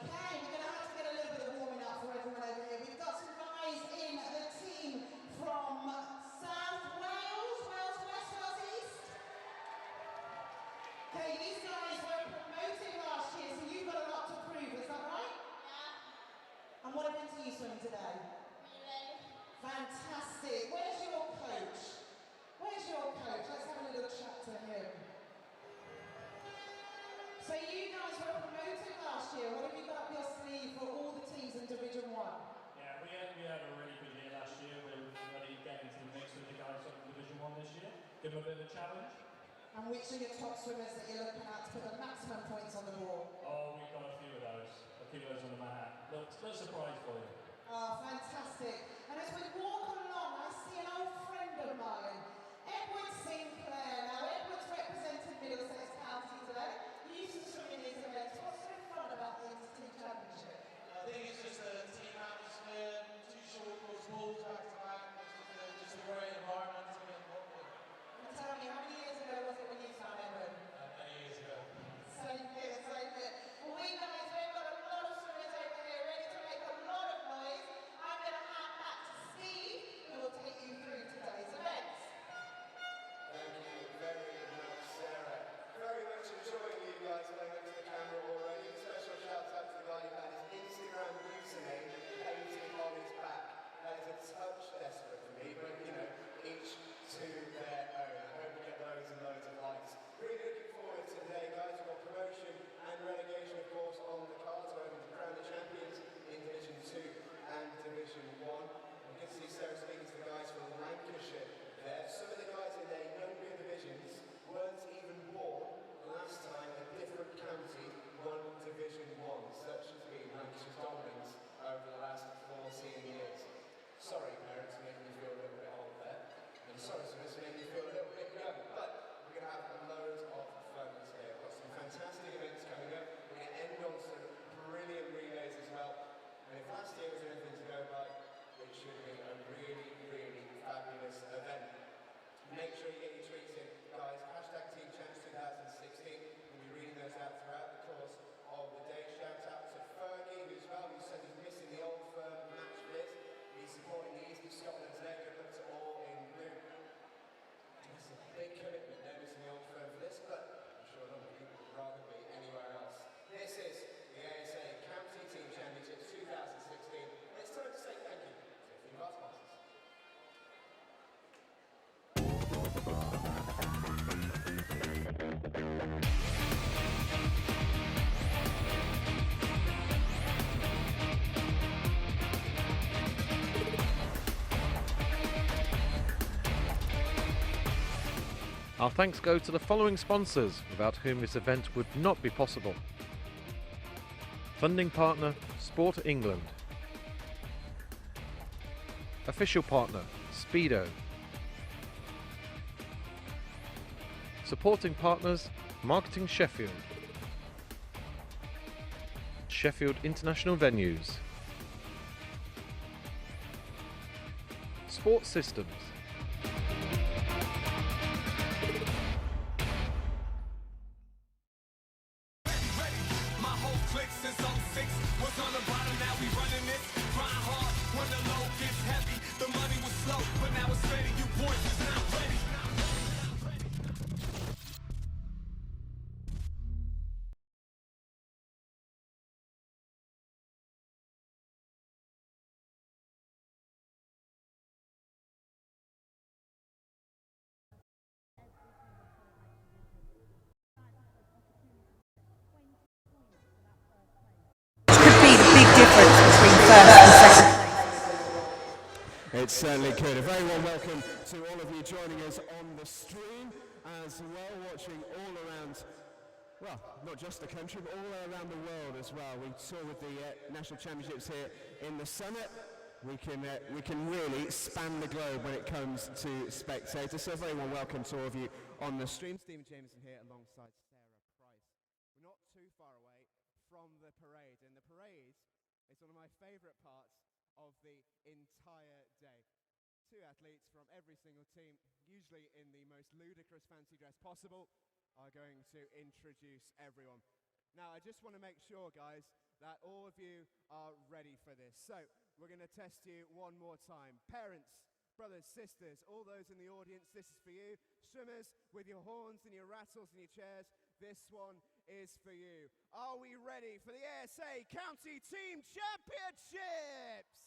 Okay, we're going to have to get a little bit of warming up for everyone over here. We've got some guys in the team from South Wales, Wales West, Wales East. Okay, these guys were promoted last year, so you've got a lot to prove, is that right? Yeah. And what event are you swimming today? Medley. Fantastic. Where's your coach? Where's your coach? Let's have a little chat to him. So you guys were promoted last year. What have you got up your sleeve for all the teams in Division 1? Yeah, we had a really good year last year. We're ready to get into the mix with the guys up in Division 1 this year. Give them a bit of a challenge. And which are your top swimmers that you're looking at to put the maximum points on the board? Oh, we've got a few of those. A few of those under my hat. Little surprise for you. Oh, fantastic. And as we walk along, I see an old friend of mine, Edward Sinclair. Now, Edward's represented Middlesex County today. He used to swim in these events. What's so fun about the Interteam Championship? I think it's just a team atmosphere, too short course balls back to back. Just a great environment to get involved with. And tell me, how many years ago was it when you found Edward? Many years ago. Same here, same here. Well, we guys, we've got a lot of swimmers over here ready to make a lot of noise. I'm going to hand back to Steve, who will take you through today's events. Thank you very much, Sarah. Very much enjoying you guys playing up to the camera already. Special shout out to the guy who had his Instagram username painted on his back. That is a touch desperate for me, but you know, each to their own. I hope we get loads and loads of likes. Really looking forward to today, guys. We've got promotion and relegation, of course, on the cards. We're hoping to crown the champions in Division 2 and Division 1. You can see Sarah speaking to the guys from Lancashire there. Some of the guys in their younger divisions weren't even born last time a different county won Division 1, such has been Lancashire's dominance over the last 14 years. Sorry, parents, making you feel a little bit old there. I'm sorry, so this making you feel a little bit young, but we're going to have loads of fun today. We've got some fantastic events coming up. We're going to end on some brilliant relays as well. And if last year was anything to go by, it should be a really, really fabulous event. Make sure you get your tweets in, guys. Hashtag Team Champs 2016. We'll be reading those out throughout the course of the day. Shout out to Fergie, who's well, who said he's missing the Old Firm match viz. He's supporting the East of Scotland today. Going to put it all in blue. It's a big commitment, they're missing the Old Firm for this, but I'm sure a lot of people would rather be anywhere else. This is the ASA County Team Championships 2016. It's time to say thank you to a few of our sponsors. Our thanks go to the following sponsors, without whom this event would not be possible. Funding partner, Sport England. Official partner, Speedo. Supporting partners, Marketing Sheffield. Sheffield International Venues. Sports Systems. It certainly could. A very warm welcome to all of you joining us on the stream as well, watching all around, well, not just the country, but all around the world as well. We saw with the National Championships here in the summit, we can really span the globe when it comes to spectators. So a very warm welcome to all of you on the stream. Stephen Jameson here alongside Sarah Price. We're not too far away from the parade, and the parade is one of my favourite parts of the entire day. Two athletes from every single team, usually in the most ludicrous fancy dress possible, are going to introduce everyone. Now, I just want to make sure, guys, that all of you are ready for this. So, we're going to test you one more time. Parents, brothers, sisters, all those in the audience, this is for you. Swimmers, with your horns and your rattles and your chairs, this one is for you. Are we ready for the ASA County Team Championships?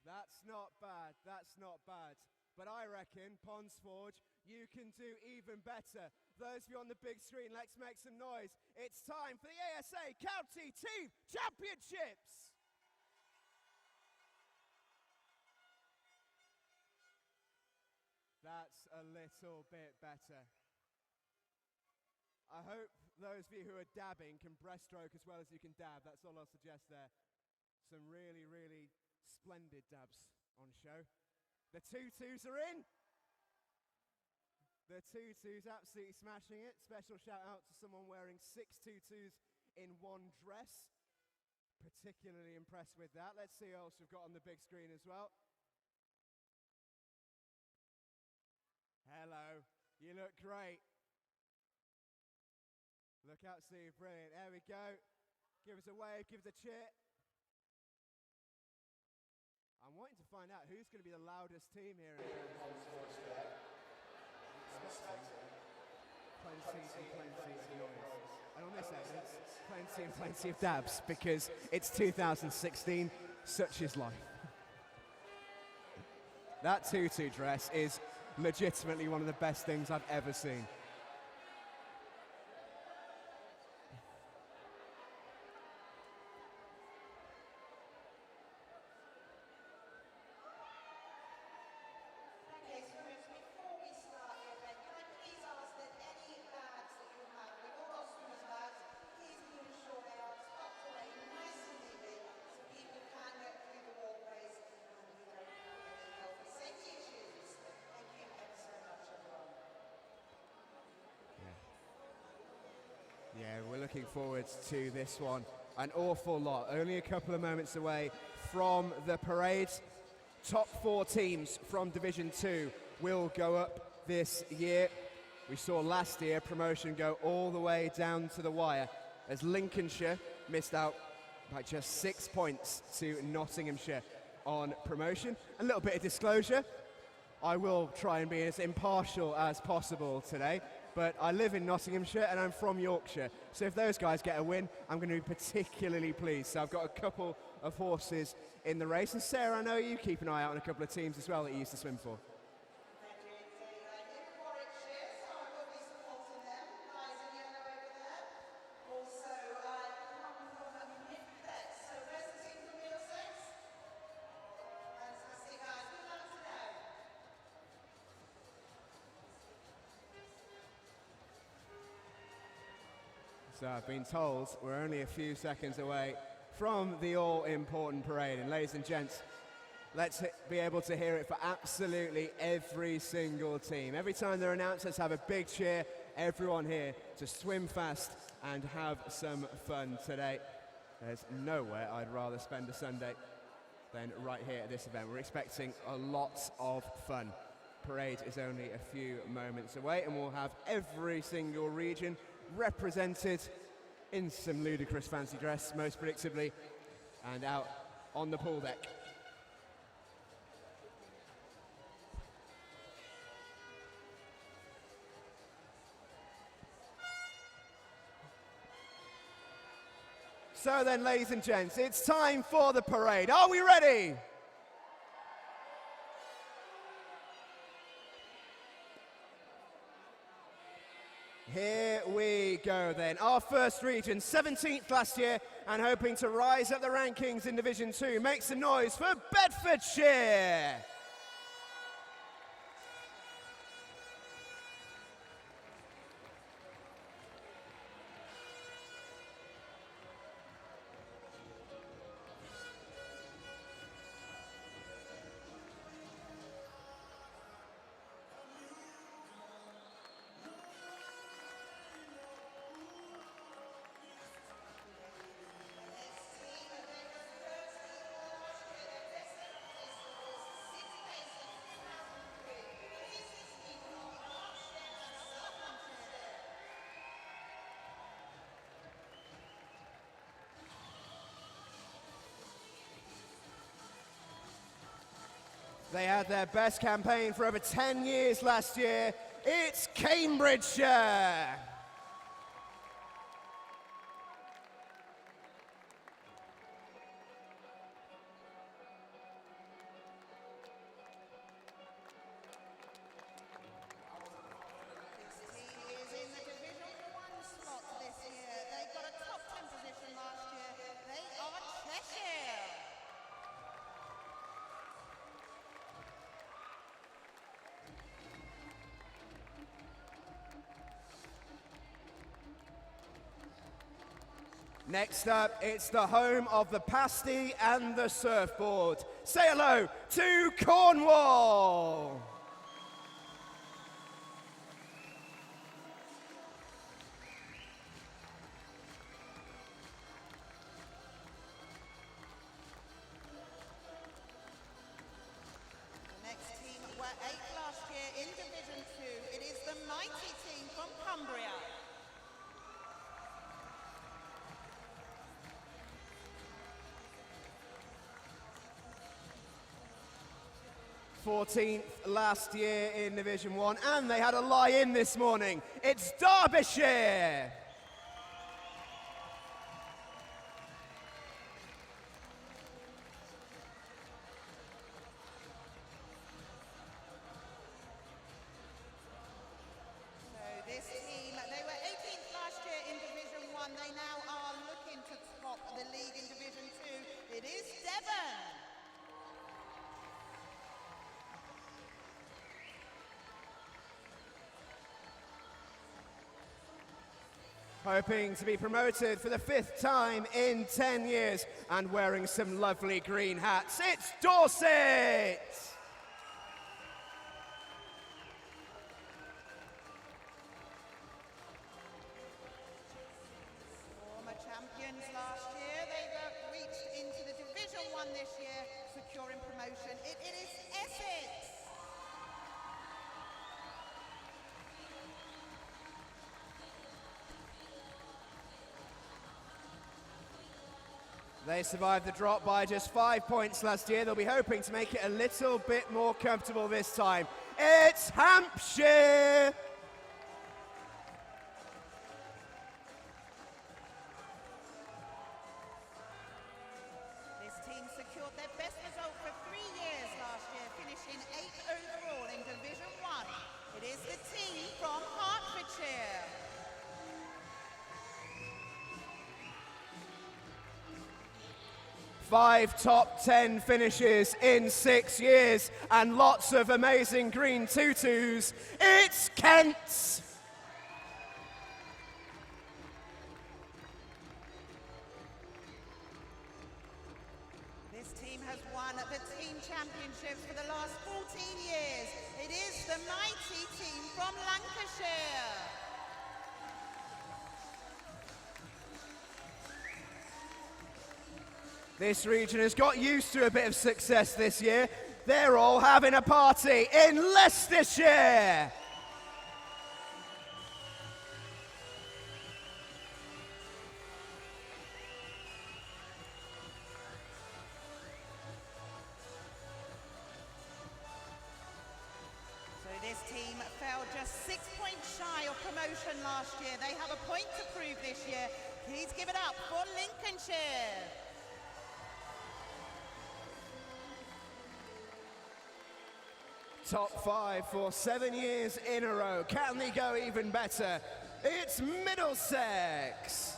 That's not bad, that's not bad. But I reckon, Ponds Forge, you can do even better. Those of you on the big screen, let's make some noise. It's time for the ASA County Team Championships! That's a little bit better. I hope those of you who are dabbing can breaststroke as well as you can dab. That's all I'll suggest there. Some really, really splendid dabs on show. The tutus are in. The tutus absolutely smashing it. Special shout out to someone wearing 6 tutus in one dress. Particularly impressed with that. Let's see who else we've got on the big screen as well. Hello, you look great. Look absolutely brilliant. There we go. Give us a wave, give us a cheer. I'm wanting to find out who's going to be the loudest team here. Plenty of noise. And on this evidence, plenty and plenty of dabs, because it's 2016, such is life. That tutu dress is legitimately one of the best things I've ever seen. Yeah, we're looking forward to this one. An awful lot. Only a couple of moments away from the parade. Top 4 teams from Division 2 will go up this year. We saw last year promotion go all the way down to the wire as Lincolnshire missed out by just 6 points to Nottinghamshire on promotion. A little bit of disclosure. I will try and be as impartial as possible today, but I live in Nottinghamshire and I'm from Yorkshire, so if those guys get a win, I'm going to be particularly pleased. So I've got a couple of horses in the race, and Sarah, I know you keep an eye out on a couple of teams as well that you used to swim for. So I've been told we're only a few seconds away from the all-important parade. And ladies and gents, let's be able to hear it for absolutely every single team. Every time they're announced, let's have a big cheer. Everyone here to swim fast and have some fun today. There's nowhere I'd rather spend a Sunday than right here at this event. We're expecting a lot of fun. Parade is only a few moments away, and we'll have every single region represented in some ludicrous fancy dress, most predictably, and out on the pool deck. So then, ladies and gents, it's time for the parade. Are we ready? Here we go then. Our first region, 17th last year, and hoping to rise up the rankings in Division 2. Make some noise for Bedfordshire! They had their best campaign for over 10 years last year. It's Cambridgeshire. Next up, it's the home of the pasty and the surfboard. Say hello to Cornwall. The next team were 8th last year in Division 2. It is the mighty team from Cumbria. 14th last year in Division 1, and they had a lie-in this morning. It's Derbyshire. So this team, they were 18th last year in Division 1. They now are looking to top the league in Division 2. It is Devon. Hoping to be promoted for the 5th time in 10 years and wearing some lovely green hats. It's Dorset! Former champions last year, they've reached into the Division 1 this year, securing promotion. It is Essex. They survived the drop by just 5 points last year. They'll be hoping to make it a little bit more comfortable this time. It's Hampshire! This team secured their best result for 3 years last year, finishing 8th overall in Division 1. It is the team from Hertfordshire. 5 top 10 finishes in 6 years and lots of amazing green tutus. It's Kent! This team has won the team championships for the last 14 years. It is the mighty team from Lancashire. This region has got used to a bit of success this year. They're all having a party in Leicestershire. So this team fell just 6 points shy of promotion last year. They have a point to prove this year. Please give it up for Lincolnshire. Top 5 for 7 years in a row. Can they go even better? It's Middlesex.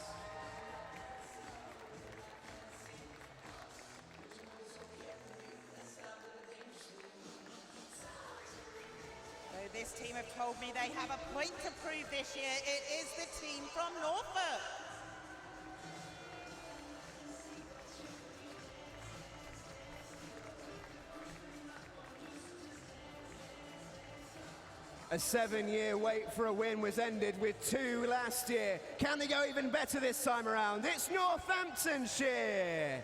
So this team have told me they have a point to prove this year. It is the team from Norfolk. A 7-year wait for a win was ended with 2 last year. Can they go even better this time around? It's Northamptonshire.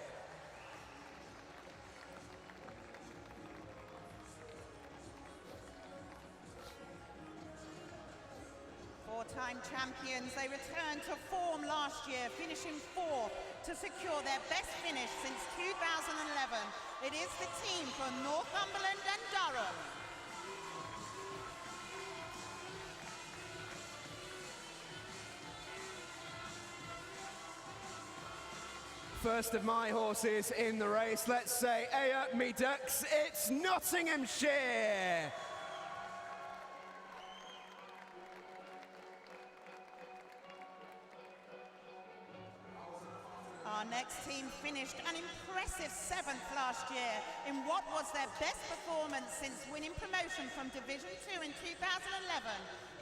Four-time champions, they returned to form last year, finishing 4th to secure their best finish since 2011. It is the team from Northumberland and Durham. First of my horses in the race, let's say, up me ducks, it's Nottinghamshire. Our next team finished an impressive 7th last year in what was their best performance since winning promotion from Division 2 in 2011.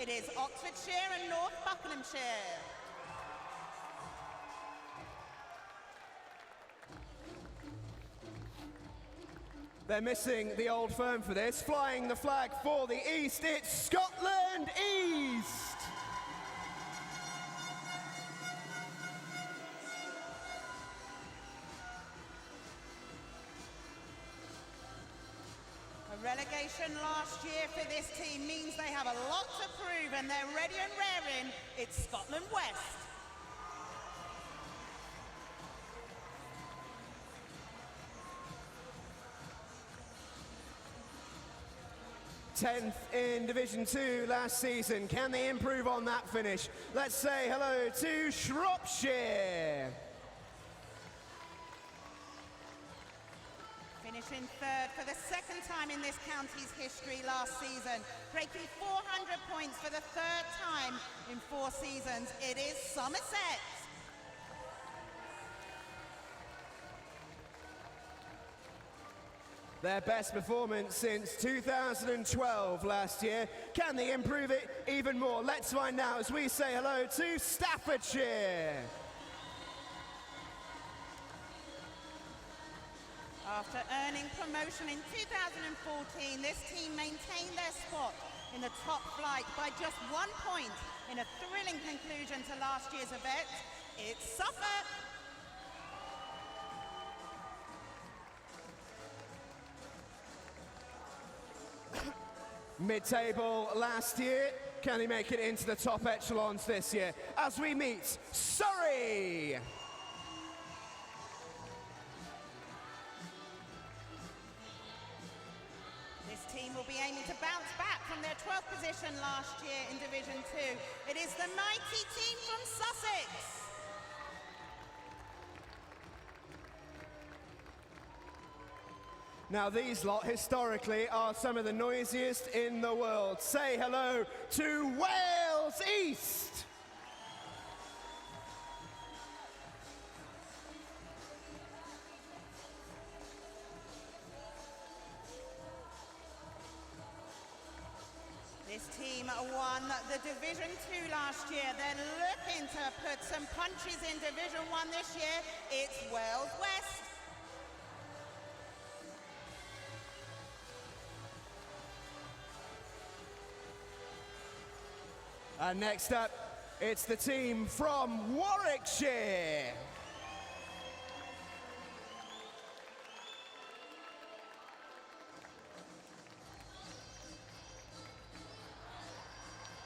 It is Oxfordshire and North Buckinghamshire. They're missing the old firm for this. Flying the flag for the East, it's Scotland East. A relegation last year for this team means they have a lot to prove and they're ready and raring. It's Scotland West. 10th in Division 2 last season. Can they improve on that finish? Let's say hello to Shropshire. Finishing 3rd for the 2nd time in this county's history last season, breaking 400 points for the 3rd time in 4 seasons. It is Somerset. Their best performance since 2012 last year. Can they improve it even more? Let's find out as we say hello to Staffordshire. After earning promotion in 2014, this team maintained their spot in the top flight by just 1 point in a thrilling conclusion to last year's event. It's Suffolk. Mid-table last year. Can he make it into the top echelons this year? As we meet Surrey. This team will be aiming to bounce back from their 12th position last year in Division 2. It is the mighty team from Sussex. Now these lot historically are some of the noisiest in the world. Say hello to Wales East. This team won the Division 2 last year. They're looking to put some punches in Division 1 this year. It's Wales West. And next up, it's the team from Warwickshire.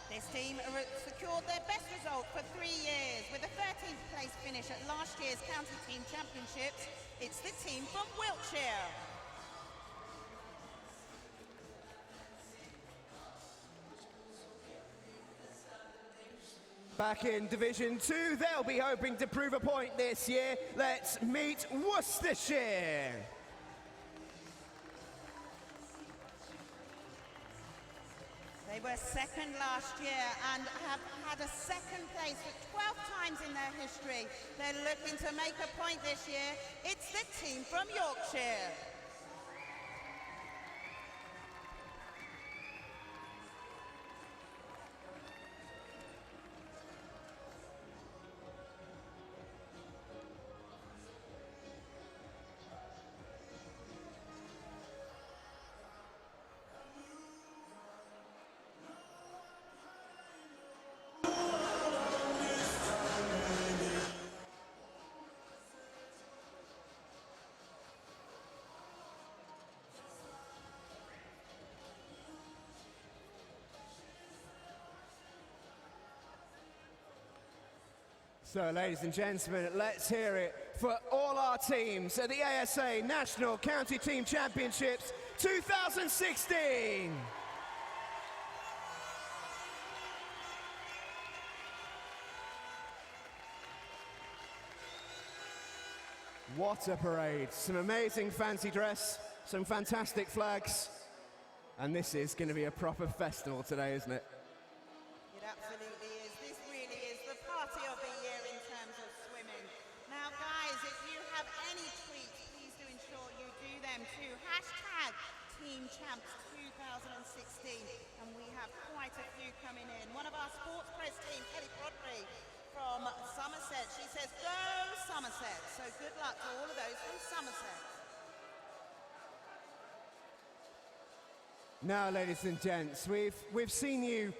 This team secured their best result for 3 years with a 13th place finish at last year's County Team Championships. It's the team from Wiltshire. Back in Division 2, they'll be hoping to prove a point this year. Let's meet Worcestershire. They were 2nd last year and have had a 2nd place for 12 times in their history. They're looking to make a point this year. It's the team from Yorkshire. So, ladies and gentlemen, let's hear it for all our teams at the ASA National County Team Championships 2016. What a parade. Some amazing fancy dress, some fantastic flags, and this is going to be a proper festival today, isn't it? It absolutely is. This really is the party of the year in terms of swimming. Now, guys, if you have any tweets, please do ensure you do them to #TeamChamps2016, and we have quite a few coming in. One of our sports press team, Kelly Brodbury, from Somerset. She says, go Somerset. So good luck to all of those from Somerset. Now, ladies and gents, we've seen you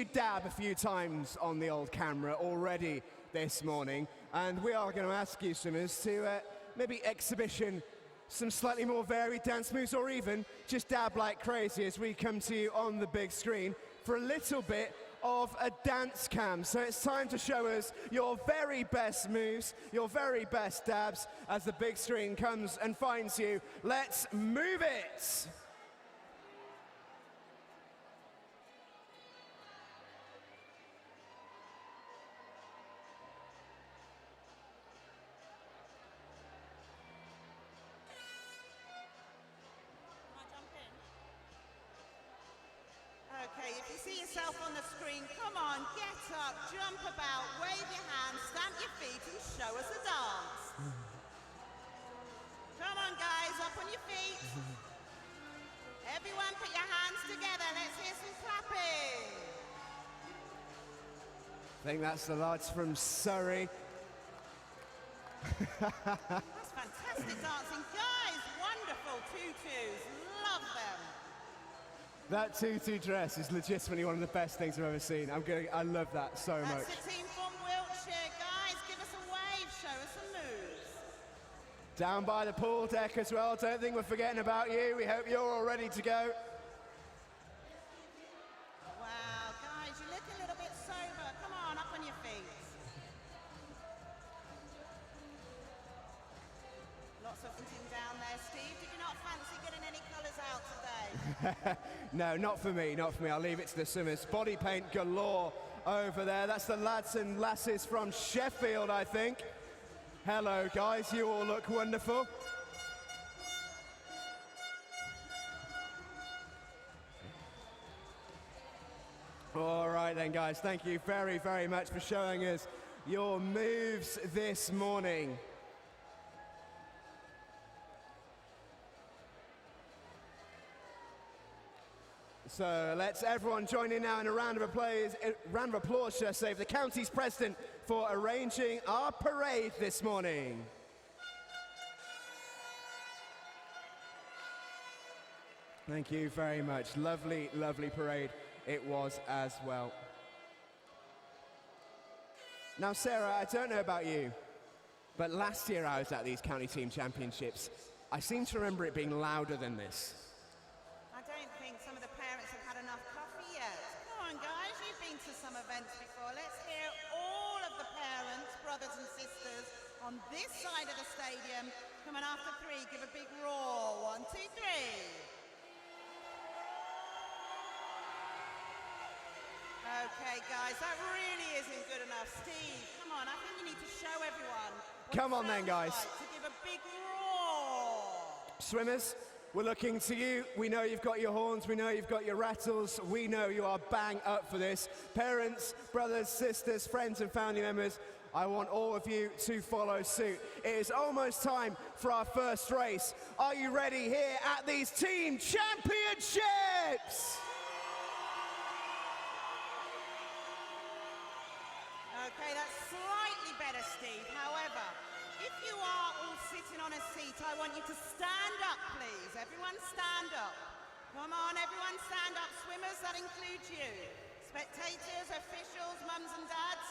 dab a few times on the old camera already this morning, and we are going to ask you swimmers to maybe exhibition some slightly more varied dance moves, or even just dab like crazy as we come to you on the big screen for a little bit of a dance cam. So it's time to show us your very best moves, your very best dabs as the big screen comes and finds you. Let's move it! Okay, if you see yourself on the screen, come on, get up, jump about, wave your hands, stamp your feet, and show us a dance. Come on, guys, up on your feet. Everyone put your hands together. Let's hear some clapping. I think that's the lads from Surrey. That's fantastic dancing. Guys, wonderful tutus. Love them. That tutu dress is legitimately one of the best things I've ever seen. I love that so much. That's the team from Wiltshire. Guys, give us a wave. Show us some moves. Down by the pool deck as well. Don't think we're forgetting about you. We hope you're all ready to go. Wow, guys, you look a little bit sober. Come on, up on your feet. Lots of footing down there. Steve, did you not fancy getting any colours out today? No, not for me, not for me. I'll leave it to the swimmers. Body paint galore over there. That's the lads and lasses from Sheffield, I think. Hello, guys. You all look wonderful. All right then, guys. Thank you very, very much for showing us your moves this morning. So let's everyone join in now in a round of applause, should I say, for the county's president for arranging our parade this morning. Thank you very much. Lovely, lovely parade it was as well. Now, Sarah, I don't know about you, but last year I was at these county team championships. I seem to remember it being louder than this. I don't think some of the parents have had enough coffee yet. Come on, guys, you've been to some events before. Let's hear all of the parents, brothers and sisters on this side of the stadium. Come on, after three, give a big roar. 1, 2, 3. Okay, guys, that really isn't good enough. Steve, come on, I think you need to show everyone what Come on then, guys. like to give a big roar. Swimmers, we're looking to you. We know you've got your horns, we know you've got your rattles, we know you are bang up for this. Parents, brothers, sisters, friends and family members, I want all of you to follow suit. It is almost time for our first race. Are you ready here at these team championships? Okay, that's slightly better, Steve. However, if you are all sitting on a seat, I want you to stand up, please. Everyone stand up. Come on, everyone stand up. Swimmers, that includes you. Spectators, officials, mums and dads.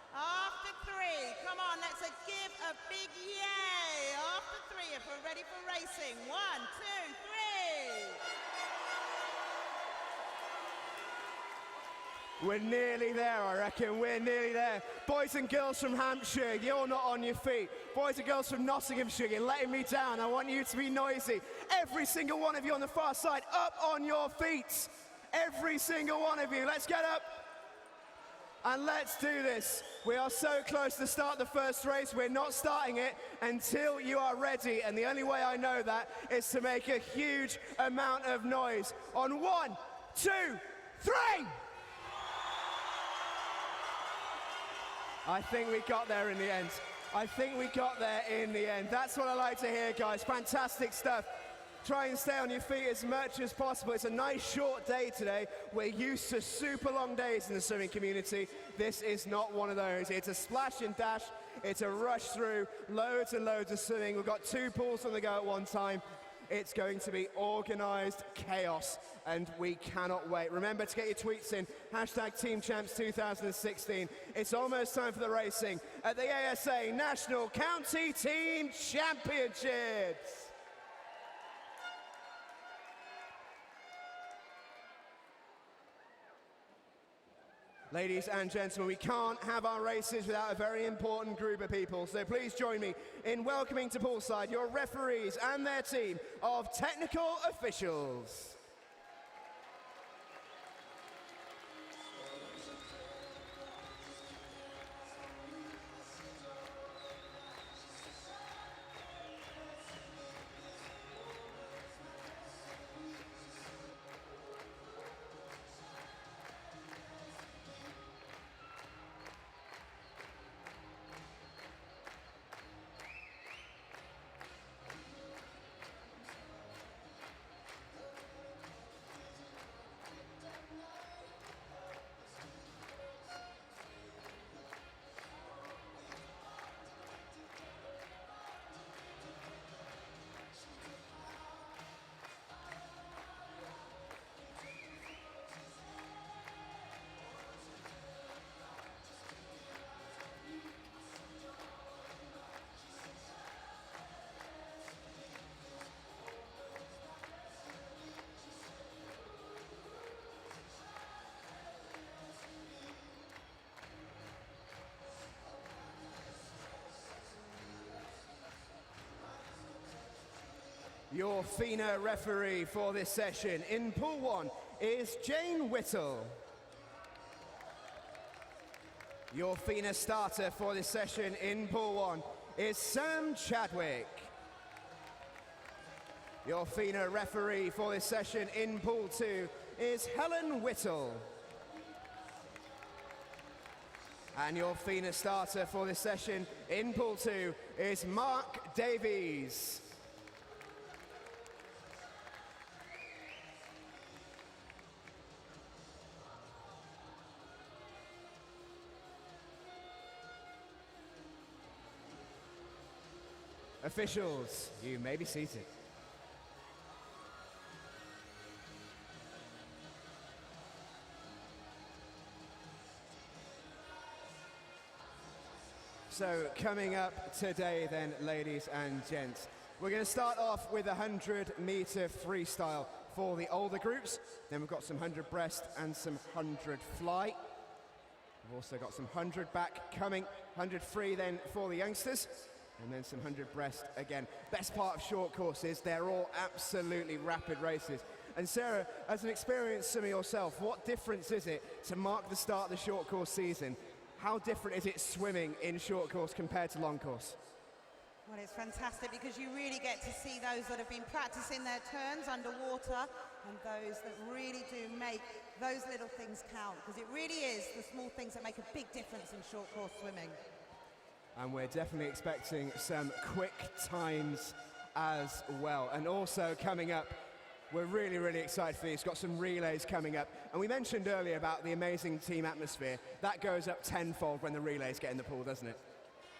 After three, come on, let's give a big yay. After three, if we're ready for racing. 1, 2, 3. We're nearly there, I reckon. We're nearly there. Boys and girls from Hampshire, you're not on your feet. Boys and girls from Nottinghamshire, you're letting me down. I want you to be noisy. Every single one of you on the far side, up on your feet. Every single one of you. Let's get up. And let's do this. We are so close to start the first race. We're not starting it until you are ready. And the only way I know that is to make a huge amount of noise. On 1, 2, 3. I think we got there in the end. I think we got there in the end. That's what I like to hear, guys. Fantastic stuff. Try and stay on your feet as much as possible. It's a nice short day today. We're used to super long days in the swimming community. This is not one of those. It's a splash and dash. It's a rush through. Loads and loads of swimming. We've got 2 pools on the go at one time. It's going to be organised chaos, and we cannot wait. Remember to get your tweets in, #TeamChamps2016. It's almost time for the racing at the ASA National County Team Championships. Ladies and gentlemen, we can't have our races without a very important group of people, so please join me in welcoming to poolside your referees and their team of technical officials. Your FINA referee for this session in Pool 1 is Jane Whittle. Your FINA starter for this session in Pool 1 is Sam Chadwick. Your FINA referee for this session in Pool 2 is Helen Whittle. And your FINA starter for this session in Pool 2 is Mark Davies. Officials, you may be seated. So coming up today then, ladies and gents, we're going to start off with a 100-meter freestyle for the older groups. Then we've got some 100 breast and some 100 fly. We've also got some 100 back coming, 100 free then for the youngsters. And then some 100 breast again. Best part of short courses, they're all absolutely rapid races. And Sarah, as an experienced swimmer yourself, what difference is it to mark the start of the short course season? How different is it swimming in short course compared to long course? Well, it's fantastic because you really get to see those that have been practicing their turns underwater and those that really do make those little things count, because it really is the small things that make a big difference in short course swimming. And we're definitely expecting some quick times as well. And also coming up, we're really, really excited for these. Got some relays coming up. And we mentioned earlier about the amazing team atmosphere. That goes up tenfold when the relays get in the pool, doesn't it?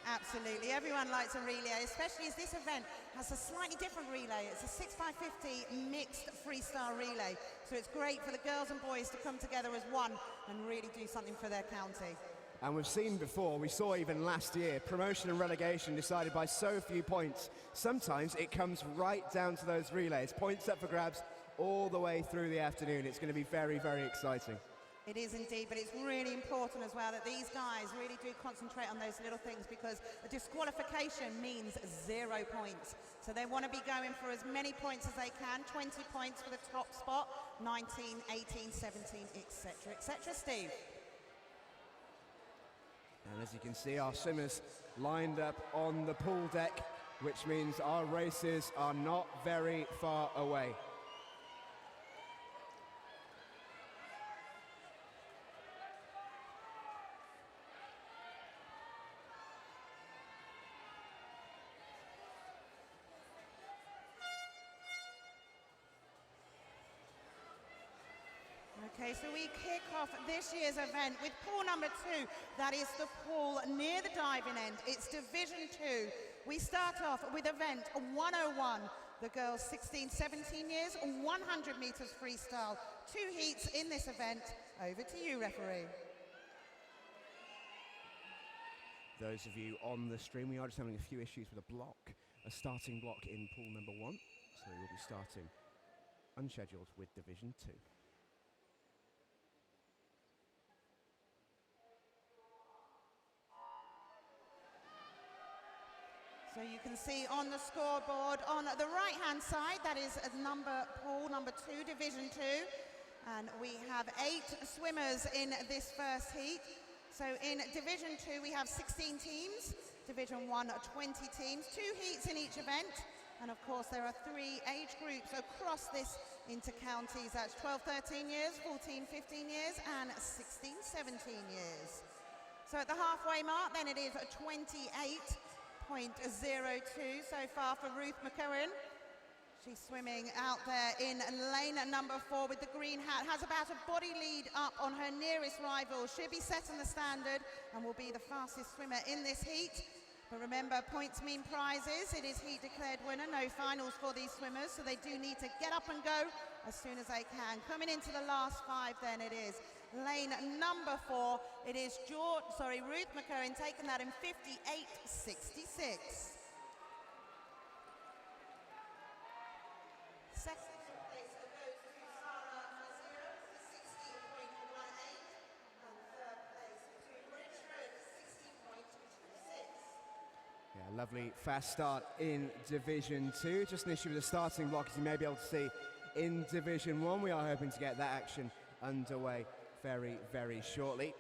Absolutely. Everyone likes a relay, especially as this event has a slightly different relay. It's a 6x50 mixed freestyle relay. So it's great for the girls and boys to come together as one and really do something for their county. And we've seen before, we saw even last year, promotion and relegation decided by so few points. Sometimes it comes right down to those relays. Points up for grabs all the way through the afternoon. It's going to be very, very exciting. It is indeed, but it's really important as well that these guys really do concentrate on those little things, because a disqualification means 0 points. So they want to be going for as many points as they can. 20 points for the top spot, 19, 18, 17, etc., etc. Steve. And as you can see, our swimmers lined up on the pool deck, which means our races are not very far away. Okay, so we kick off this year's event with pool number 2. That is the pool near the diving end. It's Division 2. We start off with event 101. The girls 16, 17 years, 100 meters freestyle. 2 heats in this event. Over to you, referee. Those of you on the stream, we are just having a few issues with a starting block in pool number 1. So we will be starting unscheduled with Division 2. So you can see on the scoreboard on the right-hand side, that is pool number 2, Division 2. And we have 8 swimmers in this first heat. So in Division 2, we have 16 teams. Division 1, 20 teams. 2 heats in each event. And of course, there are 3 age groups across this inter-counties. That's 12, 13 years, 14, 15 years, and 16, 17 years. So at the halfway mark, then it is 28.02 so far for Ruth McCurran. She's swimming out there in lane number 4 with the green hat. Has about a body lead up on her nearest rival. Should be setting the standard and will be the fastest swimmer in this heat. But remember, points mean prizes. It is heat declared winner, no finals for these swimmers, so they do need to get up and go as soon as they can. Coming into the last 5 then it is lane number 4. It is Ruth McCurran taking that in 58.66. Second place goes to Sarah Mazira, 60.18. And third place to Richard, 60.26. Yeah, lovely fast start in Division 2. Just an issue with the starting block, as you may be able to see in Division 1. We are hoping to get that action underway very, very shortly.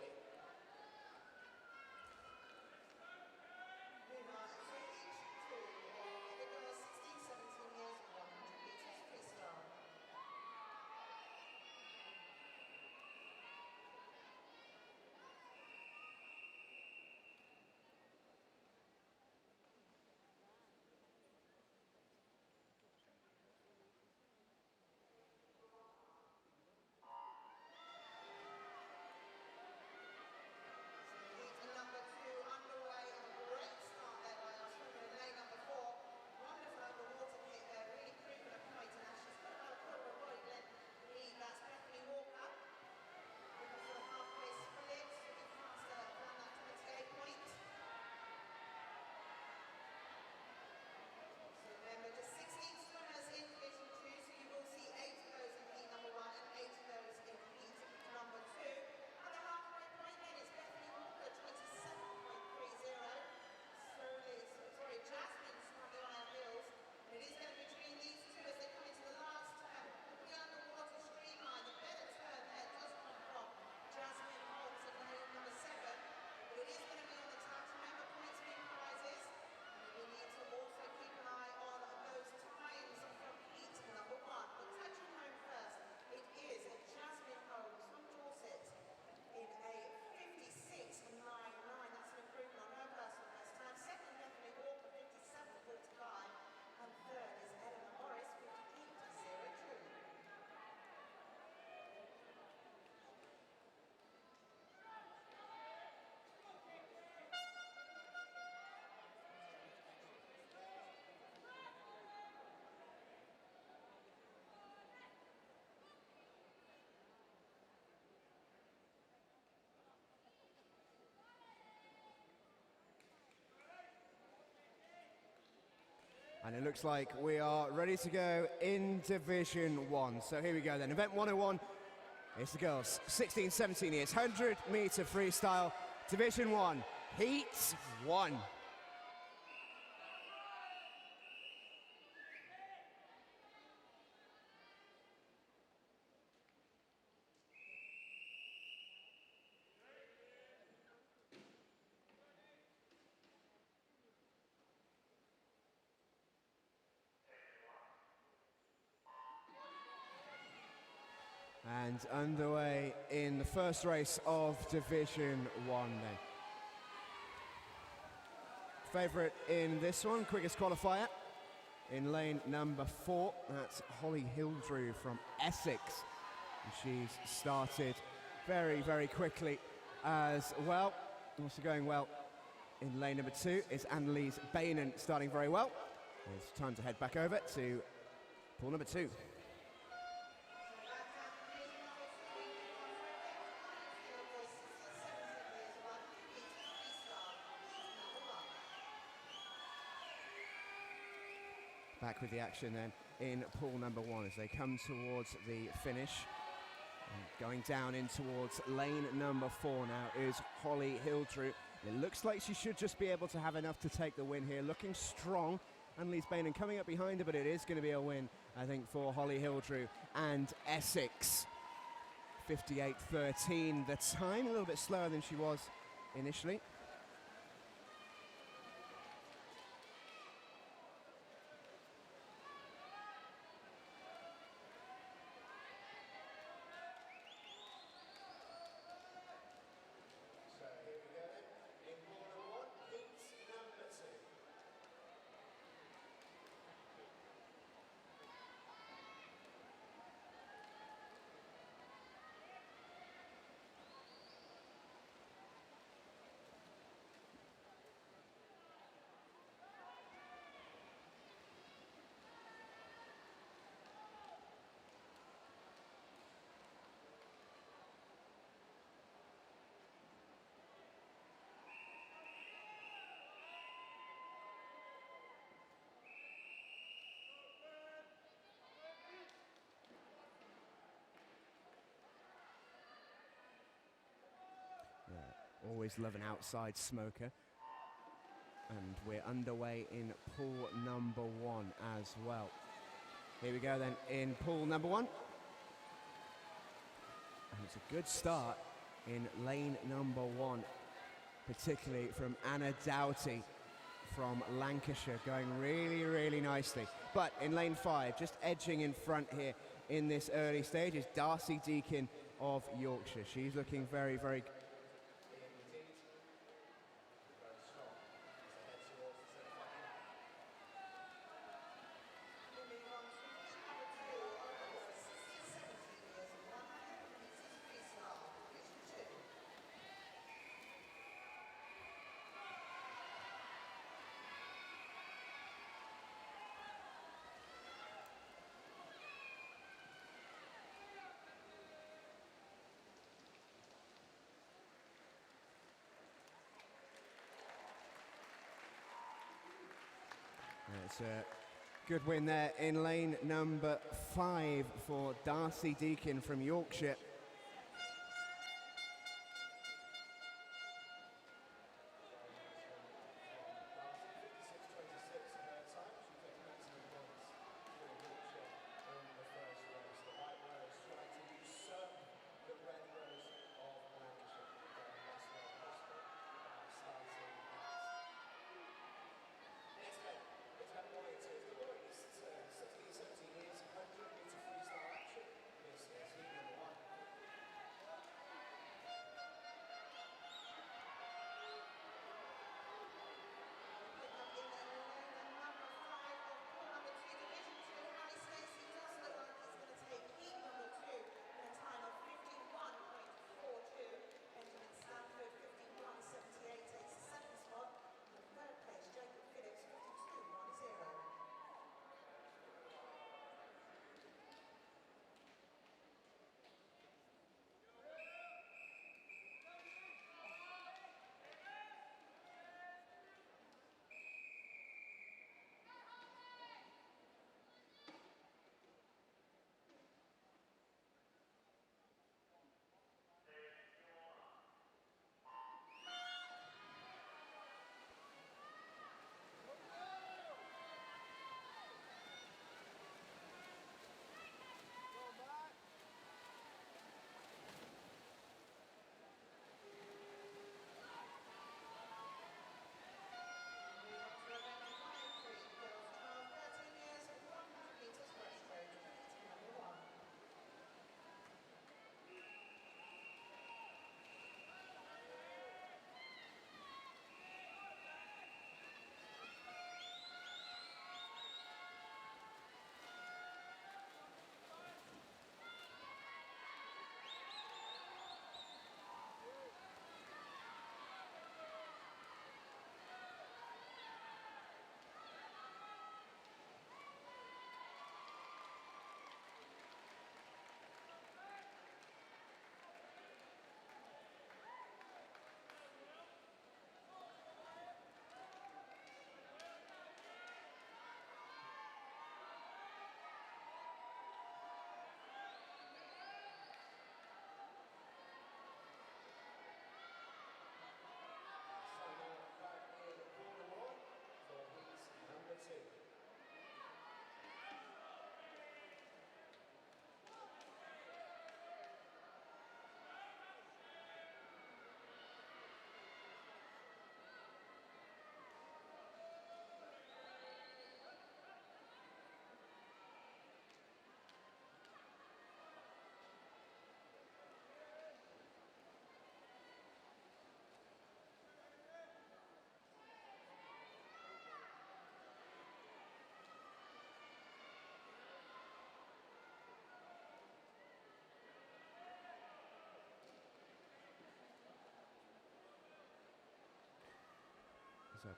And it looks like we are ready to go in Division 1. So here we go then. Event 101 It's the girls, 16, 17 years, 100-meter freestyle, Division 1, Heat 1. And underway in the first race of Division 1 then. Favourite in this one, quickest qualifier, in lane number 4, that's Holly Hildrew from Essex. And she's started very, very quickly as well. Also going well in lane number 2 is Annalise Bainan, starting very well. It's time to head back over to pool number 2. Back with the action then in pool number 1 as they come towards the finish. And going down in towards lane number 4 now is Holly Hildrew. It looks like she should just be able to have enough to take the win here. Looking strong. Annalise Bainan coming up behind her, but it is going to be a win, I think, for Holly Hildrew and Essex. 58.13 the time, a little bit slower than she was initially. Always love an outside smoker. And we're underway in pool number 1 as well. Here we go then in pool number 1. And it's a good start in lane number 1, particularly from Anna Doughty from Lancashire, going really, really nicely. But in lane 5, just edging in front here in this early stage is Darcy Deakin of Yorkshire. She's looking very, very good. It's a good win there in lane number 5 for Darcy Deakin from Yorkshire.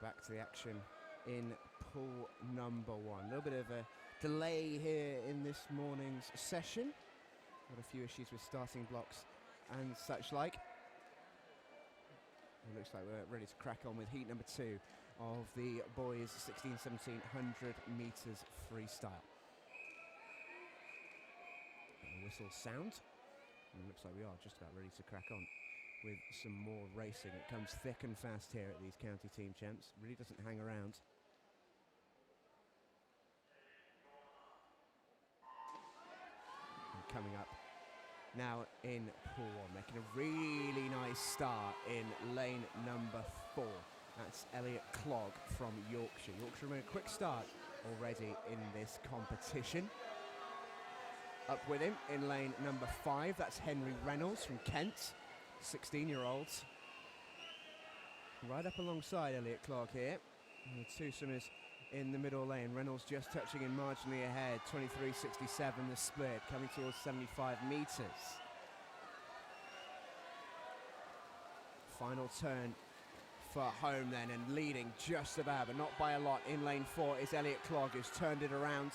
back to the action in pool number 1. A little bit of a delay here in this morning's session. Got a few issues with starting blocks and such like. It looks like we're ready to crack on with heat number 2 of the boys 16-1700 meters freestyle. A whistle sound. And it looks like we are just about ready to crack on with some more racing. It comes thick and fast here at these county team champs. Really doesn't hang around. And coming up now in pool 1, making a really nice start in lane number 4. That's Elliot Clogg from Yorkshire. Yorkshire made a quick start already in this competition. Up with him in lane number 5, that's Henry Reynolds from Kent, 16-year-olds. Right up alongside Elliot Clogg here. And the two swimmers in the middle lane. Reynolds just touching in marginally ahead, 23.67 the split, coming towards 75 meters. Final turn for home then, and leading just about, but not by a lot, in lane 4 is Elliot Clogg, who's turned it around.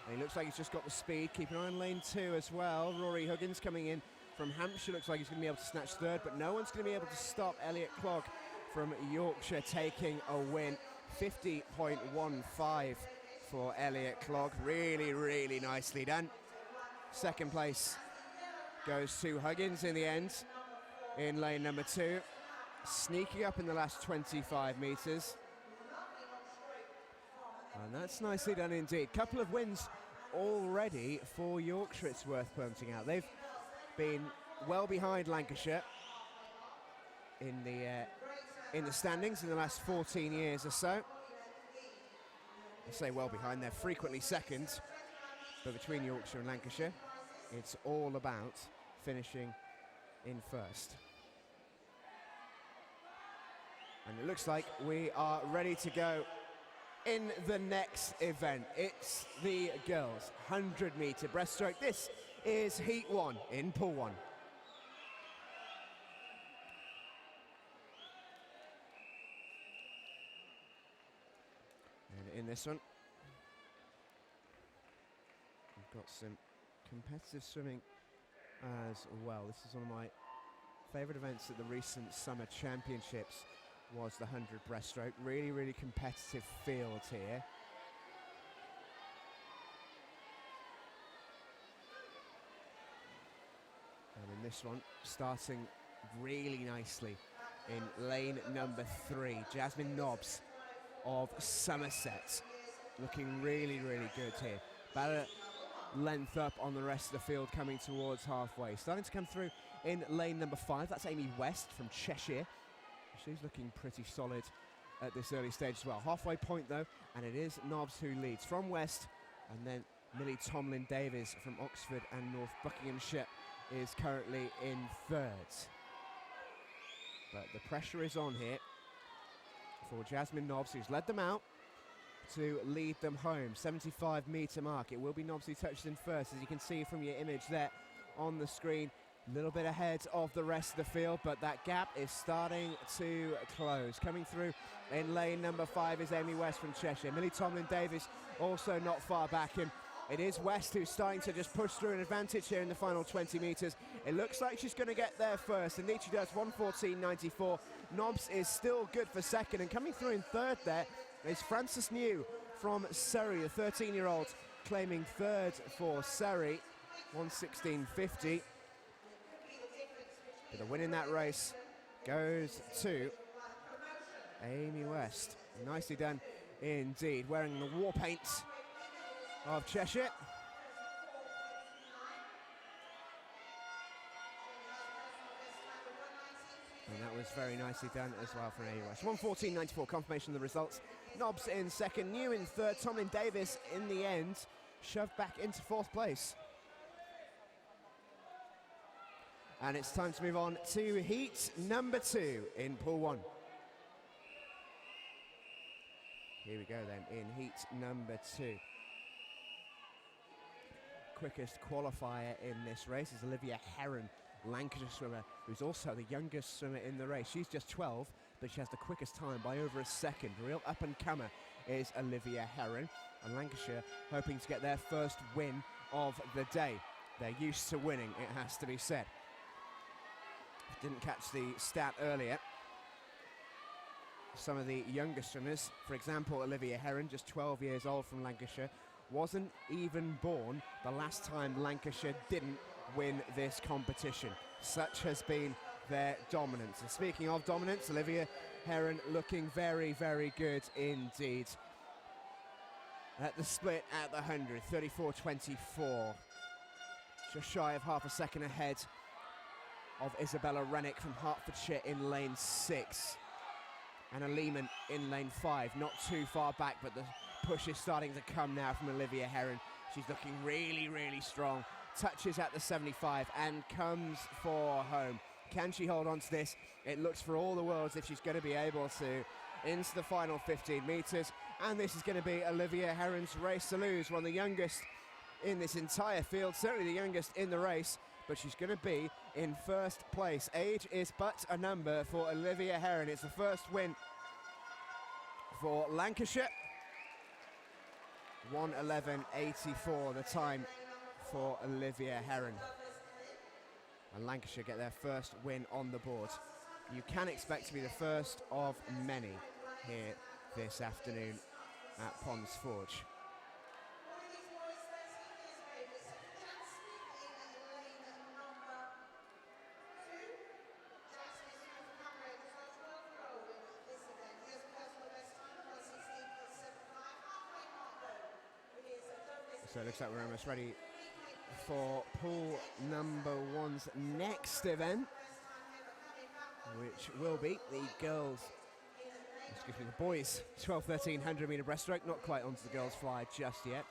And he looks like he's just got the speed. Keep an eye on lane 2 as well. Rory Huggins coming in from Hampshire. Looks like he's going to be able to snatch third, but no one's going to be able to stop Elliot Clogg from Yorkshire taking a win. 50.15 for Elliot Clogg. Really, really nicely done. Second place goes to Huggins in the end in lane number 2. Sneaking up in the last 25 meters. And that's nicely done indeed. Couple of wins already for Yorkshire, it's worth pointing out. They've been well behind Lancashire in the standings in the last 14 years or so. I say well behind, they're frequently second, but between Yorkshire and Lancashire, it's all about finishing in first. And it looks like we are ready to go in the next event. It's the girls' 100-meter breaststroke. This is heat 1 in pool 1. And in this one, we've got some competitive swimming as well. This is one of my favourite events at the recent Summer Championships, was the 100 breaststroke. Really, really competitive field here. And in this one, starting really nicely in lane number 3, Jasmine Nobbs of Somerset. Looking really, really good here. About a length up on the rest of the field, coming towards halfway. Starting to come through in lane number 5, that's Amy West from Cheshire. She's looking pretty solid at this early stage as well. Halfway point though, and it is Nobbs who leads from West, and then Millie Tomlin-Davies from Oxford and North Buckinghamshire is currently in 3rd. But the pressure is on here for Jasmine Nobbs, who's led them out, to lead them home. 75-metre mark. It will be Nobbs who touches in first, as you can see from your image there on the screen. A little bit ahead of the rest of the field, but that gap is starting to close. Coming through in lane number 5 is Amy West from Cheshire. Millie Tomlin-Davies also not far back, and it is West who's starting to just push through an advantage here in the final 20 metres. It looks like she's going to get there first. Indeed she does, 1:14.94. Nobbs is still good for second, and coming through in 3rd there is Frances New from Surrey, a 13-year-old, claiming 3rd for Surrey, 1:16.50. But the win in that race goes to Amy West. Nicely done indeed, wearing the war paint of Cheshire. And that was very nicely done as well from Amy West. 1:14.94, confirmation of the results. Nobbs in 2nd, New in 3rd, Tomlin-Davies in the end shoved back into 4th place. And it's time to move on to heat number 2 in pool 1. Here we go then, in heat number 2. Quickest qualifier in this race is Olivia Heron, Lancashire swimmer, who's also the youngest swimmer in the race. She's just 12, but she has the quickest time by over a second. Real up-and-comer is Olivia Heron, and Lancashire hoping to get their first win of the day. They're used to winning, it has to be said. Didn't catch the stat earlier. Some of the younger swimmers, for example, Olivia Heron, just 12 years old from Lancashire, wasn't even born the last time Lancashire didn't win this competition. Such has been their dominance. And speaking of dominance, Olivia Heron looking very, very good indeed. At the split at the 100, 34.24. Just shy of half a second ahead of Isabella Rennick from Hertfordshire in lane 6. Anna Lehman in lane 5, not too far back, but the push is starting to come now from Olivia Heron. She's looking really, really strong. Touches at the 75 and comes for home. Can she hold on to this? It looks for all the world as if she's going to be able to into the final 15 metres. And this is going to be Olivia Heron's race to lose, one of the youngest in this entire field, certainly the youngest in the race, but she's going to be in first place. Age is but a number for Olivia Heron. It's the first win for Lancashire. 1:11.84 the time for Olivia Heron. And Lancashire get their first win on the board. You can expect to be the first of many here this afternoon at Ponds Forge. So it looks like we're almost ready for pool number 1's next event, which will be the boys 12-1300 metre breaststroke. Not quite onto the girls fly just yet.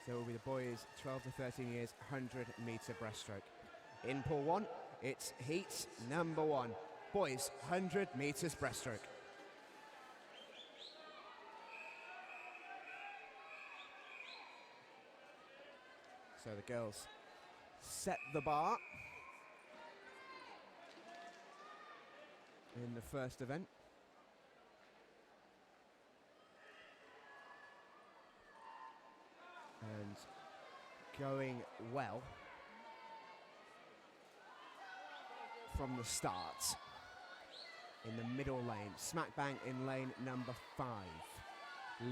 So it will be the boys 12 to 13 years 100 metre breaststroke. In pool 1, it's heat number 1, boys 100 metres breaststroke. So the girls set the bar in the first event. And going well from the start. In the middle lane, smack bang in lane number 5.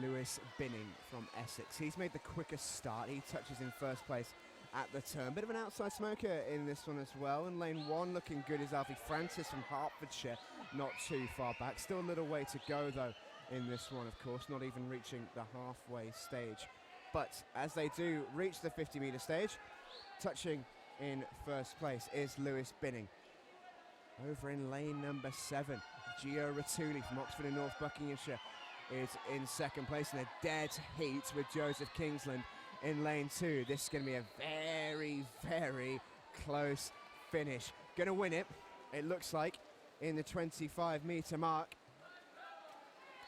Lewis Binning from Essex. He's made the quickest start. He touches in first place at the turn. Bit of an outside smoker in this one as well. In lane 1 looking good is Alfie Francis from Hertfordshire. Not too far back. Still a little way to go though in this one, of course. Not even reaching the halfway stage. But as they do reach the 50 metre stage, touching in first place is Lewis Binning. Over in lane number 7, Gio Ratuli from Oxford in North Buckinghamshire is in second place in a dead heat with Joseph Kingsland in lane 2. This is going to be a very, very close finish. Going to win it, it looks like, in the 25 metre mark.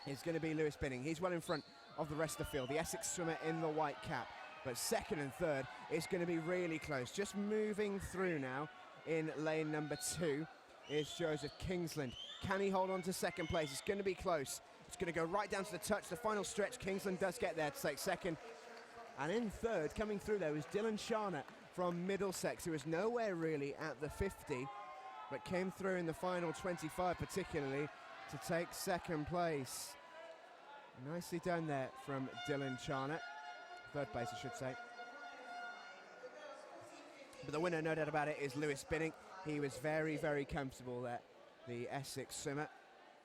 It's going to be Lewis Binning. He's well in front of the rest of the field, the Essex swimmer in the white cap. But second and third is going to be really close. Just moving through now in lane number 2 is Joseph Kingsland. Can he hold on to second place? It's going to be close. It's going to go right down to the touch, the final stretch. Kingsland does get there to take second. And in third, coming through there, was Dylan Charnock from Middlesex, who was nowhere really at the 50, but came through in the final 25 particularly to take second place. Nicely done there from Dylan Charnock. Third place, I should say. But the winner, no doubt about it, is Lewis Binning. He was very, very comfortable there, the Essex swimmer.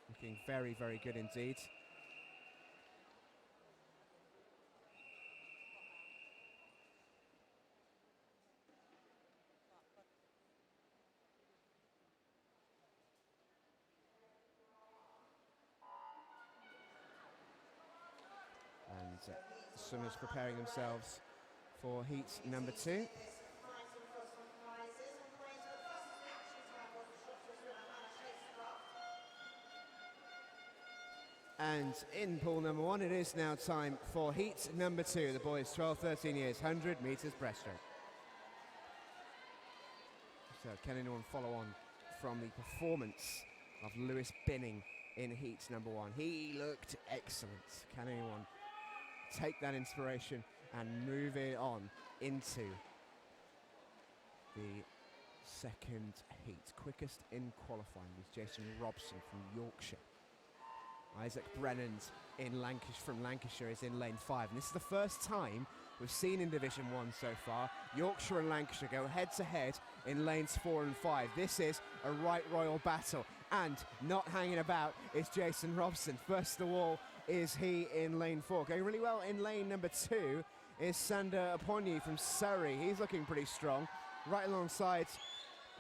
Looking very, very good indeed. And swimmers preparing themselves for heat number 2. And in pool number 1, it is now time for heat number 2. The boys 12-13 years, 100 metres breaststroke. So can anyone follow on from the performance of Lewis Binning in heat number 1. He looked excellent. Can anyone take that inspiration and move it on into the second heat? Quickest in qualifying was Jason Robson from Yorkshire. Isaac Brennan's from Lancashire is in lane 5, and this is the first time we've seen in Division 1 so far Yorkshire and Lancashire go head to head in lanes 4 and 5. This is a right royal battle, and not hanging about is Jason Robson. First of all is he in lane 4. Going really well in lane number 2 is Sander Aponyi from Surrey. He's looking pretty strong. Right alongside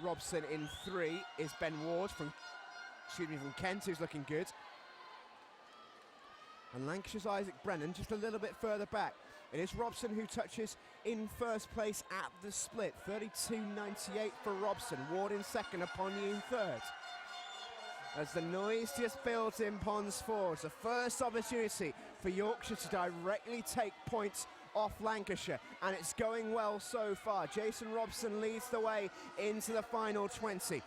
Robson in 3 is Ben Ward from Kent, who's looking good. And Lancashire's Isaac Brennan just a little bit further back. It is Robson who touches in first place at the split. 32.98 for Robson. Ward in second, Aponyi in third. As the noise just builds in Ponds Forge, it's the first opportunity for Yorkshire to directly take points off Lancashire, and it's going well so far. Jason Robson leads the way into the final 20.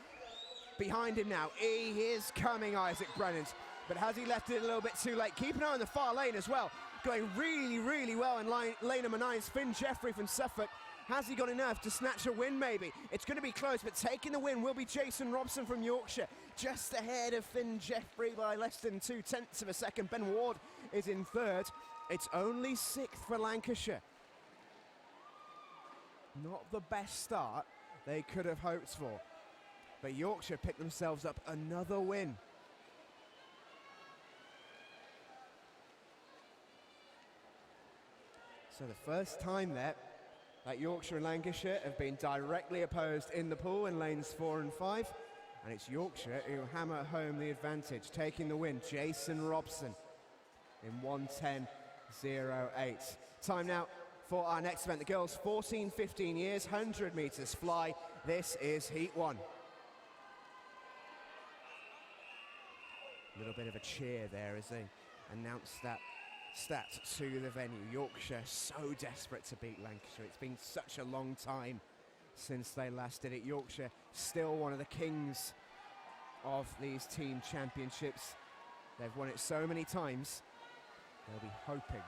Behind him now, he is coming, Isaac Brennan's. But has he left it a little bit too late? Keep an eye on the far lane as well. Going really, really well in lane number 9 is Finn Jeffrey from Suffolk. Has he got enough to snatch a win maybe? It's going to be close, but taking the win will be Jason Robson from Yorkshire. Just ahead of Finn Jeffrey by less than 0.2 of a second. Ben Ward is in third. It's only 6th for Lancashire. Not the best start they could have hoped for. But Yorkshire picked themselves up another win. So the first time that Yorkshire and Lancashire have been directly opposed in the pool in lanes 4 and 5. And it's Yorkshire who hammer home the advantage, taking the win. Jason Robson in 1:10.08. Time now for our next event. The girls 14-15 years, 100 metres fly. This is Heat 1. A little bit of a cheer there as they announce that stat to the venue. Yorkshire so desperate to beat Lancashire. It's been such a long time since they last did it. Yorkshire still one of the kings of these team championships. They've won it so many times. They'll be hoping,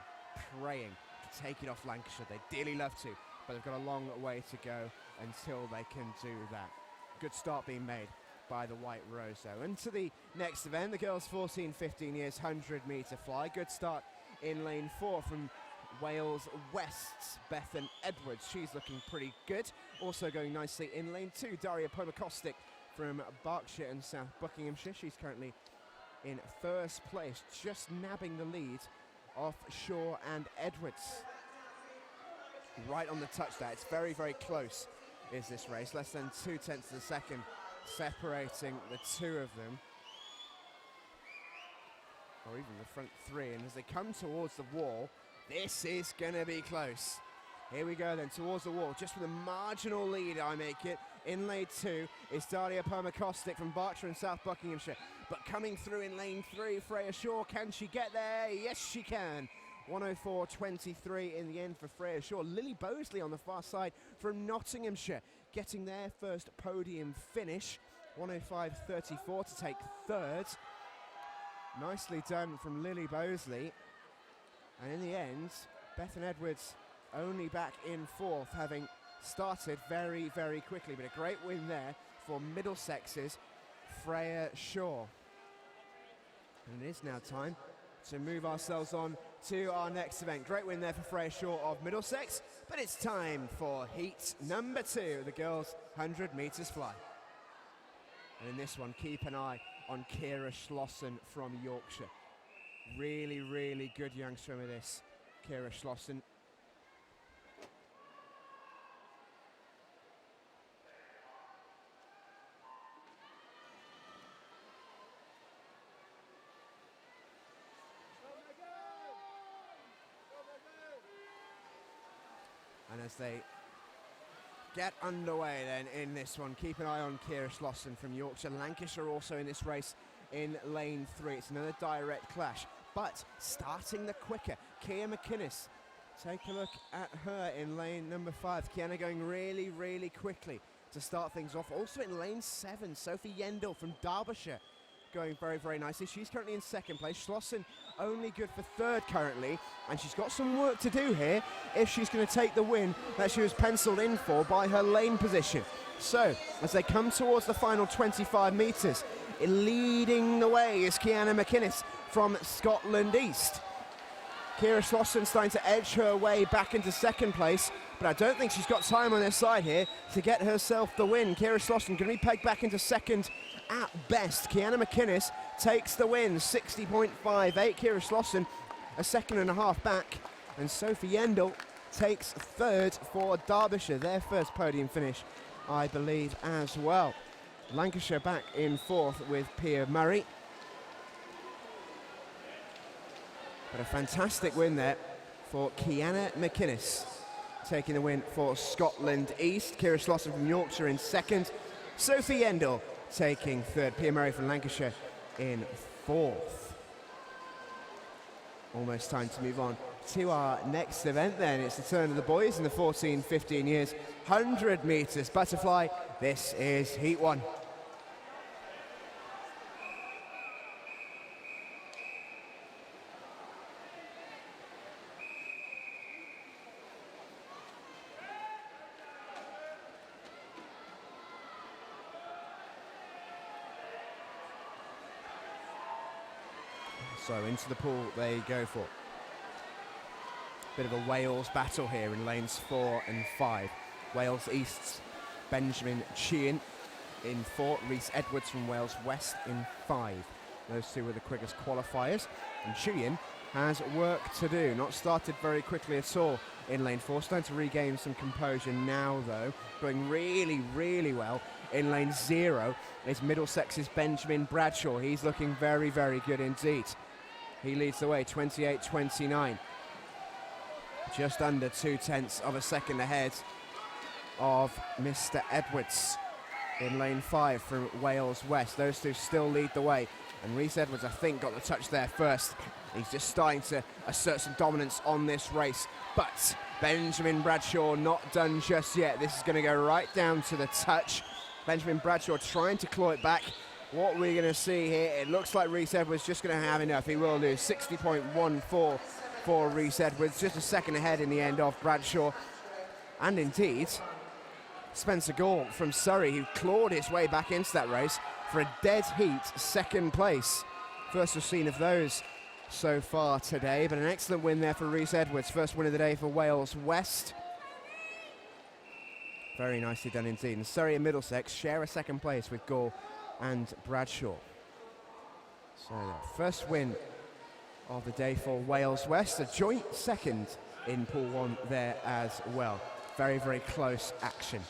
praying to take it off Lancashire. They'd dearly love to, but they've got a long way to go until they can do that. Good start being made by the White Rose though. And to the next event, the girls 14-15 years, 100 metre fly. Good start in lane 4 from Wales West's Bethan Edwards. She's looking pretty good. Also going nicely in lane 2, Daria Pomakostic from Berkshire and South Buckinghamshire. She's currently in first place, just nabbing the lead off Shaw and Edwards. Right on the touch there. It's very, very close is this race. Less than 0.2 of a second separating the two of them. Or even the front three, and as they come towards the wall, this is going to be close. Here we go then, towards the wall, just with a marginal lead, I make it. In lane 2 is Daria Pomakostic from Berkshire and South Buckinghamshire. But coming through in lane 3, Freya Shaw, can she get there? Yes, she can. 104.23 in the end for Freya Shaw. Lily Bosley on the far side from Nottinghamshire, getting their first podium finish. 105.34 to take third. Nicely done from Lily Bosley. And in the end, Bethan Edwards only back in fourth, having started very, very quickly. But a great win there for Middlesex's Freya Shaw. And it is now time to move ourselves on to our next event. Great win there for Freya Shaw of Middlesex. But it's time for heat number 2, the girls 100 metres fly. And in this one, keep an eye on Kira Schlossen from Yorkshire. Really, really good young swimmer this, Kira Schlossen. And as they get underway then in this one, keep an eye on Kira Schlossen from Yorkshire. Lancashire also in this race in lane 3. It's another direct clash, but starting the quicker, Kia McInnes. Take a look at her in lane number 5. Kiana going really, really quickly to start things off. Also in lane 7, Sophie Yendall from Derbyshire going very, very nicely. She's currently in second place. Schlossen only good for third currently, and she's got some work to do here if she's going to take the win that she was penciled in for by her lane position. So, as they come towards the final 25 metres, leading the way is Kiana McInnes from Scotland East. Kira Schlossen starting to edge her way back into second place, but I don't think she's got time on her side here to get herself the win. Kira Schlossen going to be pegged back into second at best. Kiana McInnes takes the win, 60.58. Kira Schlossen a second and a half back, and Sophie Yendel takes third for Derbyshire, their first podium finish, I believe, as well. Lancashire back in fourth with Pia Murray. But a fantastic win there for Kiana McInnes, taking the win for Scotland East. Kira Schlossen from Yorkshire in second. Sophie Yendel taking third. Pia Murray from Lancashire in fourth. Almost time to move on to our next event then. It's the turn of the boys in the 14-15 years. 100 metres butterfly. This is Heat 1. So into the pool they go for. Bit of a Wales battle here in lanes 4 and 5. Wales East's Benjamin Sheehan in 4, Rhys Edwards from Wales West in 5. Those two were the quickest qualifiers, and Sheehan has work to do. Not started very quickly at all in lane 4. Starting to regain some composure now though. Going really, really well in lane 0 is Middlesex's Benjamin Bradshaw. He's looking very, very good indeed. He leads the way, 28-29. Just under 0.2 of a second ahead of Mr. Edwards in lane 5 from Wales West. Those two still lead the way. And Rhys Edwards, I think, got the touch there first. He's just starting to assert some dominance on this race. But Benjamin Bradshaw not done just yet. This is going to go right down to the touch. Benjamin Bradshaw trying to claw it back. What we're going to see here, it looks like Rhys Edwards just going to have enough. He will do 60.14 for Rhys Edwards, just a second ahead in the end of Bradshaw. And indeed, Spencer Gall from Surrey, who clawed his way back into that race for a dead heat, second place. First we've seen of those so far today, but an excellent win there for Rhys Edwards. First win of the day for Wales West. Very nicely done indeed. And Surrey and Middlesex share a second place with Gall and Bradshaw. So first win of the day for Wales West, a joint second in Pool 1 there as well. Very, very close action.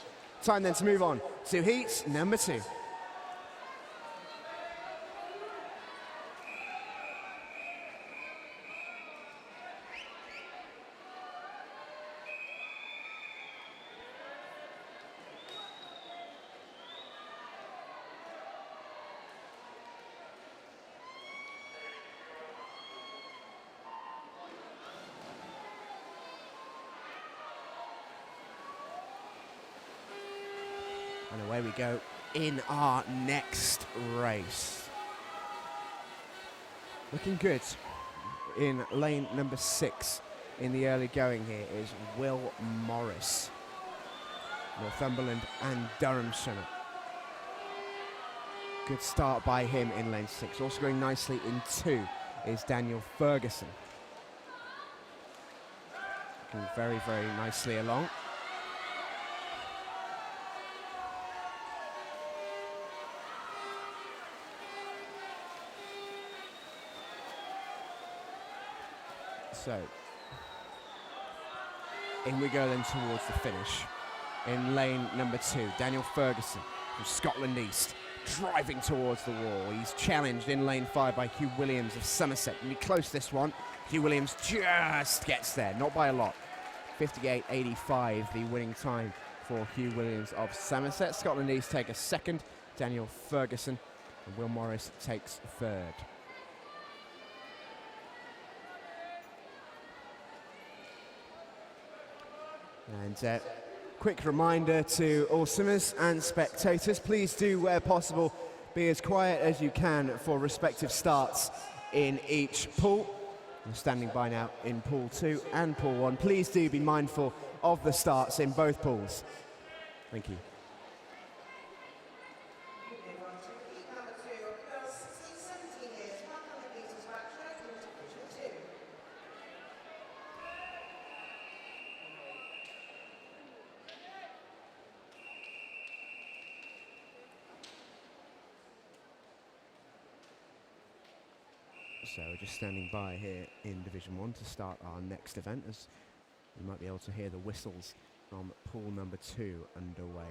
Time then to move on to heat number 2. And away we go in our next race. Looking good in lane number 6 in the early going here is Will Morris. Northumberland and Durhamshire. Good start by him in lane 6. Also going nicely in 2 is Daniel Ferguson. Looking very, very nicely along. So, in we go then towards the finish. In lane number 2, Daniel Ferguson from Scotland East, driving towards the wall. He's challenged in lane 5 by Hugh Williams of Somerset. And we close this one. Hugh Williams just gets there, not by a lot. 58.85, the winning time for Hugh Williams of Somerset. Scotland East take a second. Daniel Ferguson and Will Morris takes third. And quick reminder to all swimmers and spectators, please do, where possible, be as quiet as you can for respective starts in each pool. I'm standing by now in pool 2 and pool 1. Please do be mindful of the starts in both pools. Thank you. So we're just standing by here in Division 1 to start our next event, as you might be able to hear the whistles from pool number 2 underway.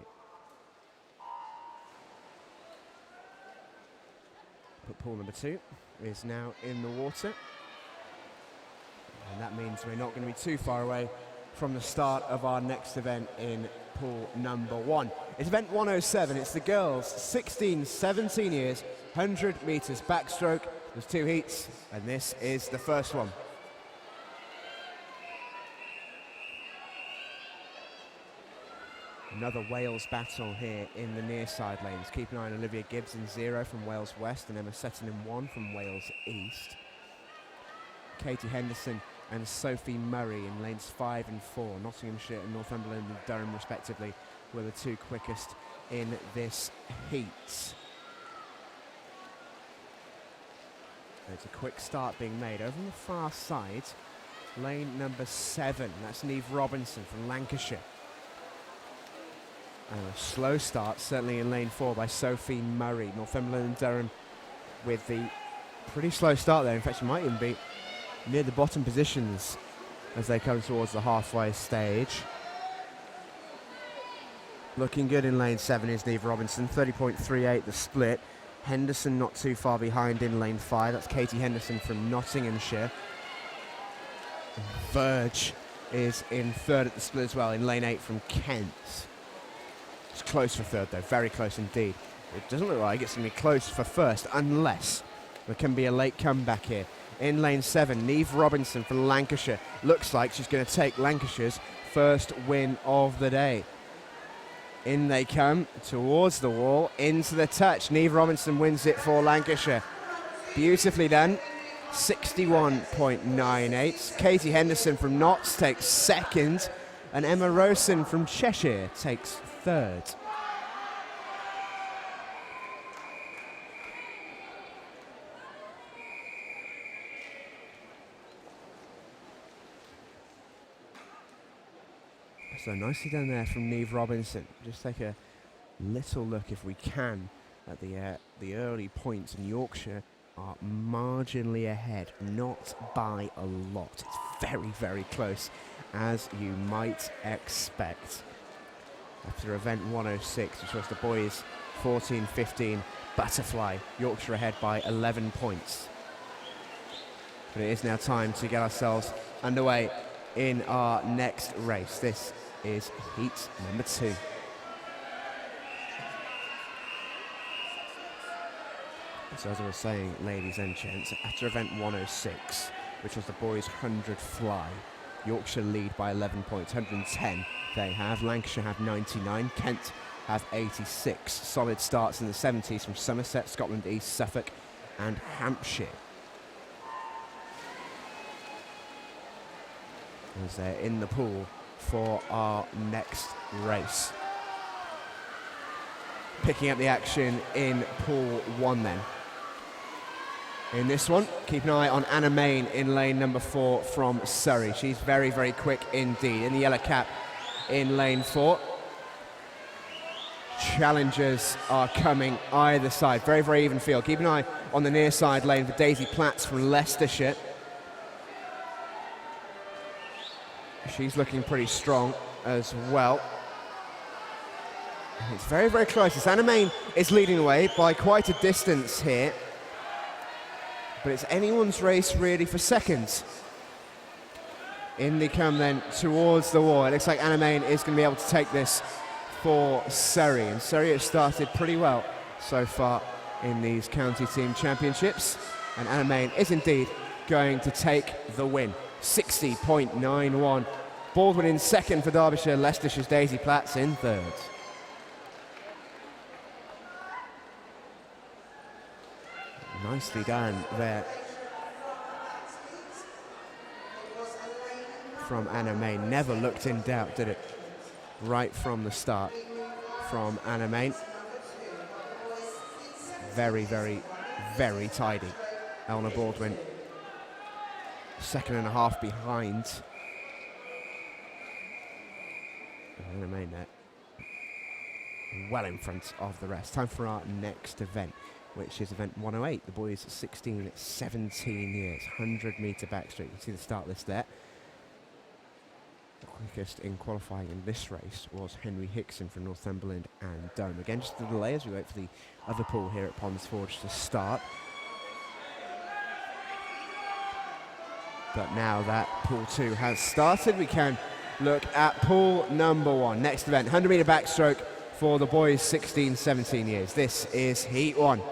But pool number 2 is now in the water, and that means we're not going to be too far away from the start of our next event in pool number 1. It's event 107. It's the girls 16, 17 years, 100 meters backstroke. There's 2 heats, and this is the first one. Another Wales battle here in the near side lanes. Keep an eye on Olivia Gibbs in 0 from Wales West, and Emma Setton in 1 from Wales East. Katie Henderson and Sophie Murray in lanes 5 and 4. Nottinghamshire and Northumberland and Durham respectively were the 2 quickest in this heat. There's a quick start being made over on the far side. Lane number 7, that's Neve Robinson from Lancashire. And a slow start, certainly in lane 4 by Sophie Murray. Northumberland and Durham with the pretty slow start there. In fact, she might even be near the bottom positions as they come towards the halfway stage. Looking good in lane 7 is Neve Robinson, 30.38 the split. Henderson not too far behind in lane 5. That's Katie Henderson from Nottinghamshire. Verge is in 3rd at the split as well in lane 8 from Kent. It's close for 3rd though, very close indeed. It doesn't look like it's going to be close for 1st unless there can be a late comeback here. In lane 7, Neve Robinson from Lancashire. Looks like she's going to take Lancashire's first win of the day. In they come, towards the wall, into the touch. Neve Robinson wins it for Lancashire. Beautifully done. 61.98. Katie Henderson from Notts takes 2nd, and Emma Rosen from Cheshire takes 3rd. So nicely done there from Neve Robinson. Just take a little look, if we can, at the early points. In Yorkshire are marginally ahead, not by a lot. It's very, very close, as you might expect. After event 106, which was the boys 14-15 butterfly, Yorkshire ahead by 11 points. But it is now time to get ourselves underway in our next race. This is heat number 2. So as I was saying, ladies and gents, after event 106, which was the boys 100 fly, Yorkshire lead by 11 points, 110 they have. Lancashire have 99, Kent have 86. Solid starts in the 70s from Somerset, Scotland East, Suffolk and Hampshire. As they're in the pool for our next race. Picking up the action in pool 1 then. In this one, keep an eye on Anna Main in lane number 4 from Surrey. She's very, very quick indeed. In the yellow cap in lane 4. Challengers are coming either side. Very, very even field. Keep an eye on the near side lane for Daisy Platts from Leicestershire. She's looking pretty strong as well. It's very, very close. It's Anna Main is leading away by quite a distance here. But it's anyone's race really for seconds. In they come then towards the wall. It looks like Anna Main is going to be able to take this for Surrey. And Surrey has started pretty well so far in these county team championships. And Anna Main is indeed going to take the win. 60.91. Baldwin in 2nd for Derbyshire, Leicestershire's Daisy Platts in 3rd. Nicely done there from Anna May. Never looked in doubt, did it? Right from the start from Anna May. Very, very, very tidy. Eleanor Baldwin, 2.5 behind. Anna May net well in front of the rest. Time for our next event, which is event 108, the boys 16-17 years, 100-metre backstroke. You can see the start list there. The quickest in qualifying in this race was Henry Hickson from Northumberland and Durham. Again, just a delay as we wait for the other pool here at Ponds Forge to start. But now that pool 2 has started, we can look at pool number 1. Next event, 100-metre backstroke for the boys 16-17 years. This is heat 1.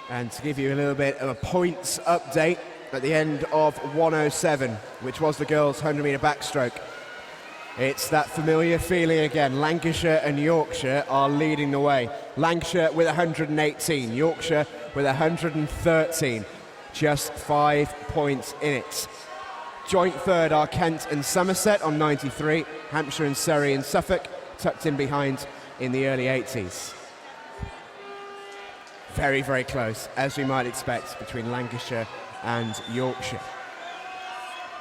And to give you a little bit of a points update at the end of 107, which was the girls' 100-metre backstroke. It's that familiar feeling again. Lancashire and Yorkshire are leading the way. Lancashire with 118, Yorkshire with 113. Just 5 points in it. Joint third are Kent and Somerset on 93. Hampshire and Surrey and Suffolk tucked in behind in the early 80s. Very, very close, as we might expect, between Lancashire and Yorkshire.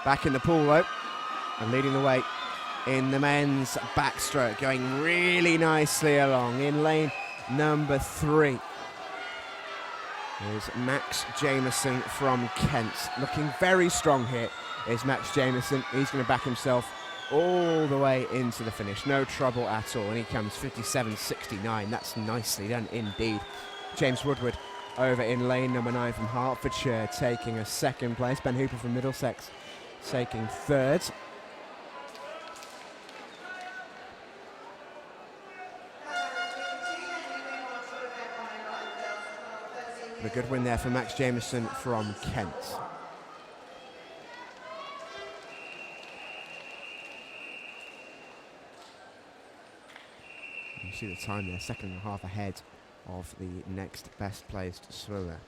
Back in the pool, though, and leading the way in the men's backstroke, going really nicely along in lane number 3. There's Max Jameson from Kent. Looking very strong here is Max Jameson. He's going to back himself all the way into the finish. No trouble at all, and he comes 57.69. That's nicely done indeed. James Woodward over in lane number 9 from Hertfordshire taking a 2nd place. Ben Hooper from Middlesex taking 3rd. A good win there for Max Jameson from Kent. You see the time there, 2.5 ahead of the next best placed swimmer.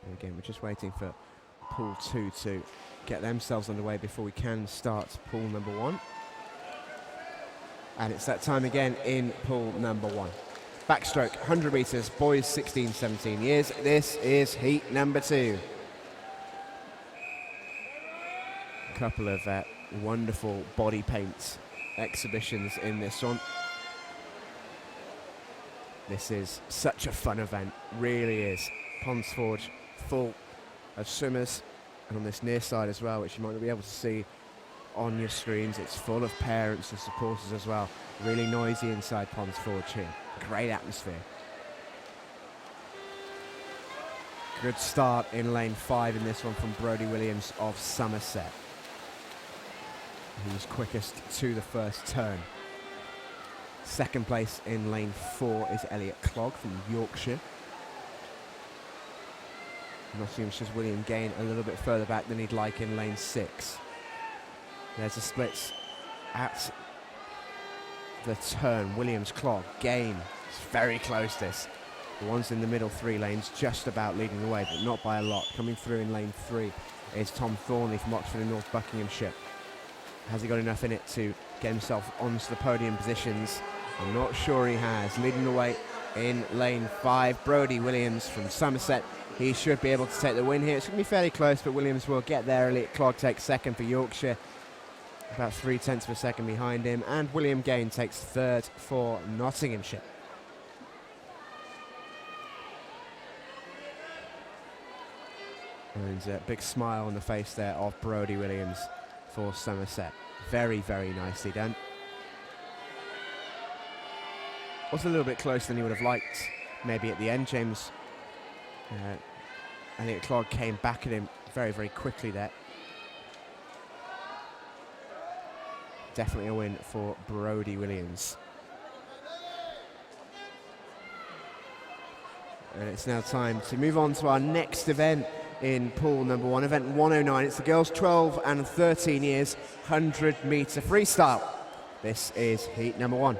And again, we're just waiting for pool 2 to get themselves underway before we can start pool number 1. And it's that time again in pool number 1. Backstroke, 100 metres, boys 16-17 years. This is heat number 2. A couple of wonderful body paints exhibitions in this one. This is such a fun event, really is. Ponds Forge full of swimmers, and on this near side as well, which you might not be able to see on your screens, it's full of parents and supporters as well. Really noisy inside Ponds Forge here. Great atmosphere. Good start in lane 5 in this one from Brodie Williams of Somerset. He was quickest to the first turn. 2nd place in lane 4 is Elliot Clogg from Yorkshire. Nottinghamshire's William Gain a little bit further back than he'd like in lane 6. There's a split at the turn. Williams, Clogg, Gain. It's very close, this. The ones in the middle 3 lanes just about leading the way, but not by a lot. Coming through in lane 3 is Tom Thornley from Oxford and North Buckinghamshire. Has he got enough in it to get himself onto the podium positions? I'm not sure he has. Leading the way in lane 5, Brodie Williams from Somerset. He should be able to take the win here. It's going to be fairly close, but Williams will get there. Elliot Clogg takes 2nd for Yorkshire, about 0.3 of a second behind him. And William Gain takes 3rd for Nottinghamshire. And a big smile on the face there of Brodie Williams for Somerset. Very, very nicely done. Was a little bit closer than he would have liked maybe at the end. James Elliot Clogg came back at him very, very quickly there. Definitely a win for Brodie Williams. And it's now time to move on to our next event in pool number 1, event 109. It's the girls 12 and 13 years 100-meter freestyle. This is heat number 1.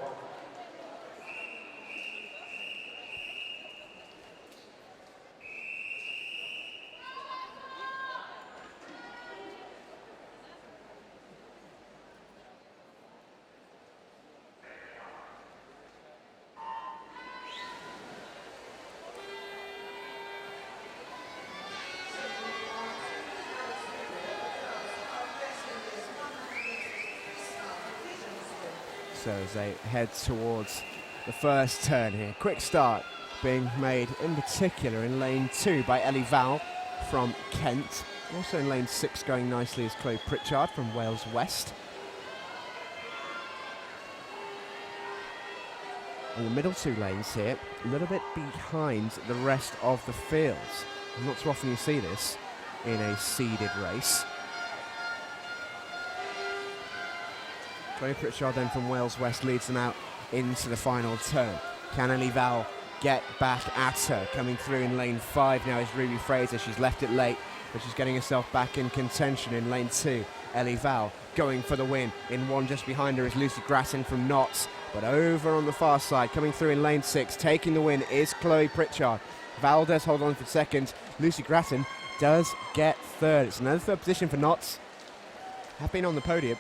So as they head towards the first turn here, quick start being made in particular in lane 2 by Ellie Val from Kent. Also in lane 6 going nicely is Chloe Pritchard from Wales West. And the middle 2 lanes here, a little bit behind the rest of the fields. Not too often you see this in a seeded race. Chloe Pritchard then from Wales West leads them out into the final turn. Can Ellie Val get back at her? Coming through in lane 5 now is Ruby Fraser. She's left it late, but she's getting herself back in contention in lane 2. Ellie Val going for the win. In 1 just behind her is Lucy Grasson from Notts, but over on the far side, coming through in lane 6, taking the win is Chloe Pritchard. Val does hold on for second. Lucy Grasson does get third. It's another third position for Notts. Have been on the podium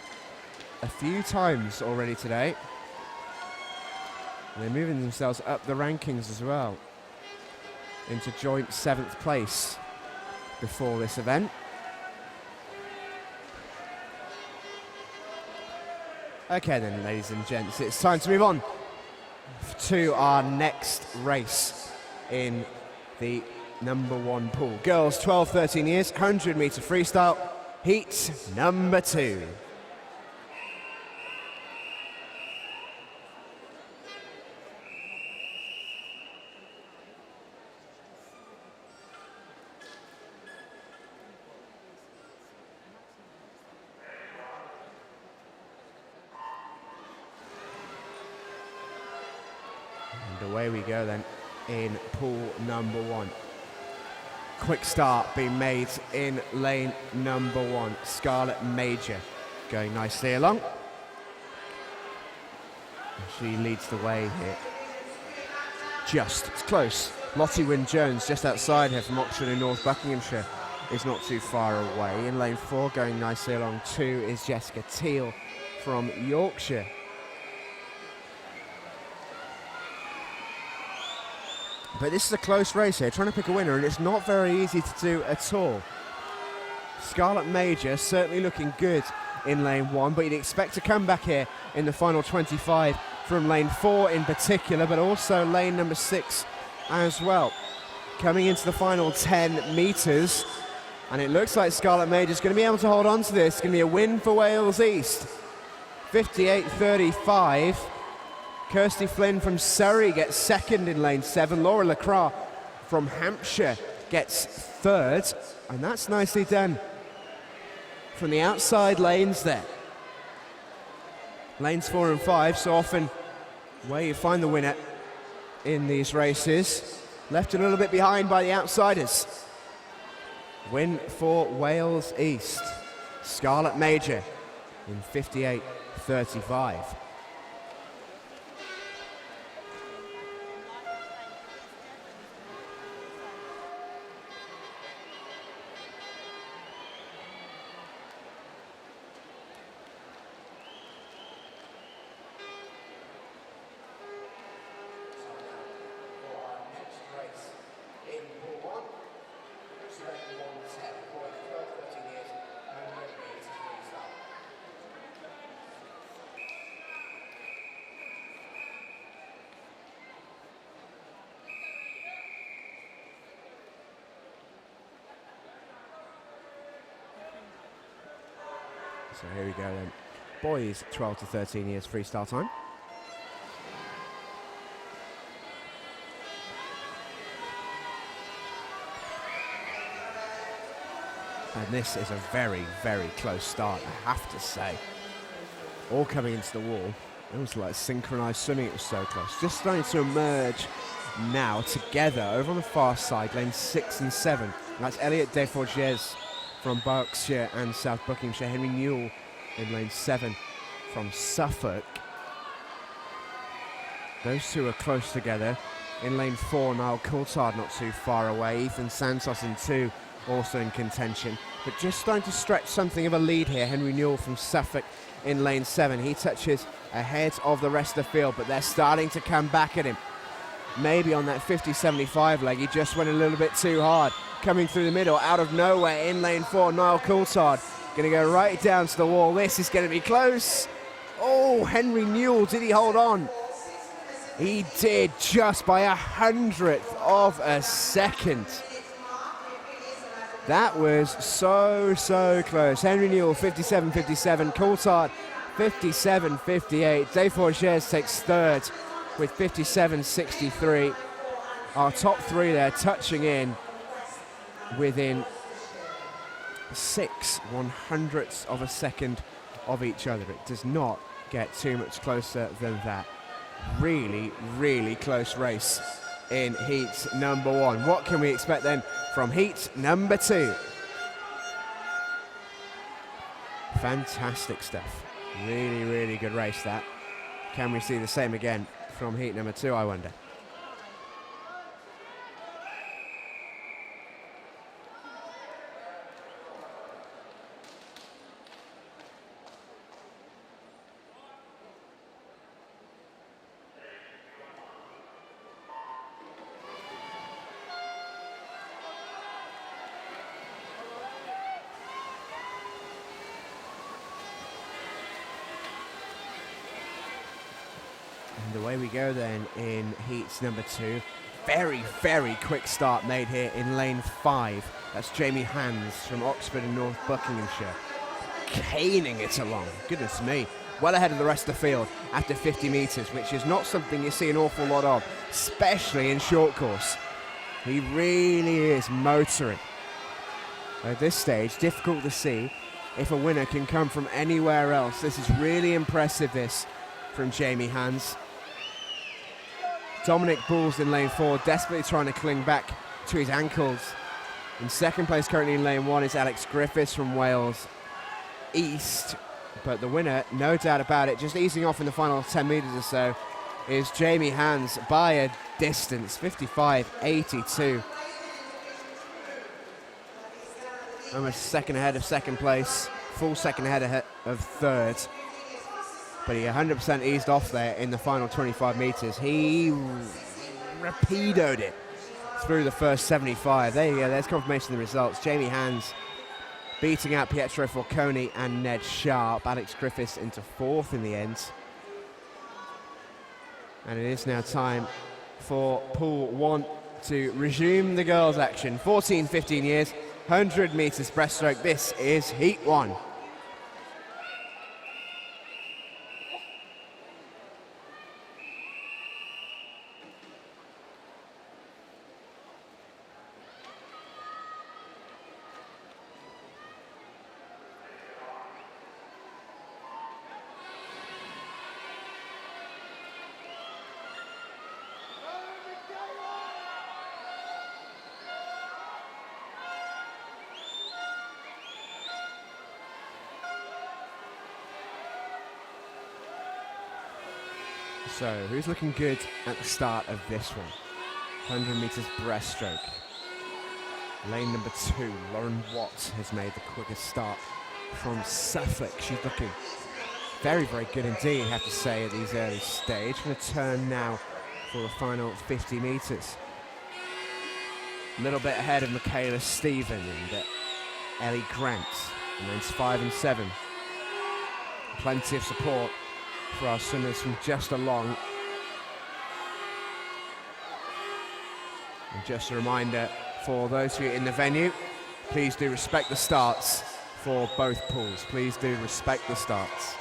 a few times already today. They're moving themselves up the rankings as well into joint 7th place before this event. Okay then, ladies and gents, it's time to move on to our next race in the number 1 pool. Girls 12-13 years, 100-meter freestyle, heat number 2. Away we go then in pool number 1. Quick start being made in lane number 1. Scarlett Major going nicely along. She leads the way here. It's close. Lottie Wynne-Jones just outside her from Oxford in North Buckinghamshire is not too far away. In lane 4 going nicely along 2 is Jessica Teal from Yorkshire. But this is a close race here, trying to pick a winner, and it's not very easy to do at all. Scarlett Major certainly looking good in lane 1, but you'd expect to come back here in the final 25 from lane 4 in particular, but also lane number 6 as well. Coming into the final 10 metres, and it looks like Scarlett Major's going to be able to hold on to this. It's going to be a win for Wales East. 58.35. Kirsty Flynn from Surrey gets second in lane 7. Laura Lacroix from Hampshire gets third. And that's nicely done from the outside lanes there. Lanes 4 and 5, so often where you find the winner in these races. Left a little bit behind by the outsiders. Win for Wales East. Scarlett Major in 58.35. So here we go then. Boys 12 to 13 years freestyle time. And this is a very, very close start, I have to say. All coming into the wall. It was like synchronised swimming, it was so close. Just starting to emerge now together over on the far side, lanes 6 and 7. And that's Elliot Desforges from Berkshire and South Buckinghamshire. Henry Newell in lane 7 from Suffolk. Those two are close together. In lane 4, Niall Coulthard not too far away. Ethan Santos in 2, also in contention. But just starting to stretch something of a lead here. Henry Newell from Suffolk in lane 7. He touches ahead of the rest of the field, but they're starting to come back at him. Maybe on that 50-75 leg, he just went a little bit too hard. Coming through the middle, out of nowhere, in lane 4, Niall Coulthard. Going to go right down to the wall. This is going to be close. Oh, Henry Newell, did he hold on? He did, just by 100th of a second. That was so close. Henry Newell, 57-57. Coulthard, 57-58. Desforges takes third with 57-63. Our top three there touching in within 6/100ths of a second of each other. It does not get too much closer than that. Really close race in heat number 1. What can we expect then from heat number 2? Fantastic stuff. Really good race that. Can we see the same again from heat number 2, I wonder? And away we go then in heats number 2. Very quick start made here in lane 5. That's Jamie Hands from Oxford and North Buckinghamshire. Caning it along, goodness me. Well ahead of the rest of the field after 50 metres, which is not something you see an awful lot of, especially in short course. He really is motoring. At this stage, difficult to see if a winner can come from anywhere else. This is really impressive, this, from Jamie Hands. Dominic Bulls in lane 4, desperately trying to cling back to his ankles. In second place currently in lane 1 is Alex Griffiths from Wales East. But the winner, no doubt about it, just easing off in the final 10 metres or so, is Jamie Hands by a distance, 55.82. Almost second ahead of second place, full second ahead of third. But he 100% eased off there in the final 25 metres. He rapidoed it through the first 75. There you go, there's confirmation of the results. Jamie Hands beating out Pietro Falcone and Ned Sharp. Alex Griffiths into 4th in the end. And it is now time for Pool 1 to resume the girls' action. 14-15 years, 100 metres breaststroke. This is Heat 1. So, who's looking good at the start of this one? 100 metres breaststroke. Lane number 2, Lauren Watt has made the quickest start from Suffolk. She's looking very good indeed, I have to say, at these early stage. Going to turn now for the final 50 metres. A little bit ahead of Michaela Stephen and Ellie Grant in lanes 5 and 7. Plenty of support for our swimmers from just along. And just a reminder for those of you in the venue, please do respect the starts for both pools. Please do respect the starts.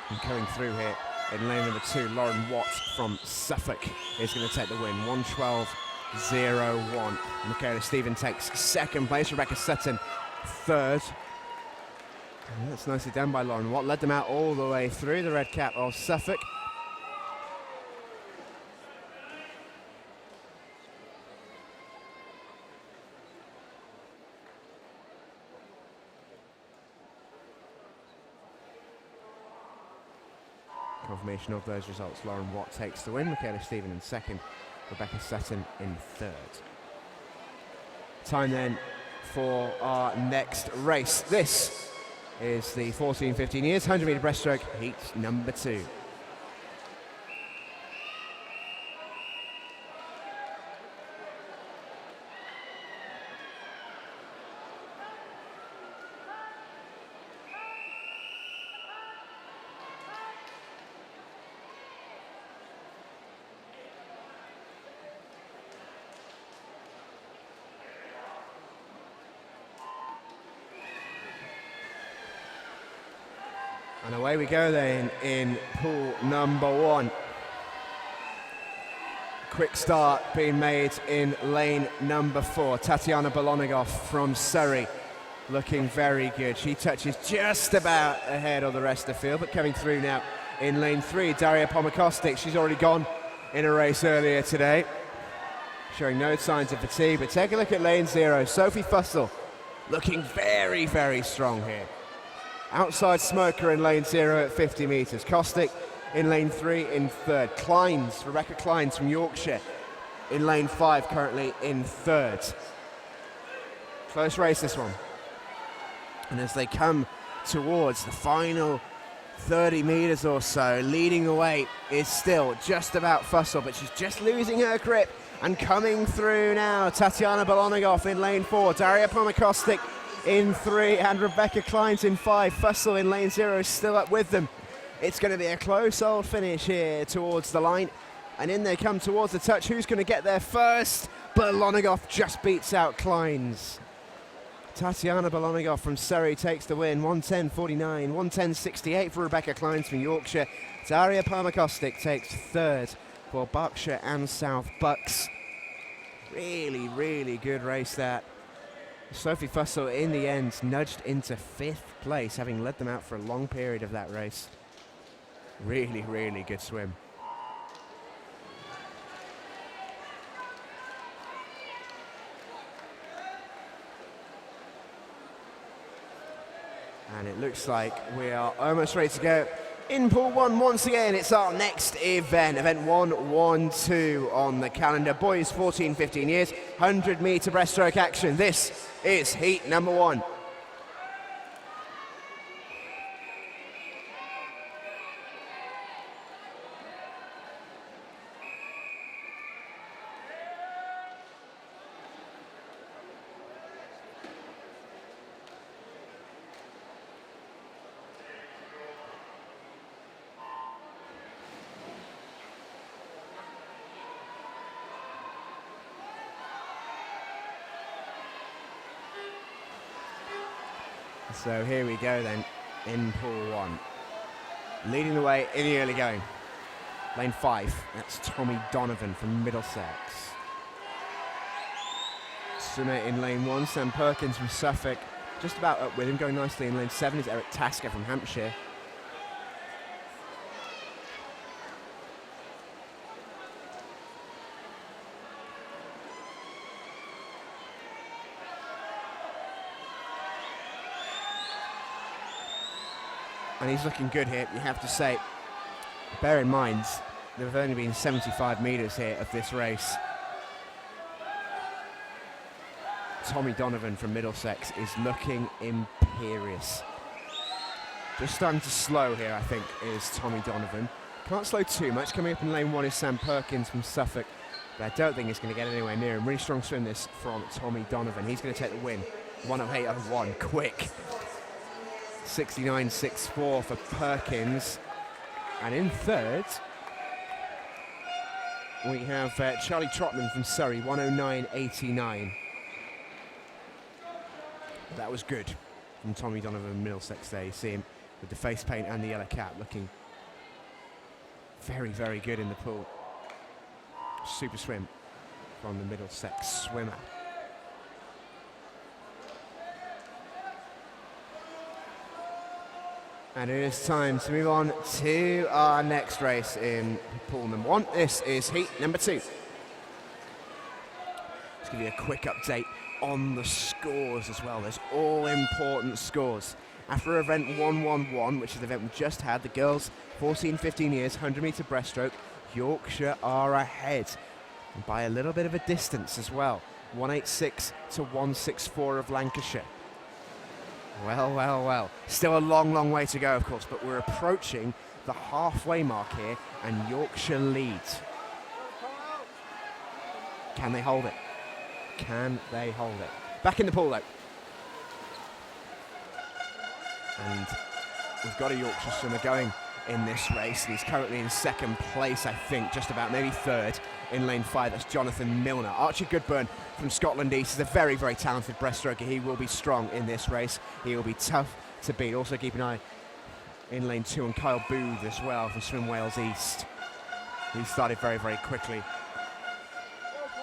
And coming through here In lane number 2, Lauren Watt from Suffolk is going to take the win. 1:12.01. Michaela Stephen takes second place. Rebecca Sutton third. And that's nicely done by Lauren Watt. Led them out all the way through, the red cap of Suffolk. Confirmation of those results. Lauren Watt takes the win. Michaela Stephen in second. Rebecca Sutton in third. Time then for our next race. This is the 14-15 years 100 metre breaststroke heat number 2. And away we go then in pool number 1. Quick start being made in lane number 4. Tatiana Bolonigov from Surrey looking very good. She touches just about ahead of the rest of the field, but coming through now in lane 3. Daria Pomakostic, she's already gone in a race earlier today, showing no signs of fatigue. But take a look at lane 0. Sophie Fussell looking very, very strong here. Outside Smoker in lane 0 at 50 metres. Kostick in lane 3 in third. Rebecca Kleins from Yorkshire in lane 5, currently in third. Close race this one. And as they come towards the final 30 metres or so, leading the way is still just about Fussell, but she's just losing her grip and coming through now. Tatiana Bolonigov in lane 4. Daria Pomakostic in 3 and Rebecca Kleins in 5. Fussell in lane 0 is still up with them. It's going to be a close old finish here towards the line, and in they come towards the touch. Who's going to get there first? Bolonigov just beats out Kleins. Tatiana Bolonigov from Surrey takes the win. 1:10.49, 1:10.68 for Rebecca Kleins from Yorkshire. Daria Pomakostic takes third for Berkshire and South Bucks. Really, really good race that. Sophie Fussell in the end nudged into 5th place, having led them out for a long period of that race. Really, really good swim. And it looks like we are almost ready to go in pool 1 once again. It's our next event 1-1-2 on the calendar. Boys 14-15 years, 100 metre breaststroke action. This is heat number 1. So here we go then, in pool 1. Leading the way in the early going. Lane 5, that's Tommy Donovan from Middlesex. Swimmer in lane 1, Sam Perkins from Suffolk. Just about up with him, going nicely in lane 7 is Eric Tasker from Hampshire. And he's looking good here, you have to say. Bear in mind, there have only been 75 metres here of this race. Tommy Donovan from Middlesex is looking imperious. Just starting to slow here, I think, is Tommy Donovan. Can't slow too much. Coming up in lane 1 is Sam Perkins from Suffolk, but I don't think he's going to get anywhere near him. Really strong swim this from Tommy Donovan. He's going to take the win. 1:08.01, quick. 69.64 for Perkins. And in third, we have Charlie Trotman from Surrey, 1:09.89. That was good from Tommy Donovan Middlesex there. You see him with the face paint and the yellow cap looking Very, very good in the pool. Super swim from the Middlesex swimmer. And it is time to move on to our next race in pool number 1. This is heat number 2. Let's give you a quick update on the scores as well. There's all important scores. After event 111, which is the event we just had, the girls 14-15 years, 100-metre breaststroke, Yorkshire are ahead and by a little bit of a distance as well. 186 to 164 of Lancashire. Well, well, well. Still a long, long way to go, of course, but we're approaching the halfway mark here, and Yorkshire leads. Can they hold it? Can they hold it? Back in the pool, though. And we've got a Yorkshire swimmer going in this race, and he's currently in second place, I think, just about, maybe third in lane 5. That's Jonathan Milner. Archie Goodburn from Scotland East is a very, very talented breaststroker. He will be strong in this race. He will be tough to beat. Also keep an eye in lane 2 on Kyle Booth as well from Swim Wales East. He started very, very quickly.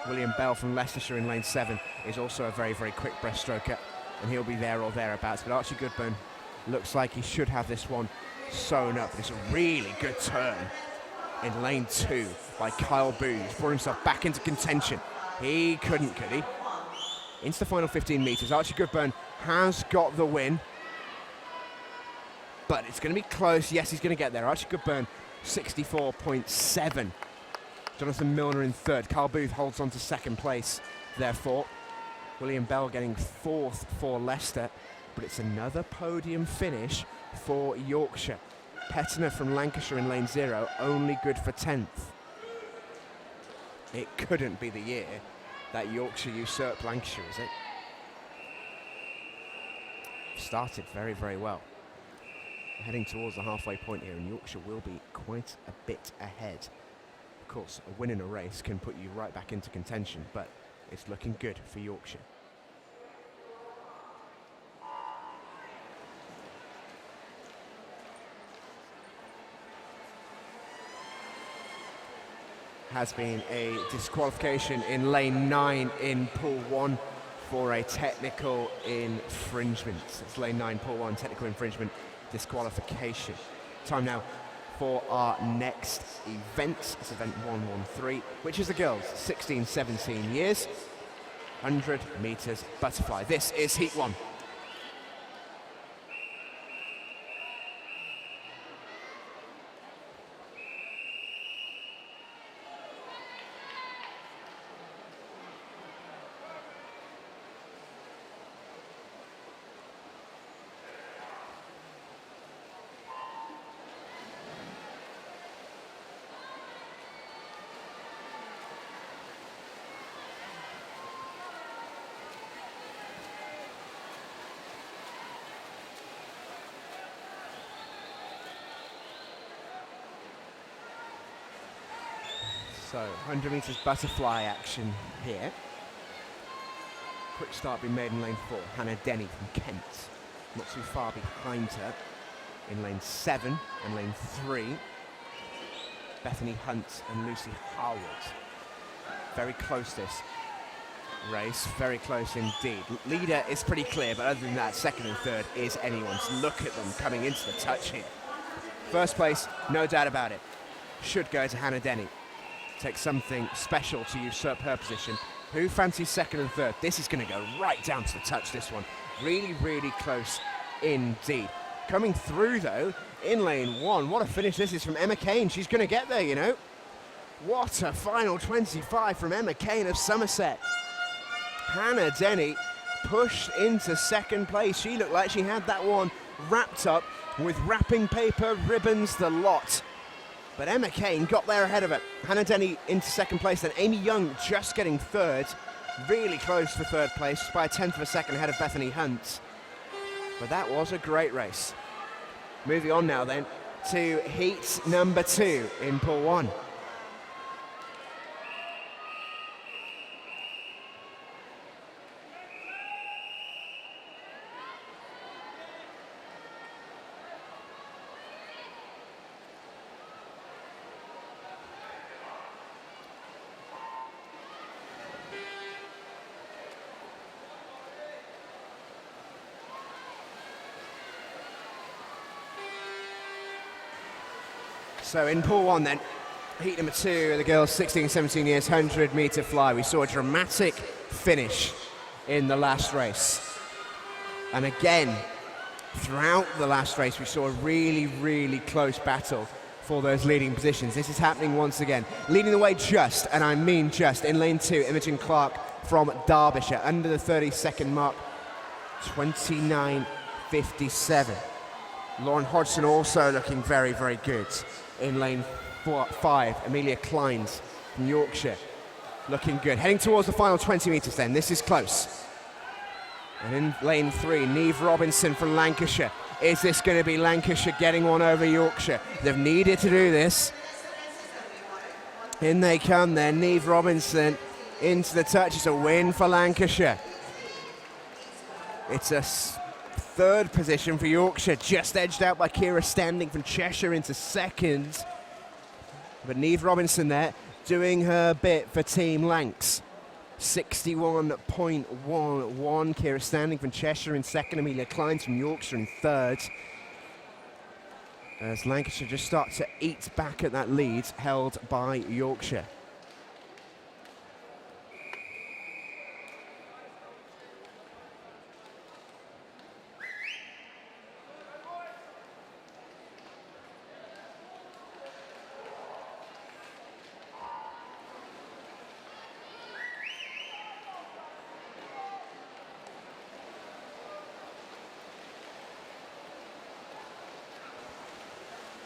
William Bell from Leicestershire in lane 7 is also a very, very quick breaststroker, and he'll be there or thereabouts. But Archie Goodburn looks like he should have this one sewn up. It's a really good turn in lane 2 by Kyle Booth. He's brought himself back into contention. He couldn't, could he? Into the final 15 metres. Archie Goodburn has got the win, but it's going to be close. Yes, he's going to get there. Archie Goodburn, 64.7. Jonathan Milner in third. Kyle Booth holds on to second place, therefore. William Bell getting fourth for Leicester, but it's another podium finish for Yorkshire. Petner from Lancashire in lane 0, only good for 10th. It couldn't be the year that Yorkshire usurped Lancashire, is it? Started very, very well. Heading towards the halfway point here, and Yorkshire will be quite a bit ahead. Of course, a win in a race can put you right back into contention, but it's looking good for Yorkshire. Has been a disqualification in lane 9 in pool 1 for a technical infringement. It's lane 9, pool 1, technical infringement, disqualification. Time now for our next event. It's event 113, which is the girls, 16-17 years, 100 metres butterfly. This is heat 1. So, 100 metres butterfly action here. Quick start being made in lane 4. Hannah Denny from Kent. Not too far behind her in lane 7 and lane 3. Bethany Hunt and Lucy Harwood. Very close this race, very close indeed. Leader is pretty clear, but other than that, second and third is anyone's. Look at them coming into the touch here. First place, no doubt about it, should go to Hannah Denny. Take something special to usurp her position. Who fancies second and third? This is going to go right down to the touch, this one. Really, really close indeed. Coming through, though, in lane 1. What a finish this is from Emma Kane. She's going to get there, you know. What a final 25 from Emma Kane of Somerset. Hannah Denny pushed into second place. She looked like she had that one wrapped up with wrapping paper, ribbons, the lot. But Emma Kane got there ahead of it. Hannah Denny into second place, then Amy Young just getting third. Really close for third place, just by a tenth of a second ahead of Bethany Hunt. But that was a great race. Moving on now then to heat number 2 in pool 1. So in pool 1 then, heat number 2, the girls 16, 17 years, 100 metre fly. We saw a dramatic finish in the last race. And again, throughout the last race, we saw a really, really close battle for those leading positions. This is happening once again. Leading the way just, and I mean just, in lane 2, Imogen Clark from Derbyshire, under the 30-second mark, 29.57. Lauren Hodgson also looking very, very good in lane 5. Amelia Kleins from Yorkshire, looking good. Heading towards the final 20 metres then. This is close. And in lane 3, Neve Robinson from Lancashire. Is this going to be Lancashire getting one over Yorkshire? They've needed to do this. In they come then, Neve Robinson into the touch. It's a win for Lancashire. It's a third position for Yorkshire, just edged out by Kira Standing from Cheshire into second. But Neve Robinson there doing her bit for Team Lancs. 61.11. Kira Standing from Cheshire in second, Amelia Kleins from Yorkshire in third. As Lancashire just start to eat back at that lead held by Yorkshire.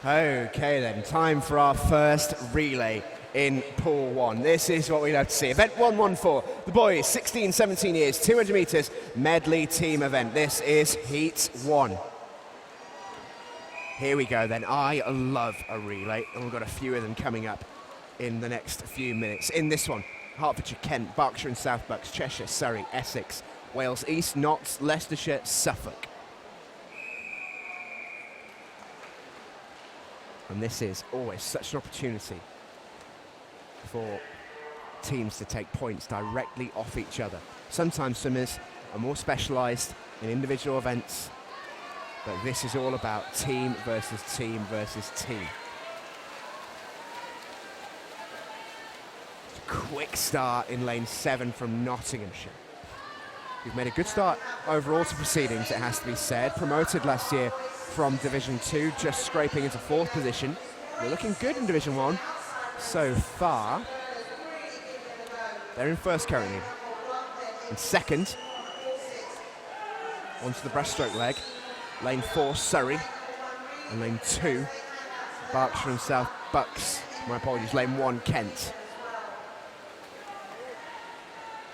Okay then, time for our first relay in pool 1. This is what we love to see. Event 114, the boys 16, 17 years, 200 metres, medley team event. This is heat 1. Here we go then. I love a relay, and we've got a few of them coming up in the next few minutes. In this one, Hertfordshire, Kent, Berkshire and South Bucks, Cheshire, Surrey, Essex, Wales East, Notts, Leicestershire, Suffolk. And this is always such an opportunity for teams to take points directly off each other. Sometimes swimmers are more specialised in individual events, but this is all about team versus team versus team. Quick start in lane 7 from Nottinghamshire. We've made a good start overall to proceedings, it has to be said. Promoted last year from Division 2, just scraping into 4th position. We're looking good in Division 1 so far. They're in first currently. In second, onto the breaststroke leg. Lane 4, Surrey. And lane 2, Berkshire and South Bucks. My apologies, lane 1, Kent.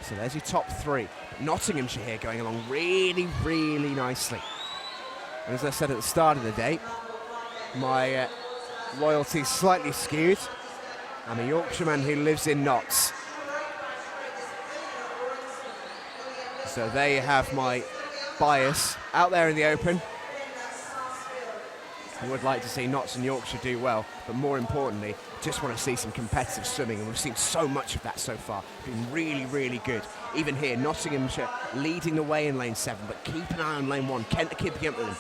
So there's your top 3. Nottinghamshire here going along really, really nicely. And as I said at the start of the day, my loyalty's slightly skewed. I'm a Yorkshireman who lives in Notts. So there you have my bias out there in the open. I would like to see Notts and Yorkshire do well, but more importantly, just want to see some competitive swimming, and we've seen so much of that so far. Been really, really good. Even here, Nottinghamshire leading the way in lane 7, but keep an eye on lane 1. Kent are keeping up with them.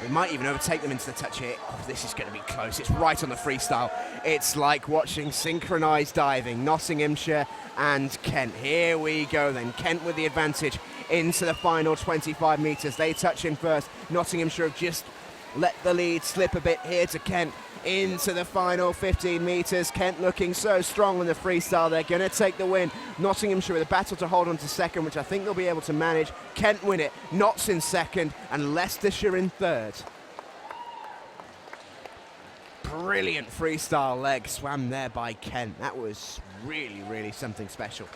They might even overtake them into the touch here. Oh, this is going to be close. It's right on the freestyle. It's like watching synchronised diving. Nottinghamshire and Kent. Here we go then. Kent with the advantage into the final 25 metres. They touch in first. Nottinghamshire have just let the lead slip a bit here to Kent. Into the final 15 metres. Kent looking so strong on the freestyle. They're going to take the win. Nottinghamshire with a battle to hold on to second, which I think they'll be able to manage. Kent win it. Notts in second and Leicestershire in third. Brilliant freestyle leg swam there by Kent. That was really, really something special.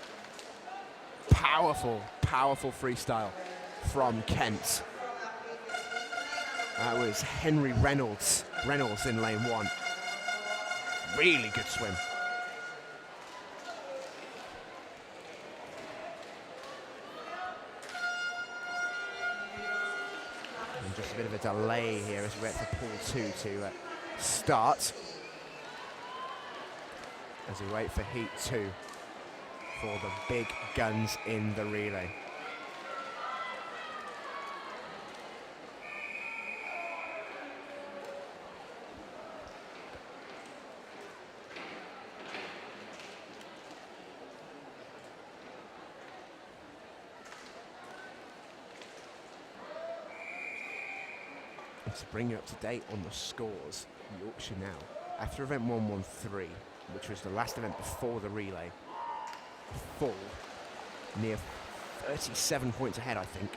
Powerful, powerful freestyle from Kent. That was Henry Reynolds in lane 1. Really good swim. And just a bit of a delay here as we wait for pool 2 to start. As we wait for heat 2 for the big guns in the relay. And to bring you up to date on the scores, Yorkshire now, after event 113, which was the last event before the relay, full, near 37 points ahead, I think.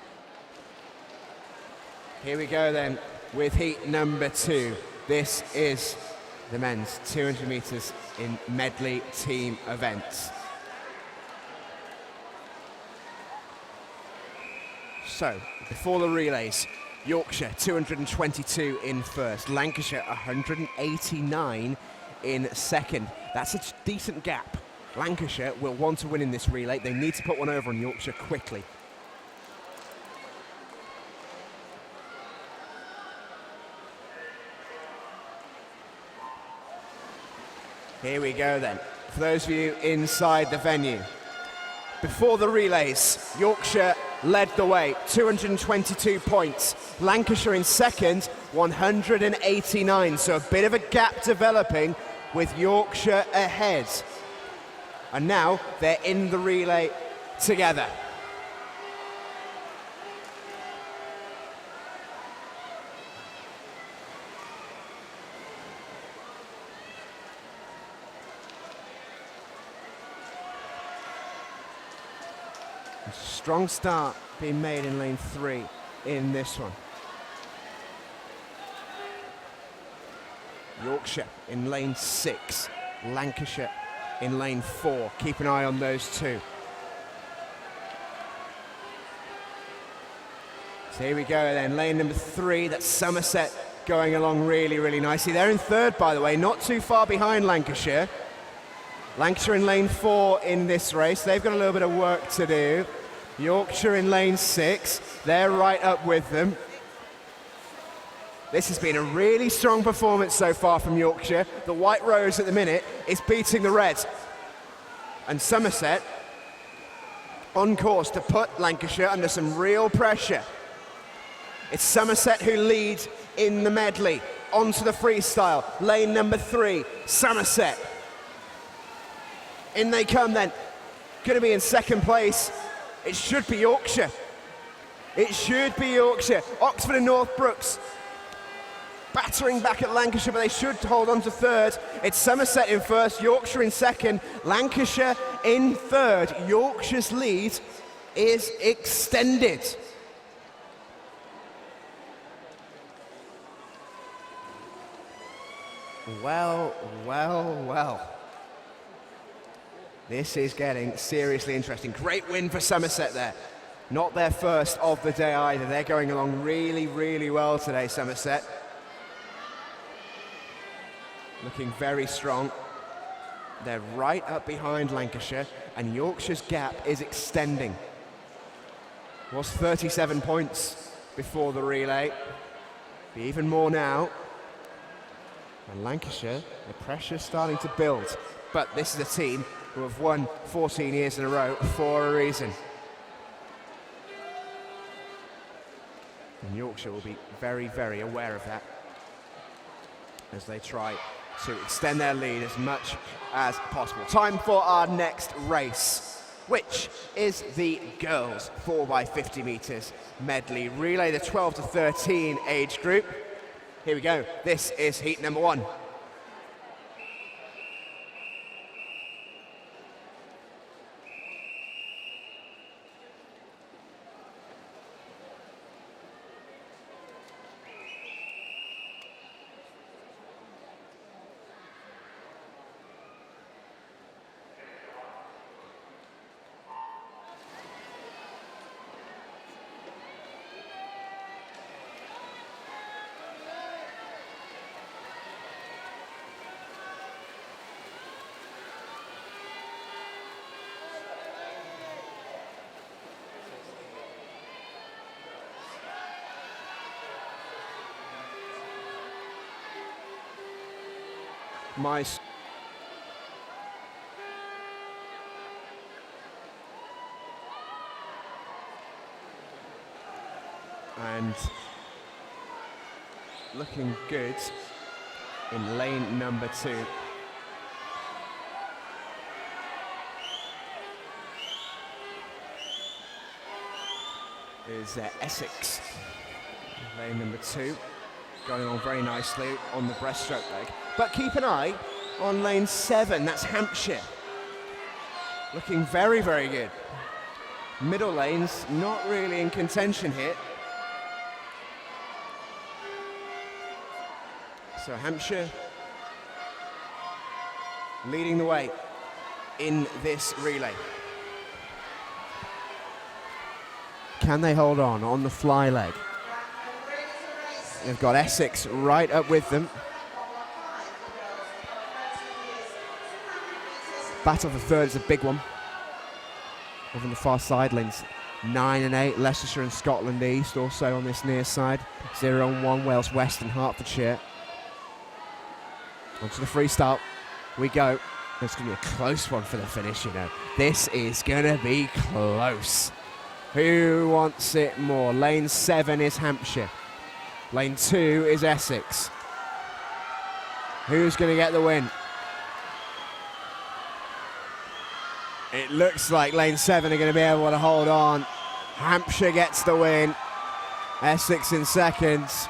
Here we go then, with heat number 2. This is the men's 200 metres in medley team events. So, before the relays, Yorkshire 222 in first, Lancashire 189 in second. That's a decent gap. Lancashire will want to win in this relay. They need to put one over on Yorkshire quickly. Here we go then. For those of you inside the venue, before the relays, Yorkshire led the way, 222 points. Lancashire in second, 189. So a bit of a gap developing with Yorkshire ahead. And now they're in the relay together. Strong start being made in lane 3 in this one. Yorkshire in lane 6, Lancashire in lane 4. Keep an eye on those two. So here we go then, lane number 3, that's Somerset going along really, really nicely. They're in third, by the way, not too far behind Lancashire. Lancashire in lane 4 in this race. They've got a little bit of work to do. Yorkshire in lane 6, they're right up with them. This has been a really strong performance so far from Yorkshire. The White Rose at the minute is beating the red. And Somerset on course to put Lancashire under some real pressure. It's Somerset who lead in the medley. Onto the freestyle, lane number 3, Somerset. In they come then, going to be in second place. It should be Yorkshire. It should be Yorkshire. Oxford and North Brooks battering back at Lancashire, but they should hold on to third. It's Somerset in first, Yorkshire in second, Lancashire in third. Yorkshire's lead is extended. Well, well, well. This is getting seriously interesting. Great win for Somerset there. Not their first of the day either. They're going along really, really well today, Somerset. Looking very strong. They're right up behind Lancashire, and Yorkshire's gap is extending. It was 37 points before the relay. Be even more now. And Lancashire, the pressure's starting to build. But this is a team who have won 14 years in a row for a reason. And Yorkshire will be very, very aware of that as they try to extend their lead as much as possible. Time for our next race, which is the girls 4x50 metres medley relay, the 12 to 13 age group. Here we go. This is heat number 1. And looking good in lane number 2. Is Essex, lane number 2. going on very nicely on the breaststroke leg. But keep an eye on lane 7, that's Hampshire. Looking very, very good. Middle lane's not really in contention here. So Hampshire leading the way in this relay. Can they hold on the fly leg? They've got Essex right up with them. Battle for third is a big one. Over on the far side, lanes 9 and 8, Leicestershire and Scotland East also on this near side. 0 and 1, Wales West and Hertfordshire. Onto the freestyle we go. It's going to be a close one for the finish, you know. This is going to be close. Who wants it more? Lane 7 is Hampshire. Lane 2 is Essex. Who's going to get the win? It looks like lane 7 are going to be able to hold on. Hampshire gets the win. Essex in seconds.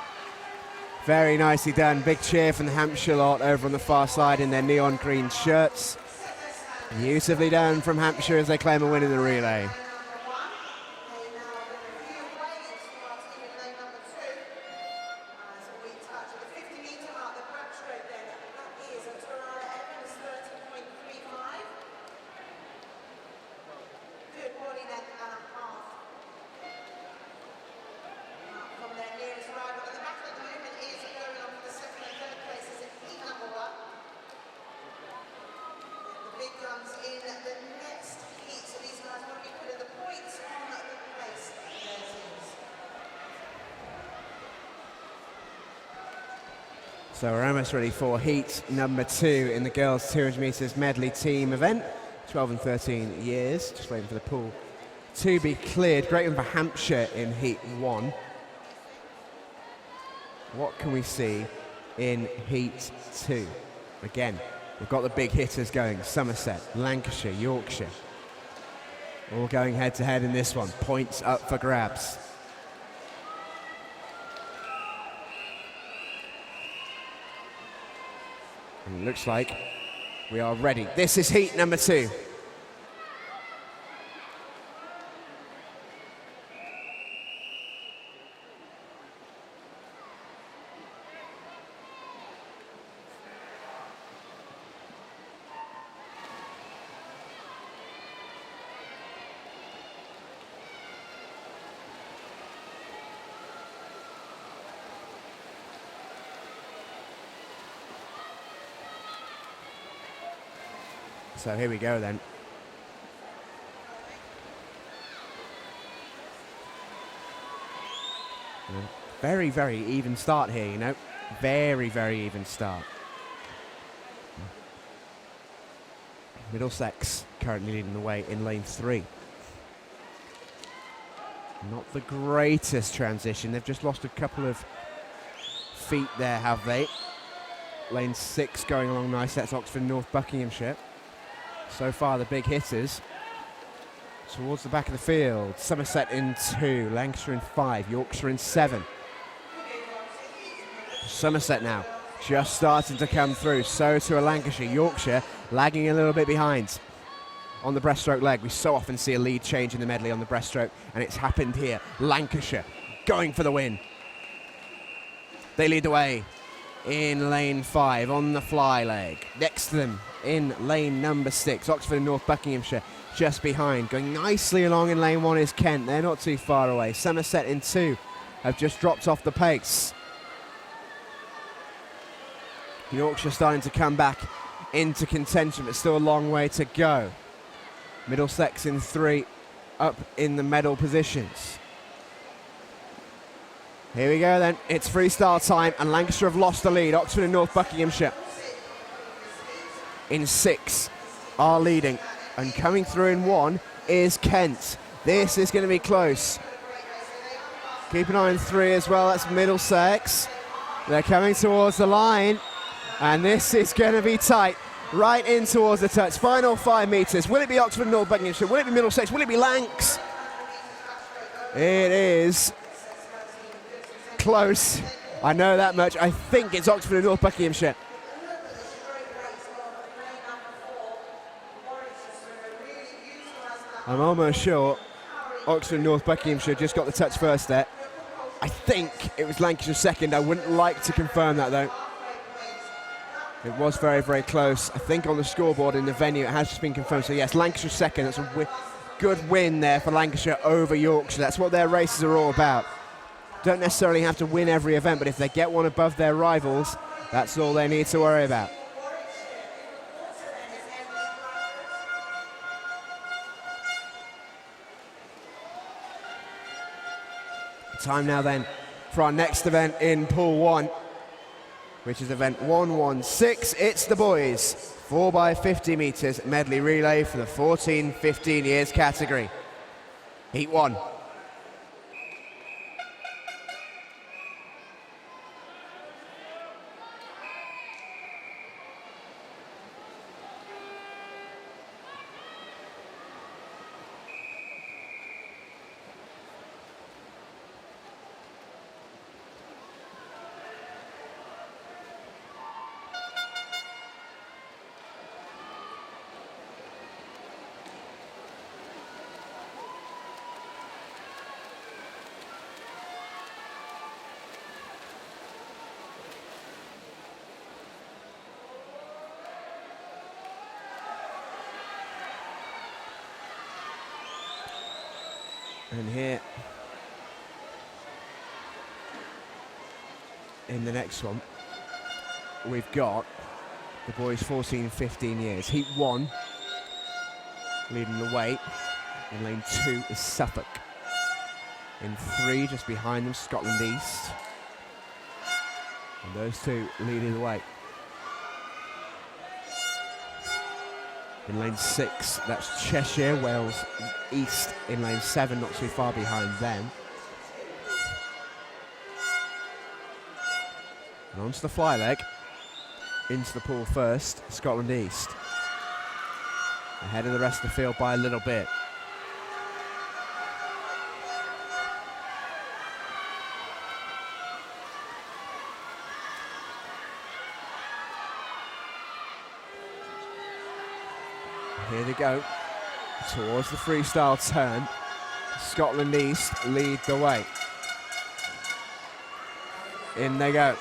Very nicely done. Big cheer from the Hampshire lot over on the far side in their neon green shirts. Beautifully done from Hampshire as they claim a win in the relay. So we're almost ready for heat number 2 in the girls 200 metres medley team event. 12 and 13 years, just waiting for the pool to be cleared. Great one for Hampshire in heat 1. What can we see in heat 2? Again, we've got the big hitters going. Somerset, Lancashire, Yorkshire. All going head to head in this one. Points up for grabs. And it looks like we are ready. This is heat number 2. So here we go then. Very, very even start here, you know. Very, very even start. Middlesex currently leading the way in lane 3. Not the greatest transition. They've just lost a couple of feet there, have they? Lane 6 going along nice. That's Oxford North Buckinghamshire. So far, the big hitters towards the back of the field. Somerset in 2, Lancashire in 5, Yorkshire in 7. Somerset now just starting to come through. So to a Lancashire. Yorkshire lagging a little bit behind on the breaststroke leg. We so often see a lead change in the medley on the breaststroke, and it's happened here. Lancashire going for the win. They lead the way in lane 5 on the fly leg. Next to them in lane number 6, Oxford and North Buckinghamshire just behind. Going nicely along in lane 1 is Kent. They're not too far away. Somerset in 2 have just dropped off the pace. Yorkshire starting to come back into contention, but still a long way to go. Middlesex in 3 up in the medal positions. Here we go then, it's freestyle time, and Lancashire have lost the lead. Oxford and North Buckinghamshire in 6 are leading, and coming through in 1 is Kent. This is going to be close. Keep an eye on 3 as well, that's Middlesex. They're coming towards the line, and this is going to be tight. Right in towards the touch. Final 5 metres. Will it be Oxford and North Buckinghamshire? Will it be Middlesex? Will it be Lancs? It is close. I know that much. I think it's Oxford and North Buckinghamshire. I'm almost sure Oxford and North Buckinghamshire just got the touch first there. I think it was Lancashire second. I wouldn't like to confirm that though. It was very, very close. I think on the scoreboard in the venue it has just been confirmed. So yes, Lancashire second. That's a good win there for Lancashire over Yorkshire. That's what their races are all about. Don't necessarily have to win every event, but if they get one above their rivals, that's all they need to worry about. Time now then for our next event in Pool 1, which is event 116. It's the boys 4x50 metres medley relay for the 14-15 years category. Heat 1. And here, in the next one, we've got the boys 14-15 years. Heat 1, leading the way. In lane 2 is Suffolk. In 3, just behind them, Scotland East. And those two leading the way. In lane 6, that's Cheshire, Wales East. In lane 7, not too far behind them. And onto the fly leg. Into the pool first, Scotland East. Ahead of the rest of the field by a little bit. Here they go, towards the freestyle turn. Scotland East lead the way. In they go.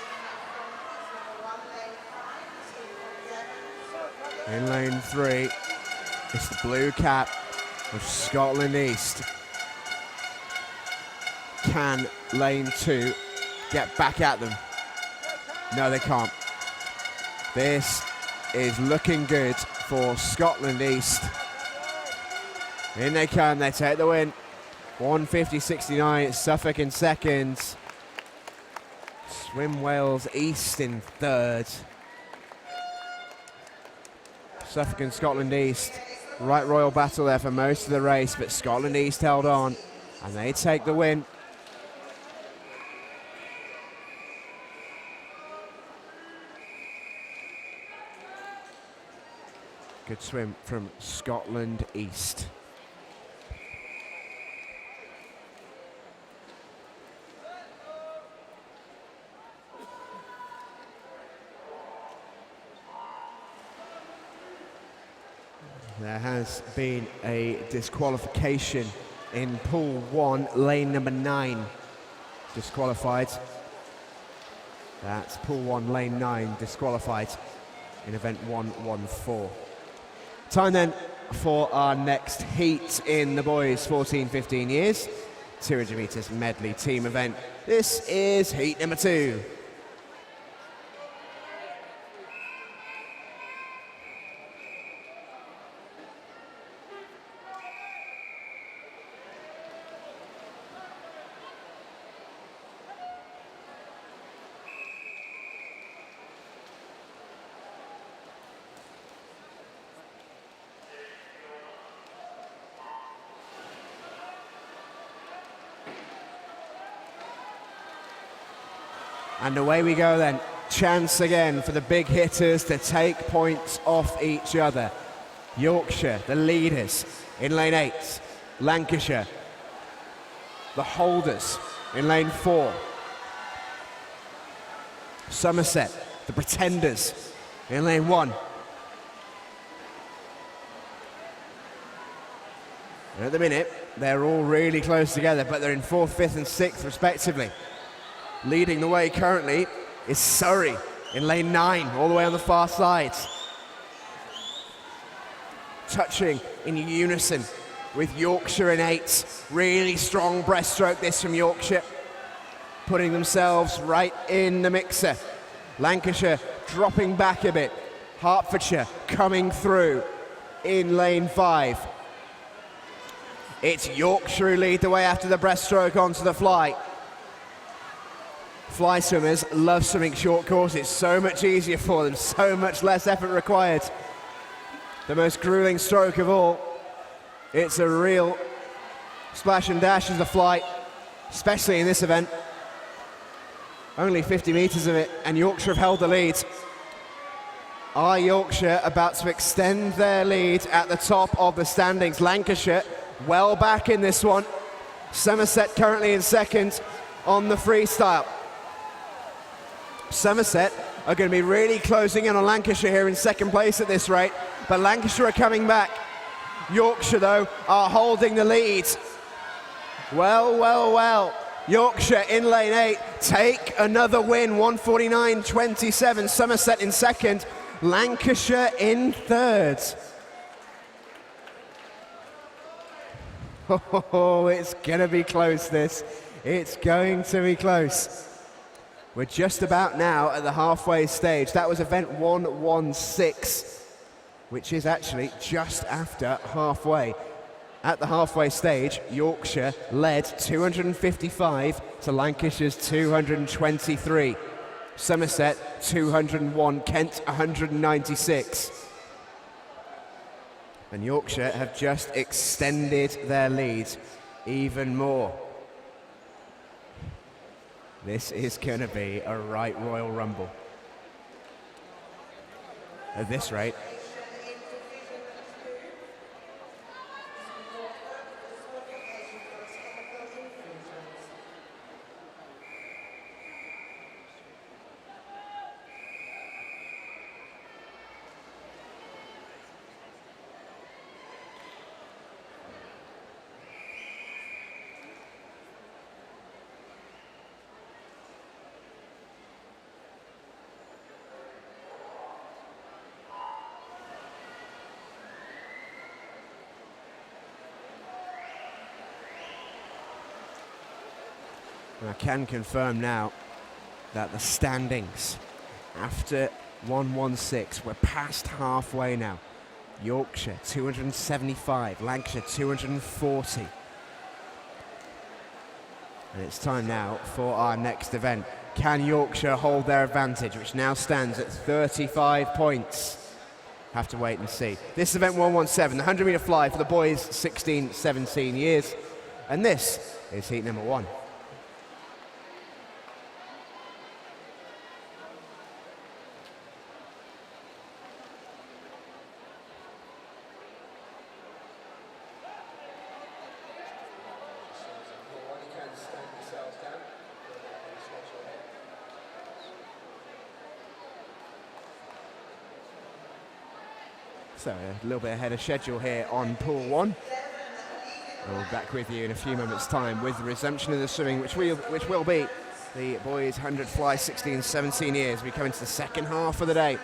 In lane 3, it's the blue cap of Scotland East. Can lane 2 get back at them? No, they can't. This is looking good for Scotland East. In they come, they take the win. 150.69, Suffolk in second. Swim Wales East in third. Suffolk and Scotland East, right royal battle there for most of the race, but Scotland East held on and they take the win. Good swim from Scotland East. There has been a disqualification in Pool 1, lane number 9 disqualified. That's Pool 1, lane 9 disqualified in event 114. Time then for our next heat in the boys 14-15 years, 200 metres medley team event. This is heat number 2. And away we go then. Chance again for the big hitters to take points off each other. Yorkshire, the leaders in lane 8. Lancashire, the holders in lane 4. Somerset, the pretenders, in lane 1. And at the minute, they're all really close together, but they're in 4th, 5th and 6th respectively. Leading the way currently is Surrey in lane 9, all the way on the far side. Touching in unison with Yorkshire in 8. Really strong breaststroke this from Yorkshire, putting themselves right in the mixer. Lancashire dropping back a bit. Hertfordshire coming through in lane 5. It's Yorkshire who lead the way after the breaststroke onto the fly. Fly swimmers love swimming short courses. So much easier for them, so much less effort required. The most grueling stroke of all. It's a real splash and dash as a fly, especially in this event. Only 50 metres of it, and Yorkshire have held the lead. Are Yorkshire about to extend their lead at the top of the standings? Lancashire well back in this one. Somerset currently in 2nd on the freestyle. Somerset are going to be really closing in on Lancashire here in 2nd place at this rate, but Lancashire are coming back. Yorkshire, though, are holding the lead. Well. Yorkshire in lane 8 take another win, 149.27. Somerset in 2nd, Lancashire in 3rd. Oh, it's going to be close, this. It's going to be close. We're just about now at the halfway stage. That was event 116, which is actually just after halfway. At the halfway stage, Yorkshire led 255 to Lancashire's 223. Somerset 201, Kent 196. And Yorkshire have just extended their lead even more. This is going to be a right Royal Rumble. At this rate, I can confirm now that the standings after 116, we're past halfway now. Yorkshire 275, Lancashire 240. And it's time now for our next event. Can Yorkshire hold their advantage, which now stands at 35 points? Have to wait and see. This is event 117, the 100 metre fly for the boys 16, 17 years. And this is heat number 1. So a little bit ahead of schedule here on pool 1. We'll be back with you in a few moments' time with the resumption of the swimming, which will be the boys 100 fly 16, 17 years. We come into the second half of the day.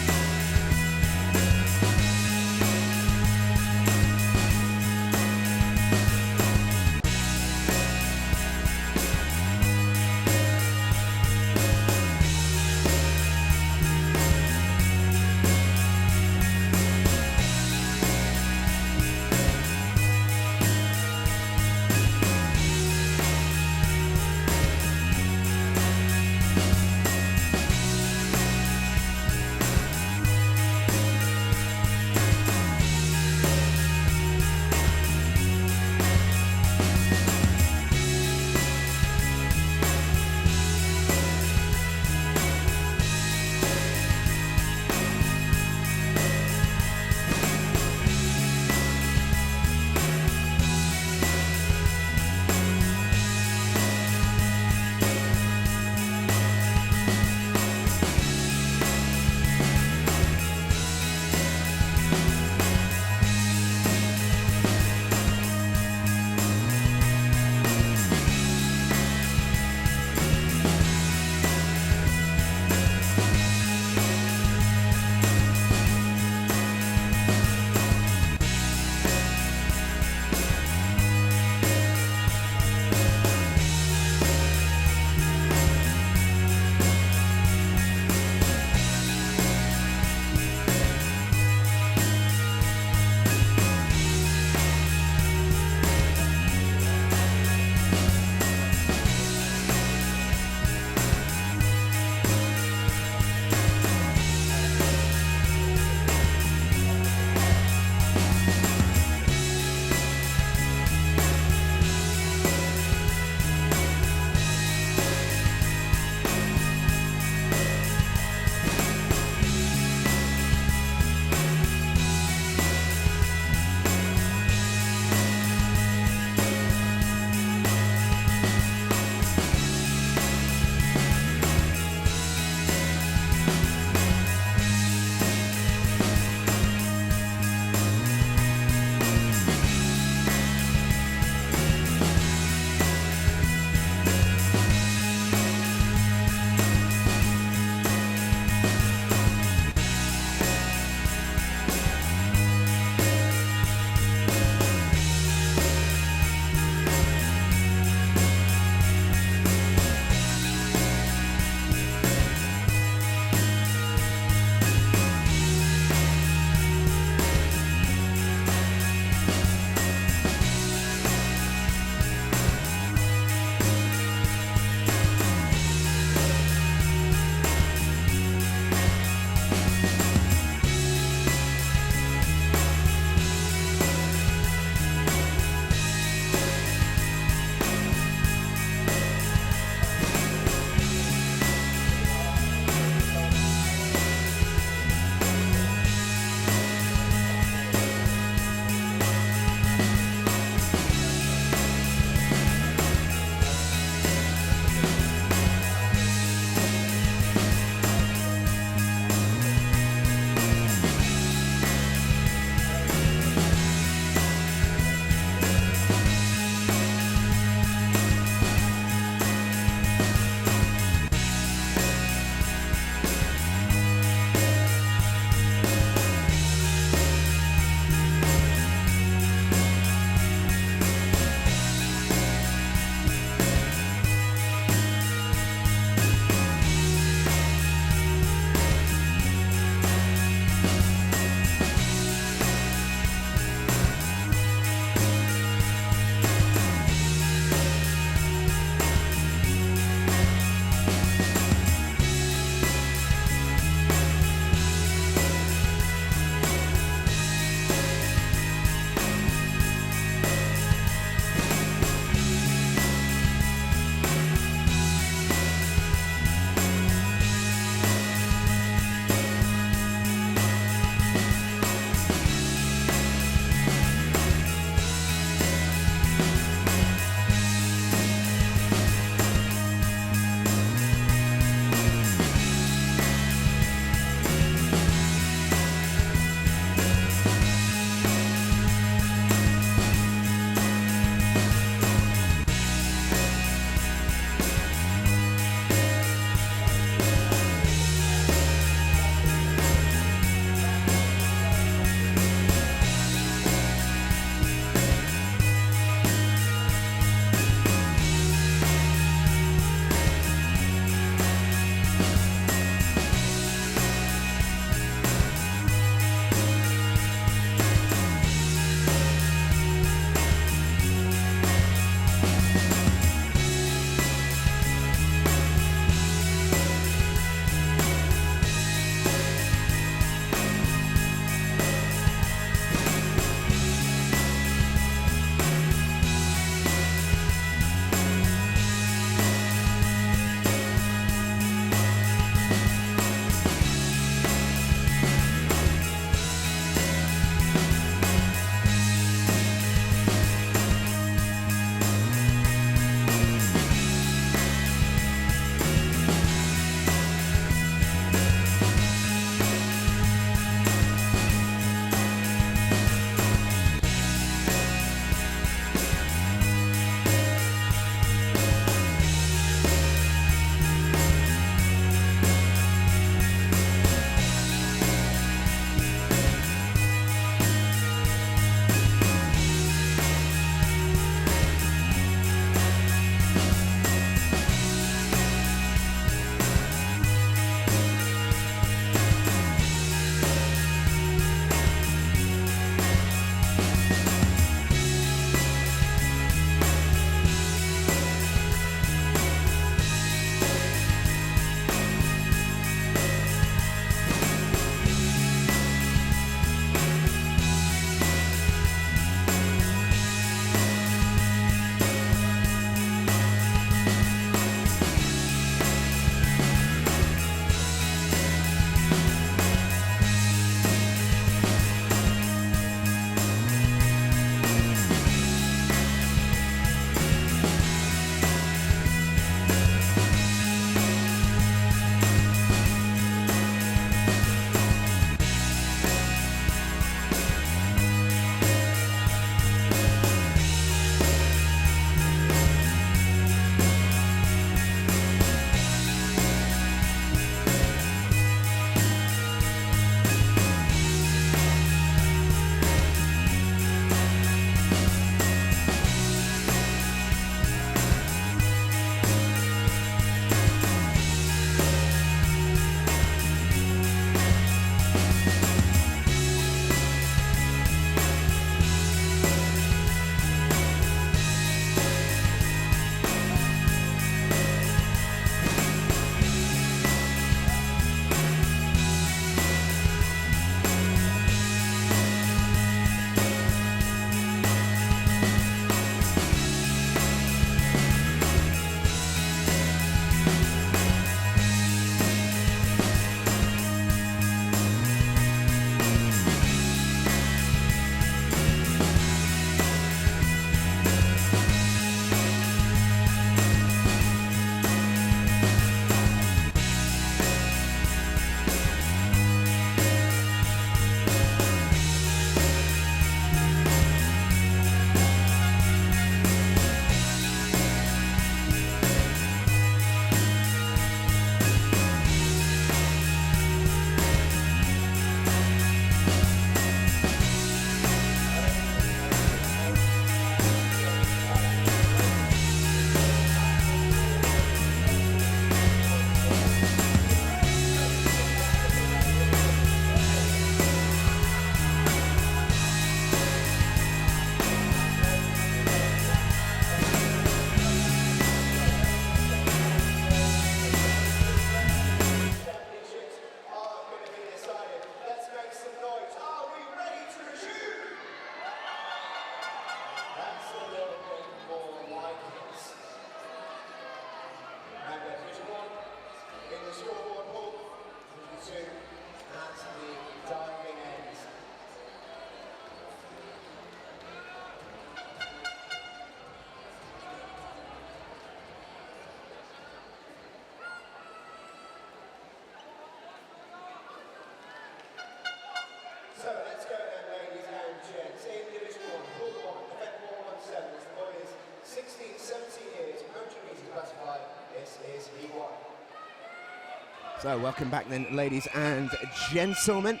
So welcome back then, ladies and gentlemen.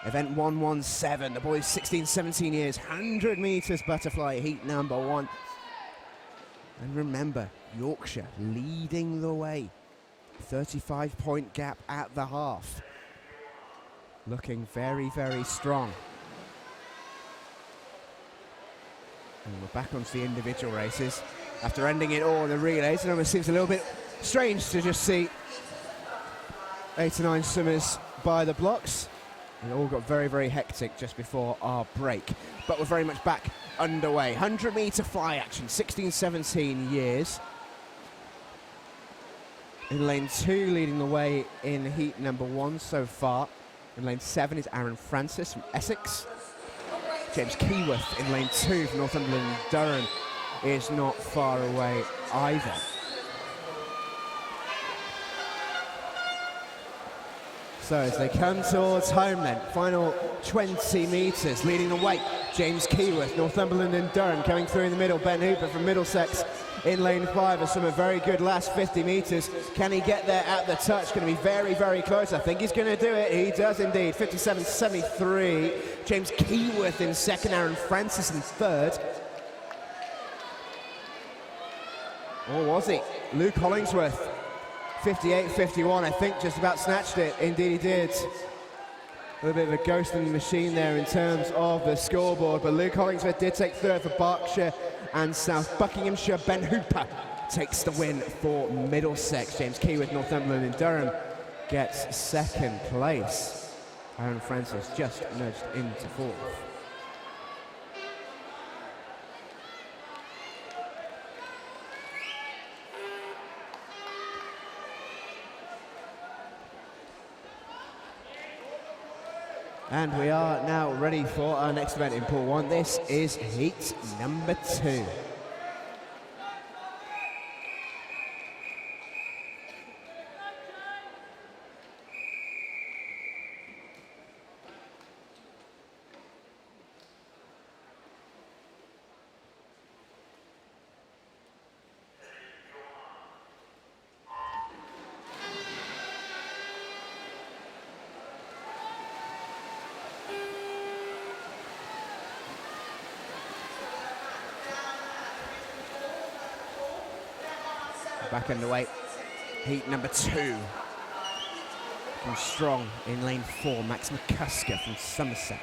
Event 117, the boys 16, 17 years, 100 metres butterfly, heat number 1. And remember, Yorkshire leading the way. 35-point gap at the half. Looking very, very strong. And we're back onto the individual races. After ending it all in the relays, it almost seems a little bit strange to just see 8 or 9 swimmers by the blocks. It all got very, very hectic just before our break. But we're very much back underway. 100-metre fly action, 16, 17 years. In lane 2, leading the way in heat number 1 so far. In lane 7 is Aaron Francis from Essex. James Keyworth in lane 2 from Northumberland and Durham is not far away either. So as they come towards home then, final 20 metres, leading the way, James Keyworth, Northumberland and Durham coming through in the middle, Ben Hooper from Middlesex in lane 5 has some very good last 50 metres. Can he get there at the touch? Going to be very, very close. I think he's going to do it. He does indeed. 57.73. James Keyworth in second, Aaron Francis in third. Or was he? Luke Hollingsworth. 58.51, I think, just about snatched it. Indeed he did. A little bit of a ghost in the machine there in terms of the scoreboard, but Luke Hollingsworth did take third for Berkshire and South Buckinghamshire. Ben Hooper takes the win for Middlesex. James Keyworth, Northumberland and Durham gets second place. Aaron Francis just nudged into fourth. And we are now ready for our next event in Pool 1. This is heat number 2. Back underway, heat number 2. From strong in lane 4, Max McCusker from Somerset.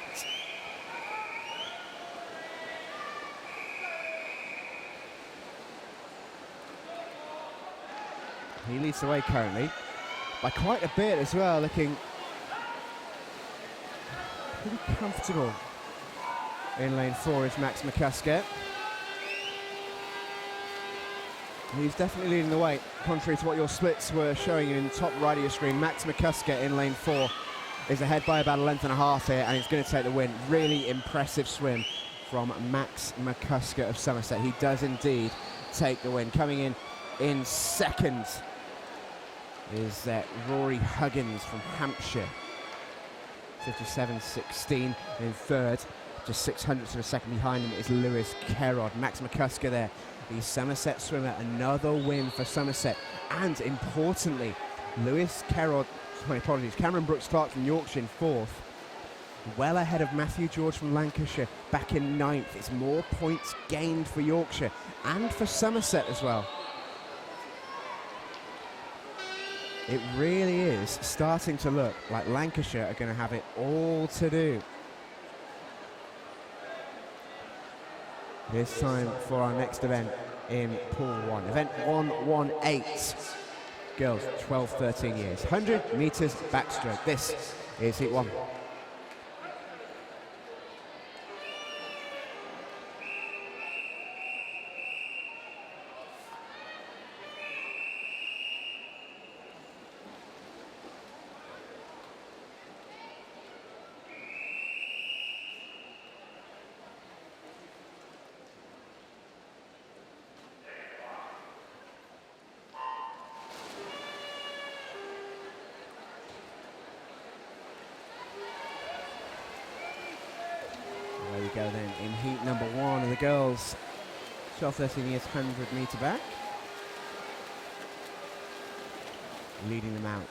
He leads the way currently by quite a bit as well, looking pretty comfortable. In lane 4 is Max McCusker. He's definitely leading the way, contrary to what your splits were showing you in the top right of your screen. Max McCusker in lane 4 is ahead by about a length and a half here, and he's going to take the win. Really impressive swim from Max McCusker of Somerset. He does indeed take the win. Coming in second is Rory Huggins from Hampshire. 57.16 in third. Just 600ths of a second behind him is Lewis Kerrod. Max McCusker there, the Somerset swimmer, another win for Somerset. And importantly, Lewis Kerrod, Cameron Brooks-Clark from Yorkshire in fourth. Well ahead of Matthew George from Lancashire back in ninth. It's more points gained for Yorkshire and for Somerset as well. It really is starting to look like Lancashire are going to have it all to do. It's time for our next event in Pool 1. Event 118. Girls 12-13 years. 100 metres backstroke. This is heat 1. There we go then, in heat number 1 of the girls, 12-13 years, 100 metre back. Leading them out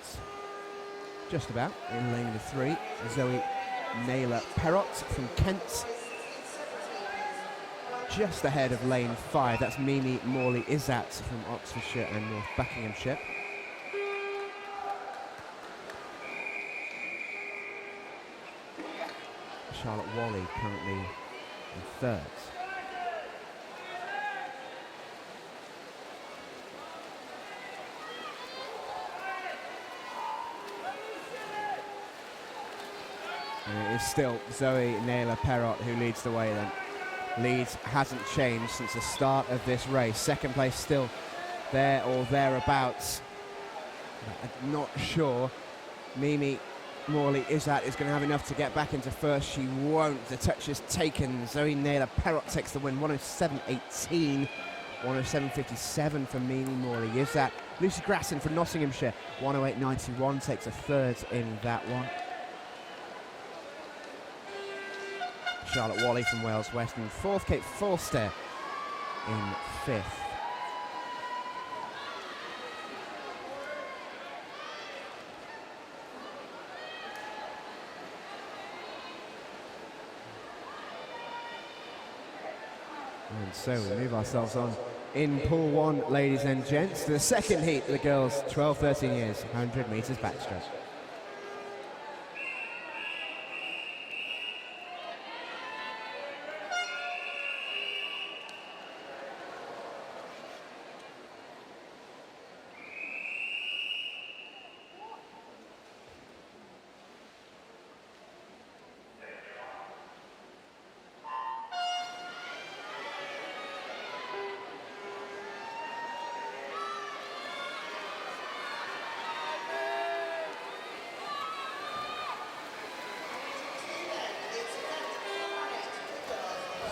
just about, in lane number 3. Zoe Naylor Perrott from Kent. Just ahead of lane 5, that's Mimi Morley Izzat from Oxfordshire and North Buckinghamshire. Charlotte Wally currently in 3rd. And it is still Zoe Naylor Perrott who leads the way then. Lead hasn't changed since the start of this race. Second place still there or thereabouts. I'm not sure Mimi Morley Izzat is going to have enough to get back into first. She won't. The touch is taken. Zoe Naylor Perrott takes the win. 107.18. 107.57 for Mimi Morley Izzat. Lucy Grasson from Nottinghamshire. 108.91 takes a 3rd in that one. Charlotte Wally from Wales West in 4th, Kate Forster in 5th. And so we move ourselves on in Pool 1, ladies and gents, to the second heat of the girls, 12-13 years, 100 metres backstroke.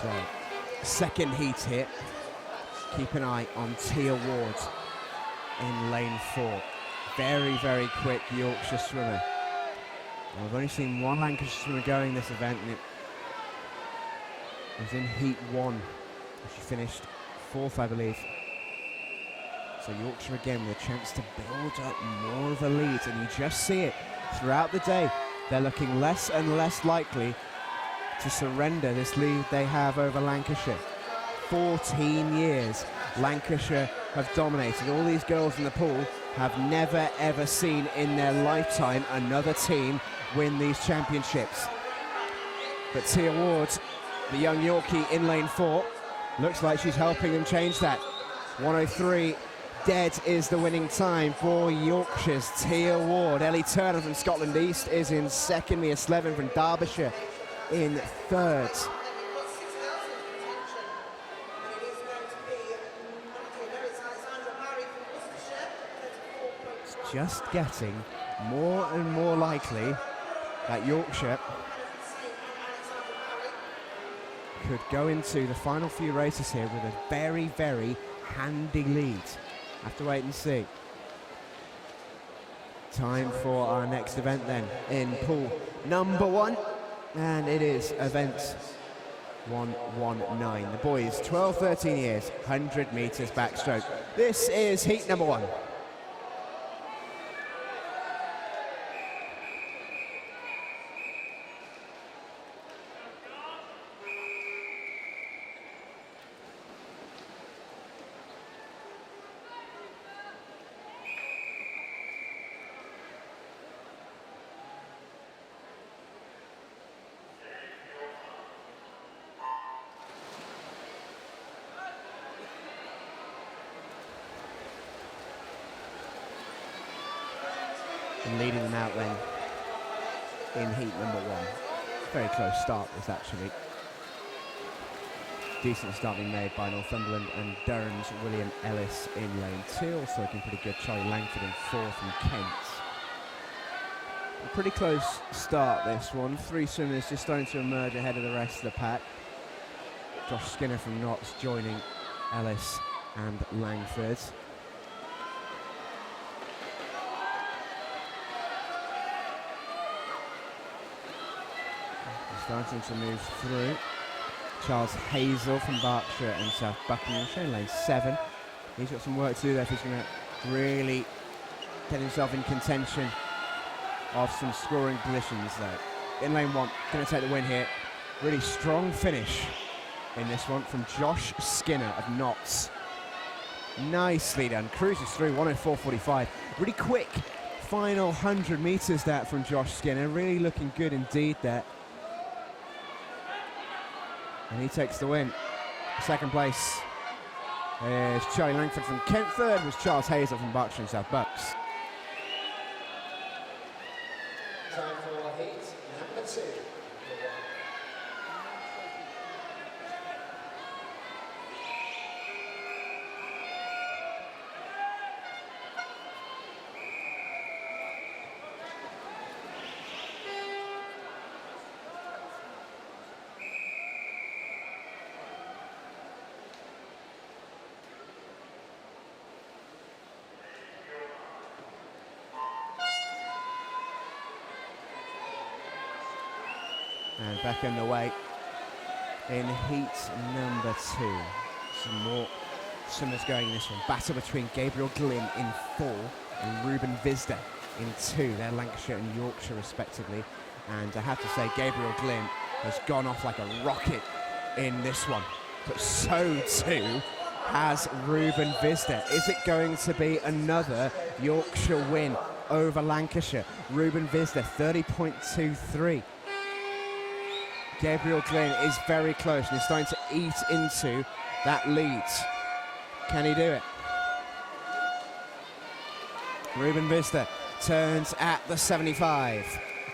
So, second heat hit. Keep an eye on Tia Ward in lane 4. Very, very quick Yorkshire swimmer. Well, I've only seen one Lancashire swimmer going this event, and it was in heat 1. She finished 4th, I believe. So Yorkshire again with a chance to build up more of a lead, and you just see it throughout the day. They're looking less and less likely to surrender this lead they have over Lancashire. 14 years Lancashire have dominated. All these girls in the pool have never ever seen in their lifetime another team win these championships. But Tia Ward, the young Yorkie in lane 4, looks like she's helping them change that. 103 dead is the winning time for Yorkshire's Tia Ward. Ellie Turner from Scotland East is in 2nd. Mia Slevin from Derbyshire in 3rd. It's just getting more and more likely that Yorkshire could go into the final few races here with a very, very handy lead. Have to wait and see. Time for our next event then in pool number 1. And it is event 119. The boys, 12-13 years, 100 metres backstroke. This is heat number 1. And leading them out then in heat number 1. Very close start this actually. Decent start being made by Northumberland and Durham's William Ellis in lane 2. Also looking pretty good, Charlie Langford in 4th from Kent. A pretty close start this one. 3 swimmers just starting to emerge ahead of the rest of the pack. Josh Skinner from Notts joining Ellis and Langford. Starting to move through. Charles Hazel from Berkshire and South Buckinghamshire in lane 7. He's got some work to do there if he's going to really get himself in contention of some scoring positions though. In lane 1, going to take the win here. Really strong finish in this one from Josh Skinner of Notts. Nicely done, cruises through 104.45. Really quick final 100 metres there from Josh Skinner, really looking good indeed there. And he takes the win. Second place is Charlie Langford from Kent. Third was Charles Hazel from Berkshire and South Bucks. Time for heat number 2. And back underway in heat number 2. Some more swimmers going in this one. Battle between Gabriel Glynn in 4 and Ruben Visder in 2. They're Lancashire and Yorkshire respectively. And I have to say, Gabriel Glynn has gone off like a rocket in this one. But so too has Ruben Visder. Is it going to be another Yorkshire win over Lancashire? Ruben Visder, 30.23. Gabriel Glynn is very close and is starting to eat into that lead. Can he do it? Ruben Visder turns at the 75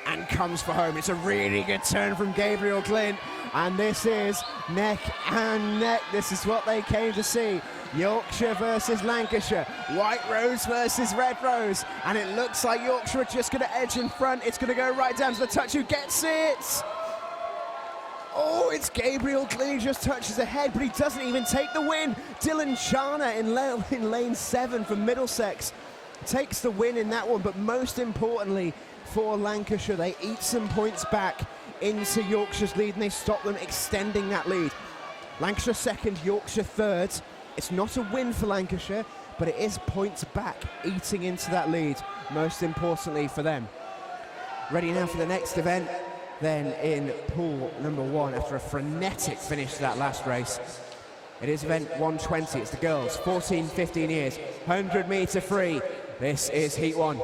and comes for home. It's a really good turn from Gabriel Glynn, and this is neck and neck. This is what they came to see. Yorkshire versus Lancashire, White Rose versus Red Rose, and it looks like Yorkshire are just going to edge in front. It's going to go right down to the touch. Who gets it? Oh, it's Gabriel Glynn. He just touches ahead, but he doesn't even take the win. Dylan Charner in lane 7 from Middlesex takes the win in that one, but most importantly for Lancashire, they eat some points back into Yorkshire's lead and they stop them extending that lead. Lancashire second, Yorkshire third. It's not a win for Lancashire, but it is points back, eating into that lead, most importantly for them. Ready now for the next event. Then in pool number 1, after a frenetic finish to that last race, it is event 120. It's the girls, 14-15 years, 100 metre free. This is heat 1.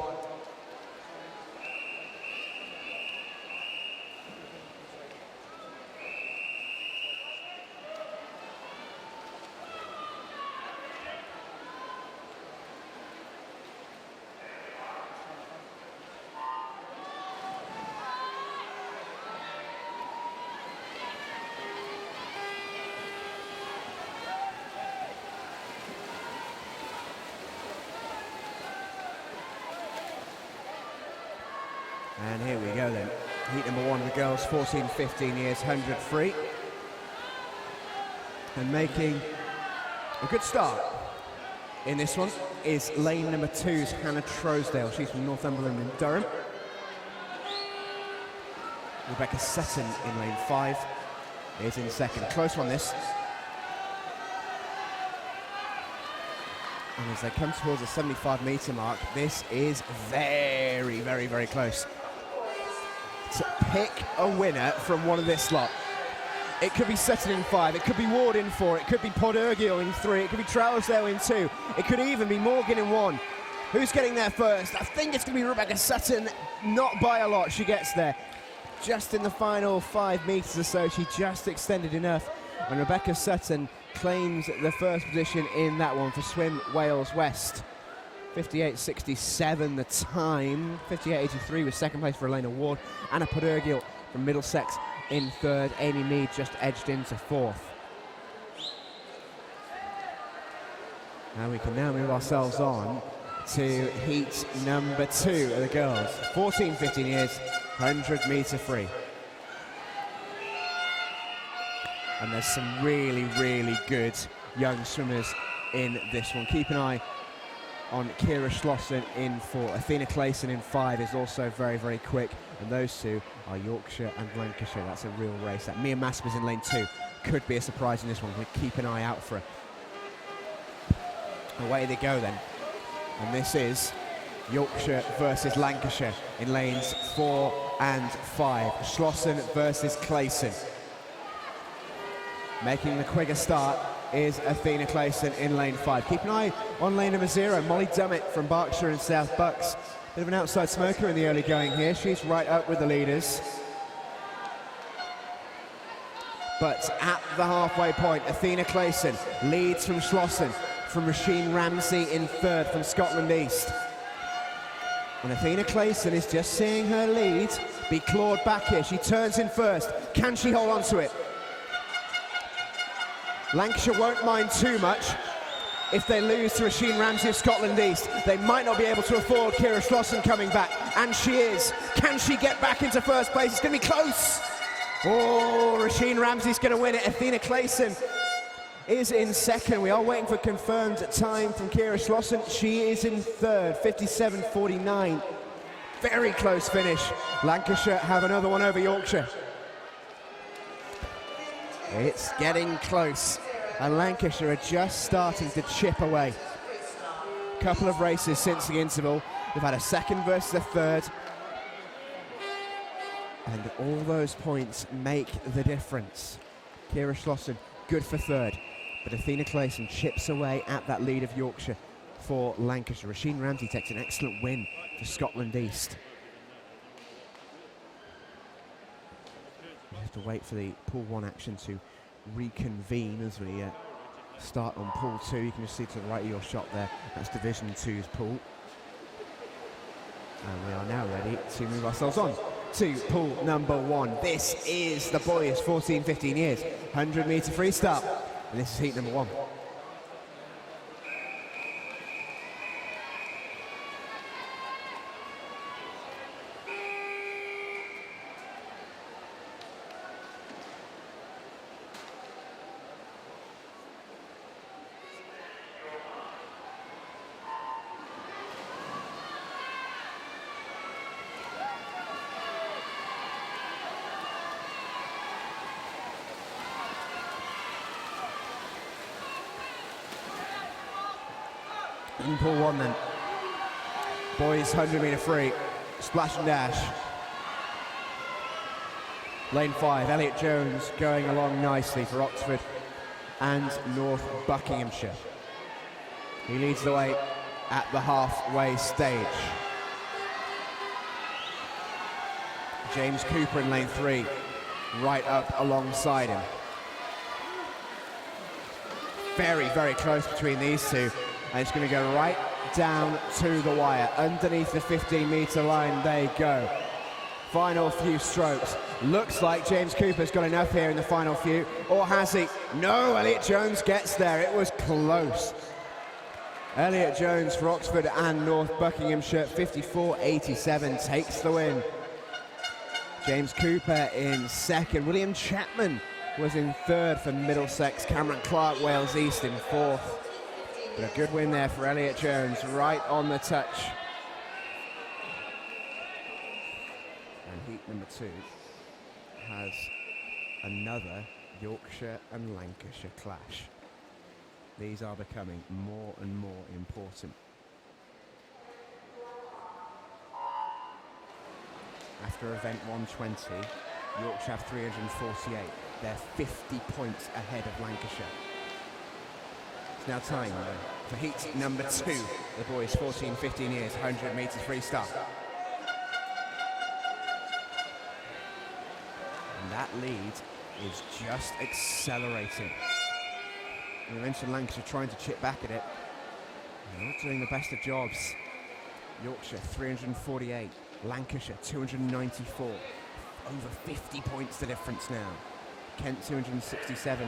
And here we go then. Heat number 1 of the girls, 14-15 years, 100 free. And making a good start in this one is lane number 2's Hannah Trousdale. She's from Northumberland in Durham. Rebecca Sutton in lane 5 is in second. Close one this. And as they come towards the 75-metre mark, this is very, very, very close. To pick a winner from one of this lot. It could be Sutton in 5, it could be Ward in 4, it could be Podergio in 3, it could be Trousdale in 2, it could even be Morgan in 1. Who's getting there first? I think it's going to be Rebecca Sutton, not by a lot, she gets there. Just in the final 5 metres or so, she just extended enough. And Rebecca Sutton claims the first position in that one for Swim Wales West. 58.67 the time. 58.83 was second place for Elena Ward. Anna Podergil from Middlesex in third. Amy Mead just edged into fourth. And we can now move ourselves on to heat number 2 of the girls. 14-15 years, 100 metre free. And there's some really, really good young swimmers in this one. Keep an eye on Kira Schlosser in 4. Athena Clayson in 5 is also very, very quick. And those two are Yorkshire and Lancashire. That's a real race. That Mia Maspers in lane 2 could be a surprise in this one. We'll keep an eye out for her. Away they go then. And this is Yorkshire versus Lancashire in lanes 4 and 5. Schlossen versus Clayson. Making the quicker start is Athena Clayson in lane 5. Keep an eye on lane number 0, Molly Dummett from Berkshire and South Bucks. Bit of an outside smoker in the early going here. She's right up with the leaders. But at the halfway point, Athena Clayson leads from Schlossen, from Roisin Ramsey in 3rd from Scotland East. And Athena Clayson is just seeing her lead be clawed back here. She turns in first. Can she hold on to it? Lancashire won't mind too much if they lose to Roisin Ramsey of Scotland East. They might not be able to afford Kira Schlossen coming back, and she is. Can she get back into first place? It's going to be close. Oh, Roisin Ramsey's going to win it. Athena Clayson is in 2nd. We are waiting for confirmed time from Kira Schlossen. She is in 3rd, 57.49. Very close finish. Lancashire have another one over Yorkshire. It's getting close, and Lancashire are just starting to chip away. Couple of races since the interval. They've had a 2nd versus a 3rd. And all those points make the difference. Kira Schlossen, good for 3rd. But Athena Clayson chips away at that lead of Yorkshire for Lancashire. Roisin Ramsey takes an excellent win for Scotland East. We have to wait for the Pool 1 action to reconvene as we start on Pool 2. You can just see to the right of your shot there, that's Division 2's pool. And we are now ready to move ourselves on to Pool number 1. This is the boys, 14-15 years, 100 metre freestyle. And this is heat number 1. In Pool 1 then, boys 100 metre free, splash and dash. Lane 5, Elliot Jones going along nicely for Oxford and North Buckinghamshire. He leads the way at the halfway stage. James Cooper in lane 3, right up alongside him. Very, very close between these two. And it's going to go right down to the wire. Underneath the 15-metre line they go. Final few strokes. Looks like James Cooper's got enough here in the final few. Or has he? No, Elliot Jones gets there. It was close. Elliot Jones for Oxford and North Buckinghamshire, 54.87, takes the win. James Cooper in 2nd. William Chapman was in 3rd for Middlesex. Cameron Clark, Wales East in 4th. But a good win there for Elliot Jones, right on the touch. And heat number 2 has another Yorkshire and Lancashire clash. These are becoming more and more important. After event 120, Yorkshire have 348. They're 50 points ahead of Lancashire. Now time for heat number 2, the boys 14-15 years, 100 metres freestyle. And that lead is just accelerating. We mentioned Lancashire trying to chip back at it. They're not doing the best of jobs. Yorkshire 348, Lancashire 294. Over 50 points the difference now. Kent 267,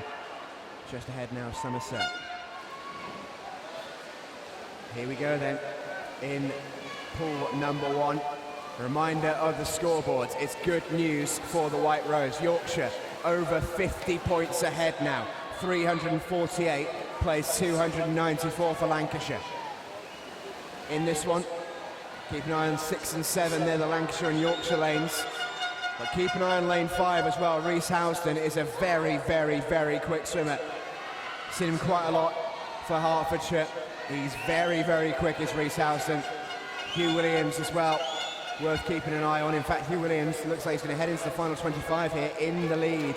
just ahead now of Somerset. Here we go then, in pool number 1. Reminder of the scoreboards, it's good news for the White Rose. Yorkshire over 50 points ahead now. 348 plays 294 for Lancashire. In this one, keep an eye on 6 and 7, they're the Lancashire and Yorkshire lanes. But keep an eye on lane 5 as well. Rhys Housden is a very, very, very quick swimmer. Seen him quite a lot for Hertfordshire. He's very, very quick, is Rhys Housden. Hugh Williams as well, worth keeping an eye on. In fact, Hugh Williams looks like he's going to head into the final 25 here in the lead.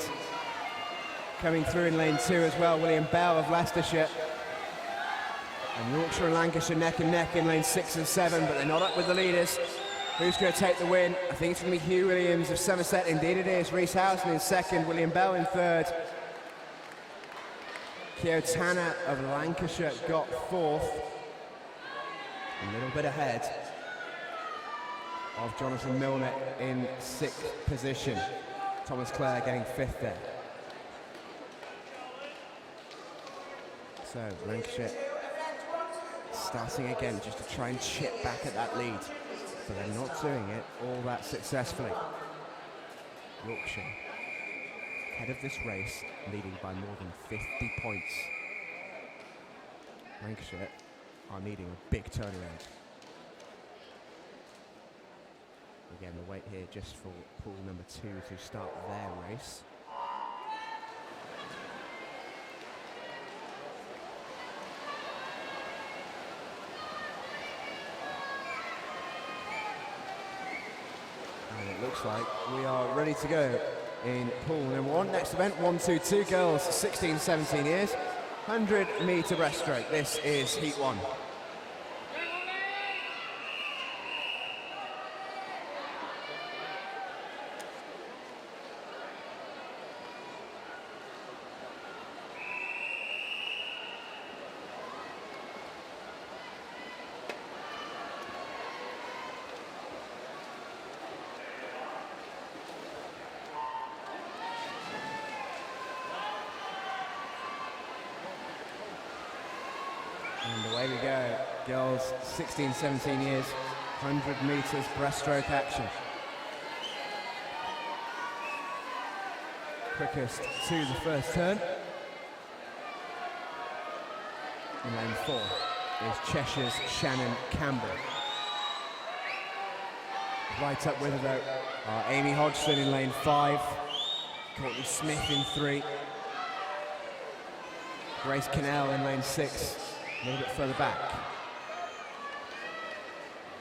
Coming through in lane 2 as well, William Bell of Leicestershire. And Yorkshire and Lancashire neck and neck in lane 6 and 7, but they're not up with the leaders. Who's going to take the win? I think it's going to be Hugh Williams of Somerset. Indeed it is. Rhys Housen in second, William Bell in third. Keo Tanner of Lancashire got fourth. A little bit ahead of Jonathan Milner in 6th position. Thomas Clare getting 5th there. So Lancashire starting again just to try and chip back at that lead, but they're not doing it all that successfully. Yorkshire head of this race, leading by more than 50 points. Lancashire are needing a big turnaround. Again, the wait here just for pool number 2 to start their race. And it looks like we are ready to go in pool number 1. Next event, 1-2-2 girls, 16-17 years, 100 metre breaststroke. This is heat 1. And away we go, girls 16, 17 years, 100 metres breaststroke action. Quickest to the first turn. In lane 4 is Cheshire's Shannon Campbell. Right up with her though are Amy Hodgson in lane 5, Courtney Smith in 3, Grace Cannell in lane 6. A little bit further back.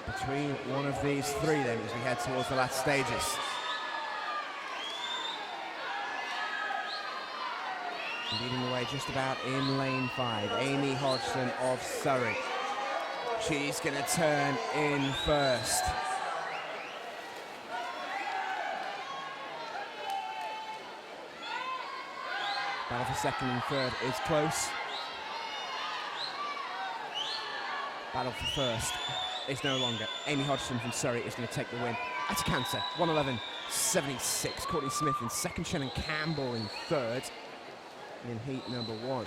Between one of these 3 then as we head towards the last stages. Leading the way just about in lane 5, Amy Hodgson of Surrey. She's going to turn in first. Battle for second and third is close. Battle for first is no longer. Amy Hodgson from Surrey is going to take the win at a canter. 1:11.76. Courtney Smith in second. Shannon Campbell in third in heat number 1.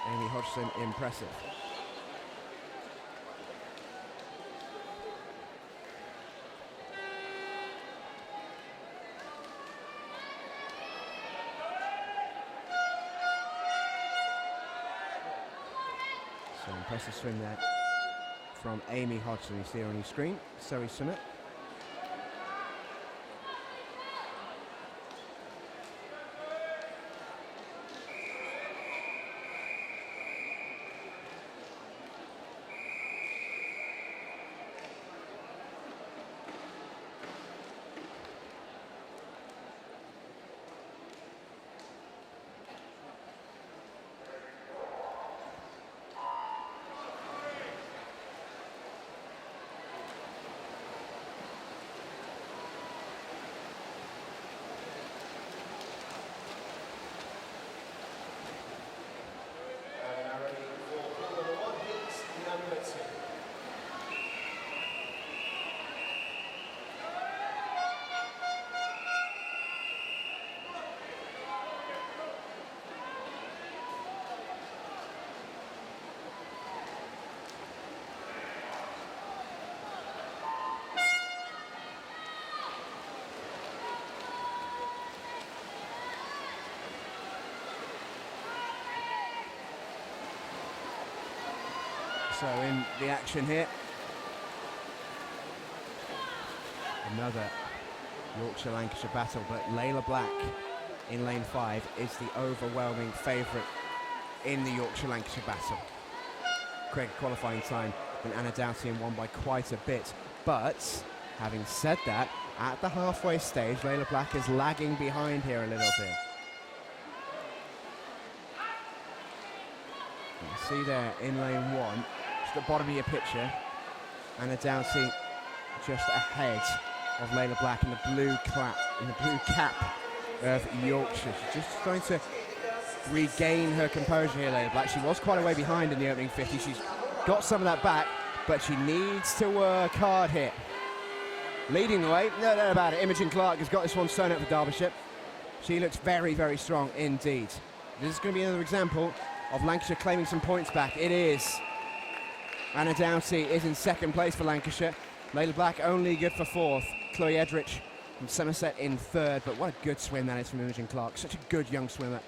Amy Hodgson, impressive. So impressive swing there from Amy Hodgson. You see her on your screen, Surrey Summit. So in the action here, another Yorkshire-Lancashire battle, but Layla Black in lane 5 is the overwhelming favourite in the Yorkshire-Lancashire battle. Quick qualifying time than Anna Doughty and won by quite a bit. But having said that, at the halfway stage, Layla Black is lagging behind here a little bit. You see there in lane 1, just at the bottom of your picture, Anna Doughty just ahead of Layla Black in the blue cap of Yorkshire. She's just trying to regain her composure here, Layla Black. She was quite a way behind in the opening 50. She's got some of that back, but she needs to work hard here. Leading the way, no doubt about it, Imogen Clark has got this one sewn up for Derbyshire. She looks very, very strong indeed. This is going to be another example of Lancashire claiming some points back. It is. Anna Doughty is in second place for Lancashire. Layla Black only good for fourth. Chloe Edrich from Somerset in third, but what a good swim that is from Imogen Clark. Such a good young swimmer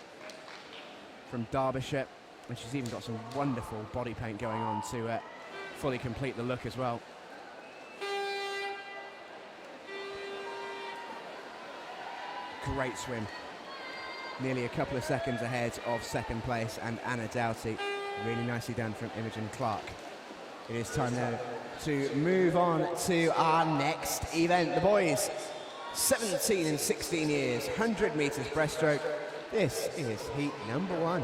from Derbyshire, and she's even got some wonderful body paint going on to fully complete the look as well. Great swim. Nearly a couple of seconds ahead of second place and Anna Doughty. Really nicely done from Imogen Clark. It is time now to move on to our next event. The boys, 17 and 16 years, 100 metres breaststroke. This is heat number 1.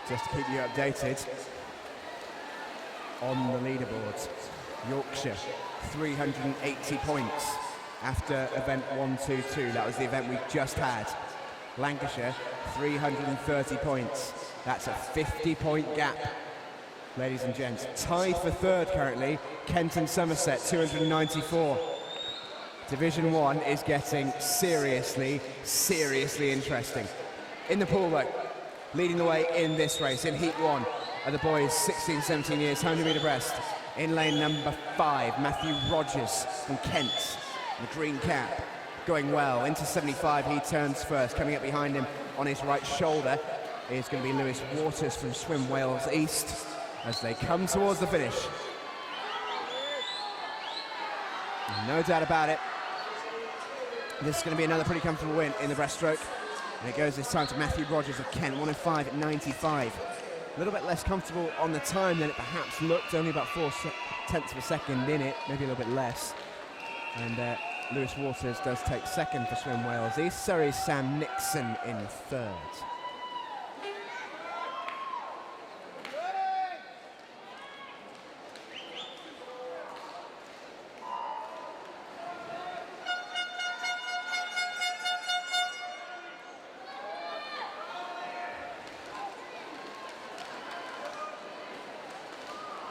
Just to keep you updated on the leaderboards, Yorkshire 380 points after event 122. That was the event we just had. Lancashire 330 points. That's a 50-point gap, ladies and gents. Tied for third currently, Kent and Somerset 294. Division 1 is getting seriously interesting. In the pool though, leading the way in this race, in Heat 1, are the boys 16, 17 years, 100 metre breast. In lane number 5, Matthew Rogers from Kent, the green cap, going well. Into 75, he turns first. Coming up behind him on his right shoulder is going to be Lewis Waters from Swim Wales East as they come towards the finish. No doubt about it, this is going to be another pretty comfortable win in the breaststroke. And it goes this time to Matthew Rogers of Kent, 1:05.95. A little bit less comfortable on the time than it perhaps looked, only about 0.4 of a second in it, maybe a little bit less. And Lewis Waters does take second for Swim Wales East. Surrey's Sam Nixon in third.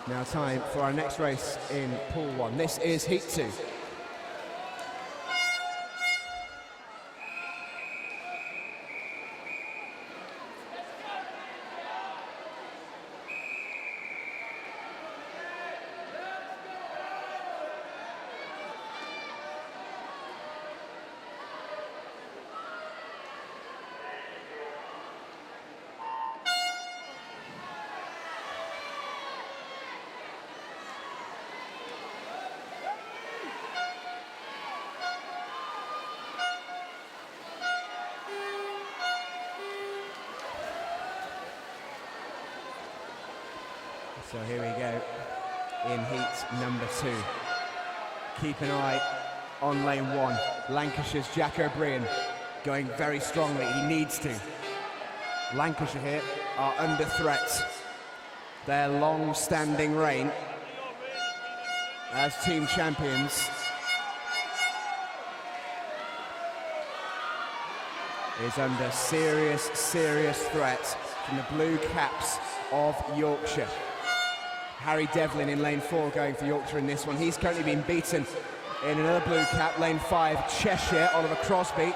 Now time for our next race in Pool 1. This is Heat 2. So here we go in heat number 2. Keep an eye on lane 1. Lancashire's Jack O'Brien going very strongly. He needs to. Lancashire here are under threat. Their long-standing reign as team champions is under serious threat from the blue caps of Yorkshire. Harry Devlin in lane 4 going for Yorkshire in this one. He's currently been beaten in another blue cap, lane 5, Cheshire, Oliver Crosby.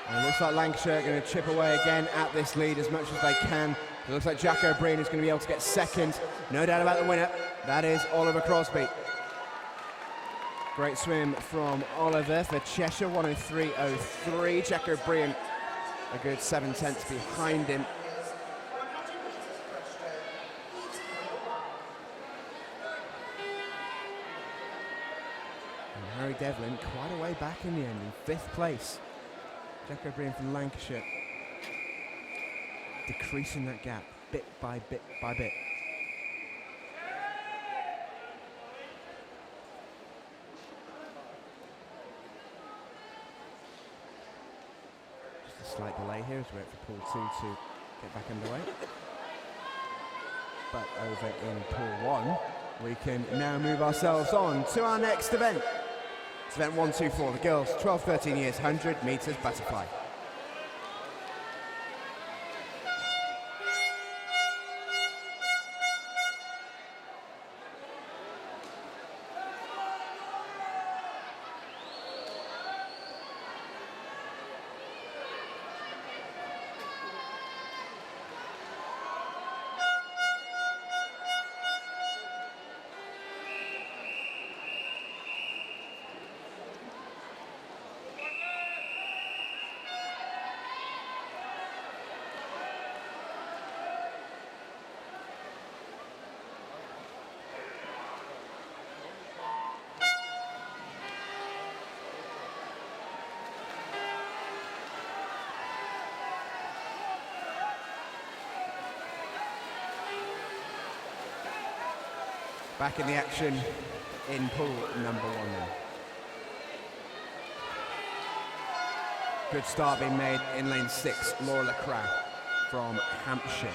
And it looks like Lancashire are going to chip away again at this lead as much as they can. It looks like Jack O'Brien is going to be able to get second. No doubt about the winner. That is Oliver Crosby. Great swim from Oliver for Cheshire, 103.03. Jack O'Brien a good 7/10 behind him. And Harry Devlin quite a way back in the end, in 5th place. Jack O'Brien from Lancashire decreasing that gap bit by bit by bit. Just a slight delay here as we wait for pool 2 to get back underway. But over in pool 1, we can now move ourselves on to our next event. It's event 124, the girls 12-13 years, 100 metres butterfly. Back in the action in pool number 1 now. Good start being made in lane 6, Laura Lecrae from Hampshire.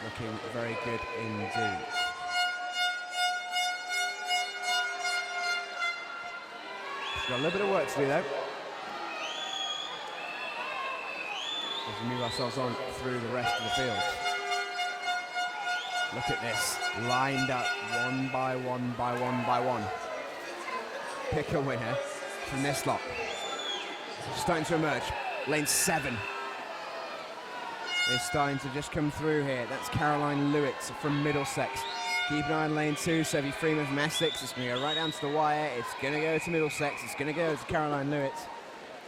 Looking very good indeed. She's got a little bit of work to do though. As we move ourselves on through the rest of the field. Look at this, lined up one by one by one by one. Pick a winner from this lot. Starting to emerge, lane 7 is starting to just come through here. That's Caroline Lewitts from Middlesex. Keep an eye on lane 2, Sophie Freeman from Essex. It's going to go right down to the wire. It's going to go to Middlesex. It's going to go to Caroline Lewitts.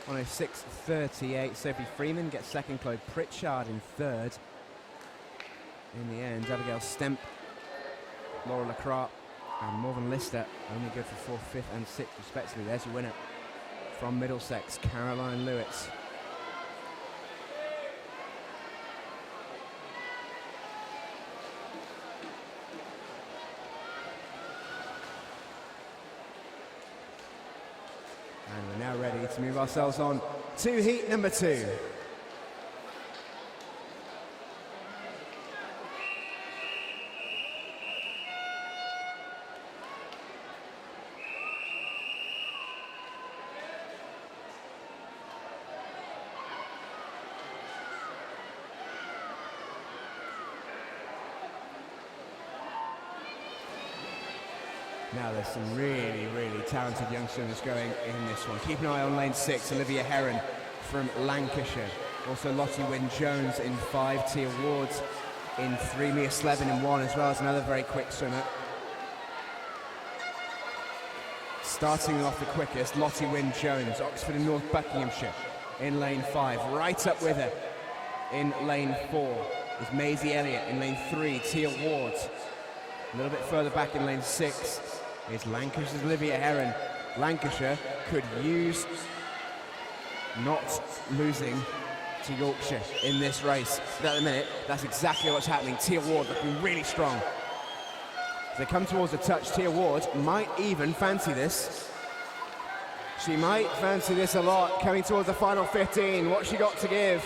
106.38. Sophie Freeman gets second, Chloe Pritchard in third. In the end, Abigail Stemp, Laura Lecrae, and Morgan Lister only good for 4th, 5th, and 6th respectively. There's your winner from Middlesex, Caroline Lewitts. And we're now ready to move ourselves on to heat number 2. Now there's some really, really talented young swimmers going in this one. Keep an eye on lane 6, Olivia Heron from Lancashire. Also Lottie Wynne-Jones in 5, Tia Wards in 3, Mia Slevin in 1, as well as another very quick swimmer. Starting off the quickest, Lottie Wynne-Jones, Oxford and North Buckinghamshire in lane 5. Right up with her in lane 4 is Maisie Elliott in lane 3, Tia Wards. A little bit further back in lane 6 is Lancashire's Olivia Heron. Lancashire could use not losing to Yorkshire in this race. But at the minute, that's exactly what's happening. Tia Ward looking really strong. As they come towards the touch, Tia Ward might even fancy this. She might fancy this a lot, coming towards the final 15. What's she got to give?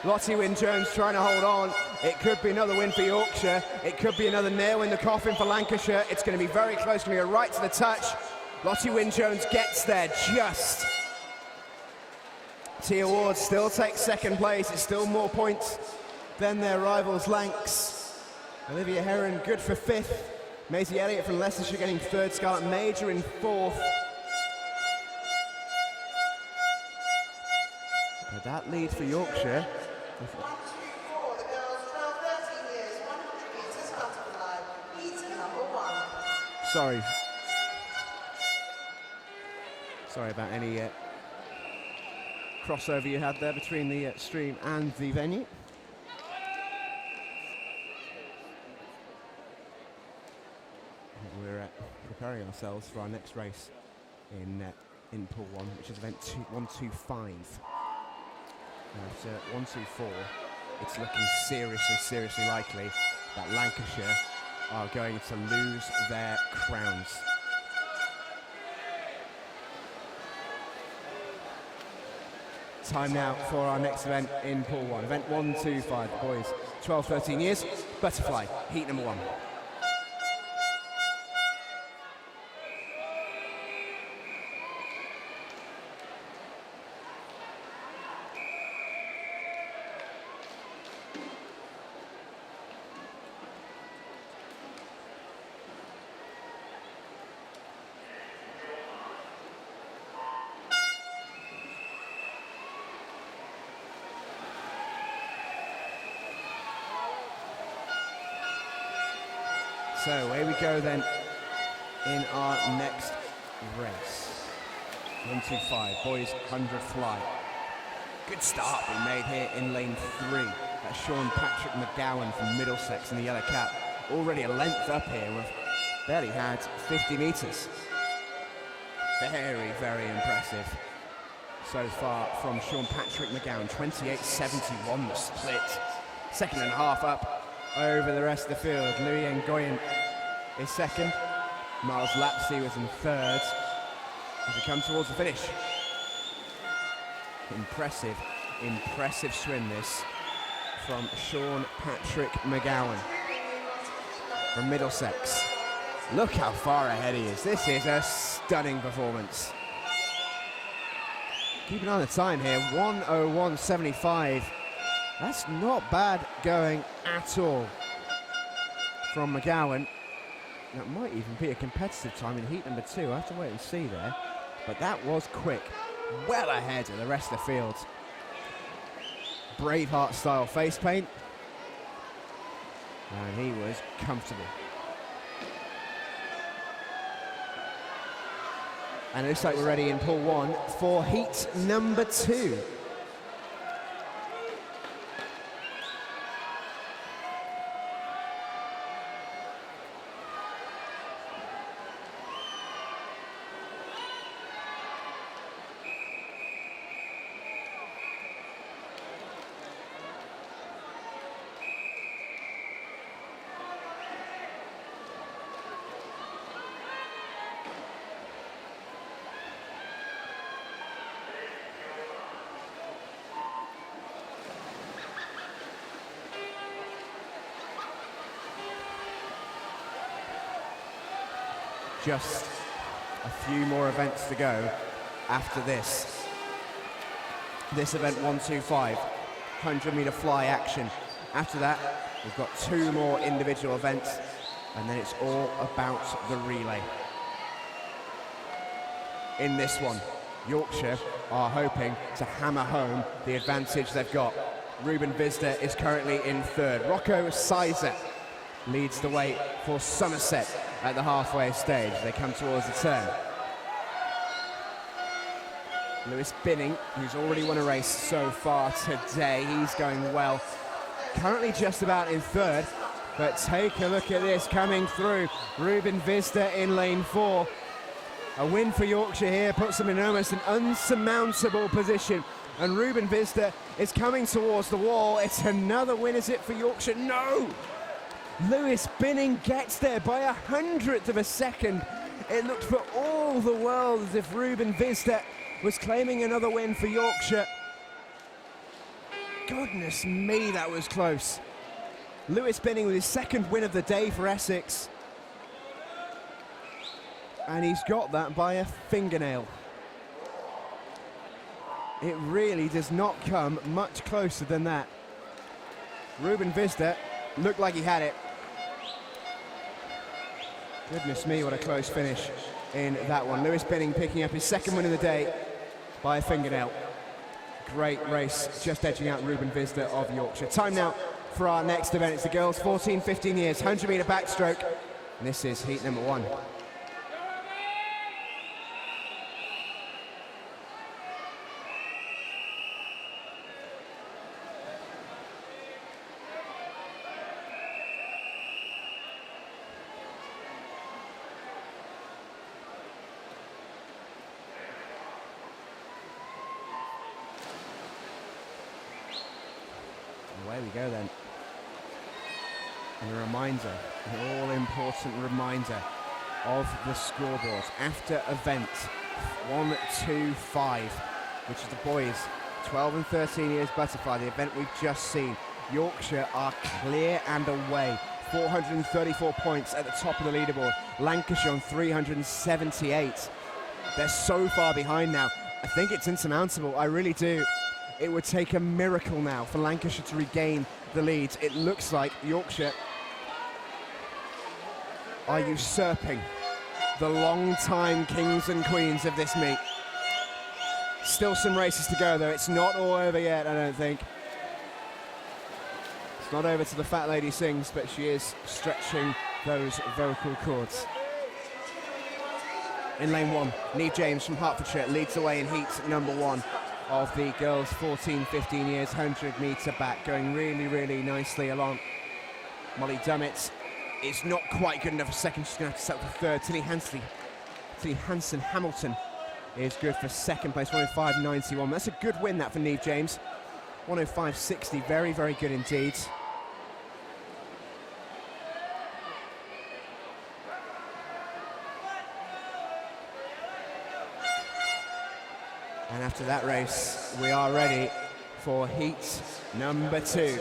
Lottie Wynne-Jones trying to hold on. It could be another win for Yorkshire. It could be another nail in the coffin for Lancashire. It's going to be very close, going to go right to the touch. Lottie Wynne-Jones gets there just. Tia Ward still takes second place. It's still more points than their rivals, Lancs. Olivia Heron good for 5th. Maisie Elliott from Leicestershire getting 3rd. Scarlett Major in 4th. But that lead for Yorkshire. 124, the girls 12-13 years, 100 metres Sorry about any crossover you had there between the stream and the venue. We're preparing ourselves for our next race in Pool 1, which is event 125. After 124, it's looking seriously likely that Lancashire are going to lose their crowns. Time now for our next event in Pool 1. Event 125, boys, 12-13 years, butterfly, heat number 1. So here we go then in our next race. 125, boys 100 fly. Good start being made here in lane 3. That's Sean Patrick McGowan from Middlesex in the yellow cap. Already a length up here. We've barely had 50 metres. Very impressive so far from Sean Patrick McGowan. 28.71 the split. Second and a half up over the rest of the field. Louis Ngoyen is second. Miles Lapsey was in third as we come towards the finish. Impressive swim this from Sean Patrick McGowan from Middlesex. Look how far ahead he is. This is a stunning performance. Keep an eye on the time here, 1:01.75. That's not bad going at all from McGowan. That might even be a competitive time in heat number 2. I have to wait and see there. But that was quick, well ahead of the rest of the field. Braveheart style face paint. And he was comfortable. And it looks like we're ready in Pool 1 for heat number 2. Just a few more events to go after this. This event 125, 100-meter fly action. After that, we've got 2 more individual events, and then it's all about the relay. In this one, Yorkshire are hoping to hammer home the advantage they've got. Ruben Visder is currently in third. Rocco Sizer leads the way for Somerset at the halfway stage. They come towards the turn. Lewis Binning, who's already won a race so far today, he's going well. Currently just about in third, but take a look at this coming through. Ruben Visder in lane 4. A win for Yorkshire here puts them in almost an unsurmountable position. And Ruben Visder is coming towards the wall. It's another win, is it, for Yorkshire? No! Lewis Binning gets there by 100th of a second. It looked for all the world as if Ruben Visder was claiming another win for Yorkshire. Goodness me, that was close. Lewis Binning with his second win of the day for Essex. And he's got that by a fingernail. It really does not come much closer than that. Ruben Visder looked like he had it. Goodness me, what a close finish in that one. Lewis Binning picking up his second win of the day by a fingernail. Great race, just edging out Ruben Visder of Yorkshire. Time now for our next event. It's the girls 14-15 years, 100-meter backstroke. And this is heat number 1. Away we go then. And a reminder, an all-important reminder of the scoreboard. After event 1, 2, 5, which is the boys 12 and 13 years butterfly, the event we've just seen, Yorkshire are clear and away. 434 points at the top of the leaderboard. Lancashire on 378. They're so far behind now. I think it's insurmountable, I really do. It would take a miracle now for Lancashire to regain the lead. It looks like Yorkshire are usurping the long-time kings and queens of this meet. Still some races to go though. It's not all over yet, I don't think. It's not over till the fat lady sings, but she is stretching those vocal cords. In lane 1, Neve James from Hertfordshire leads the way in heat number 1 of the girls 14-15 years 100 metre back, going really, really nicely along. Molly Dummett is not quite good enough for second. She's going to have to settle for third. Tilly Hanson Hamilton is good for second place, 105.91. That's a good win, that, for Neve James. 105.60, very, very good indeed. And after that race, we are ready for heat number 2.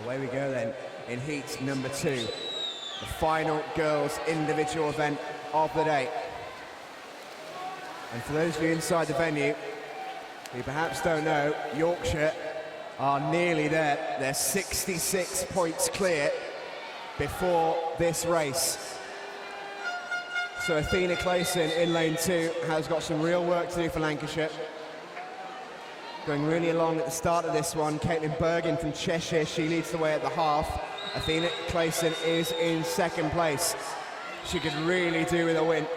Away we go then in heat number 2, the final girls individual event of the day. And for those of you inside the venue who perhaps don't know, Yorkshire are nearly there. They're 66 points clear before this race. So Athena Clayson in lane 2 has got some real work to do for Lancashire. Going really along at the start of this one. Caitlin Bergen from Cheshire, she leads the way at the half. Athena Clayson is in second place. She could really do with a win.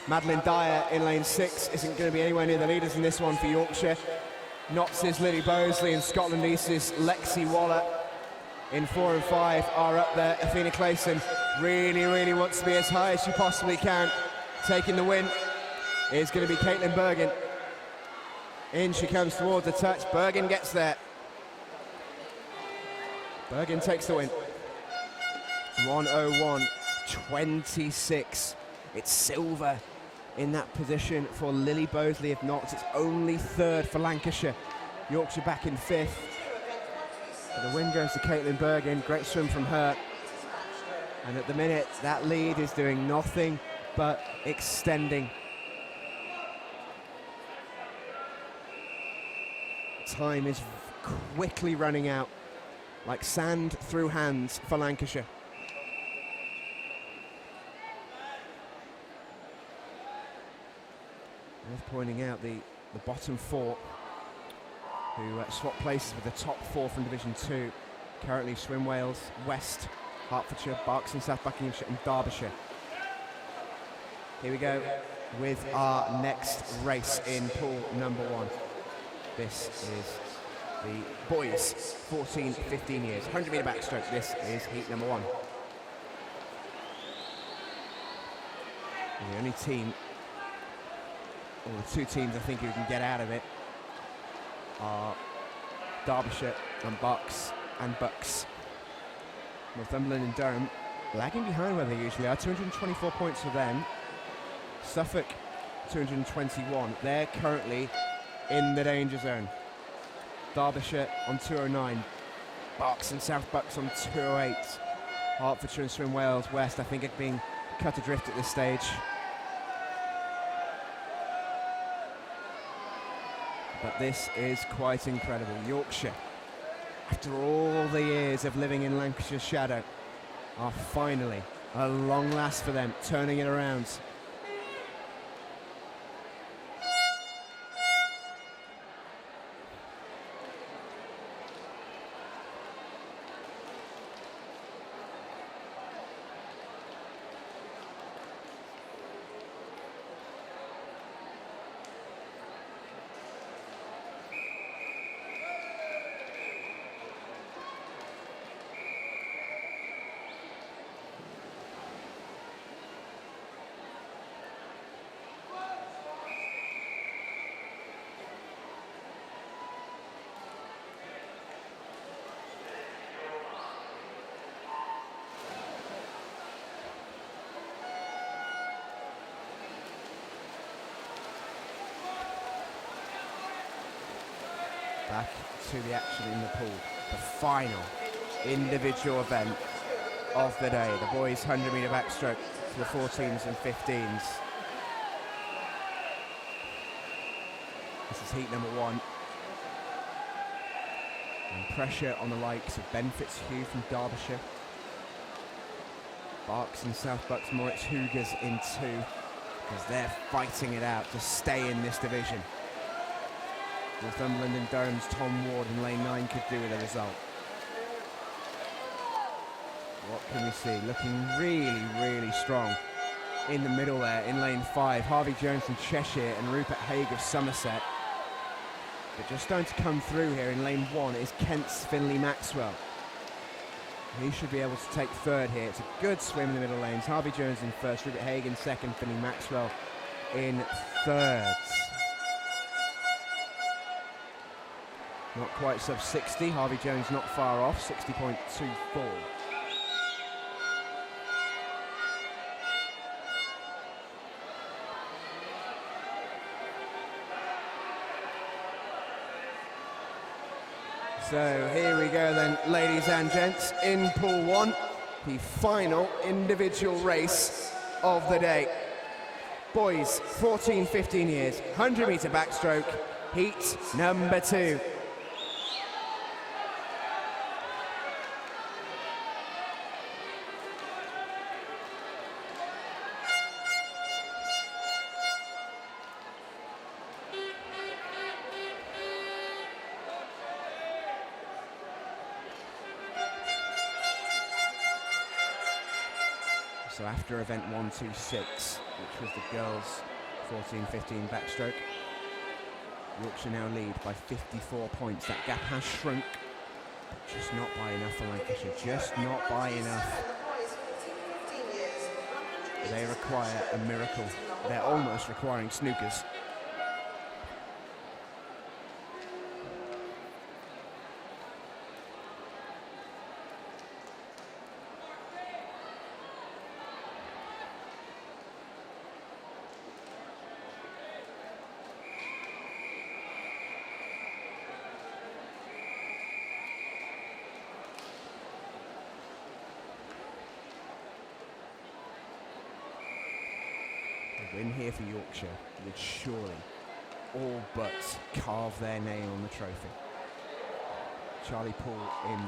Madeline Dyer in lane 6 isn't going to be anywhere near the leaders in this one for Yorkshire. Notts' Lily Bosley and Scotland East's Lexi Waller in 4 and 5 are up there. Athena Clayson really, really wants to be as high as she possibly can. Taking the win is going to be Caitlin Bergen. In she comes towards the touch. Bergen gets there. Bergen takes the win. 101.26. It's silver in that position for Lily Bosley. If not, it's only third for Lancashire. Yorkshire back in 5th. But the win goes to Caitlin Bergen. Great swim from her. And at the minute, that lead is doing nothing but extending. Time is quickly running out, like sand through hands for Lancashire. Worth pointing out the bottom 4 who swap places with the top 4 from Division 2. Currently Swim Wales, West, Hertfordshire, Berks and South Buckinghamshire and Derbyshire. Here we go with our next race in pool number 1. This is the boys, 14-15 years, 100 metre backstroke. This is heat number 1. And the only team, or the 2 teams I think who can get out of it, are Derbyshire and Berks and Bucks. Northumberland and Durham lagging behind where they usually are. 224 points for them. Suffolk 221. They're currently in the danger zone. Derbyshire on 209. Berks and South Bucks on 208. Hertfordshire and Swim Wales West, I think, are being cut adrift at this stage. But this is quite incredible. Yorkshire, after all the years of living in Lancashire's shadow, are finally, at long last for them, turning it around. Back to the action in the pool. The final individual event of the day. The boys 100 metre backstroke for the 14s and 15s. This is heat number 1. And pressure on the likes of Ben Fitzhugh from Derbyshire. Berks and South Bucks Moritz Hoogers in 2, because they're fighting it out to stay in this division. Northumberland and Durham's Tom Ward in lane 9 could do with a result. What can we see? Looking really, really strong in the middle there in lane 5. Harvey Jones from Cheshire and Rupert Haig of Somerset. But just starting to come through here in lane 1 is Kent's Finley Maxwell. He should be able to take third here. It's a good swim in the middle lanes. Harvey Jones in first, Rupert Haig in second, Finley Maxwell in third. Not quite sub 60. Harvey Jones not far off, 60.24. So here we go then, ladies and gents, in pool 1, the final individual race of the day. Boys, 14, 15 years, 100 metre backstroke, heat number 2. So after event 126, which was the girls' 14-15 backstroke, Yorkshire now lead by 54 points. That gap has shrunk, but just not by enough for Lancashire. Just not by enough. They require a miracle. They're almost requiring snookers. A win here for Yorkshire would surely all but carve their name on the trophy. Charlie Poole in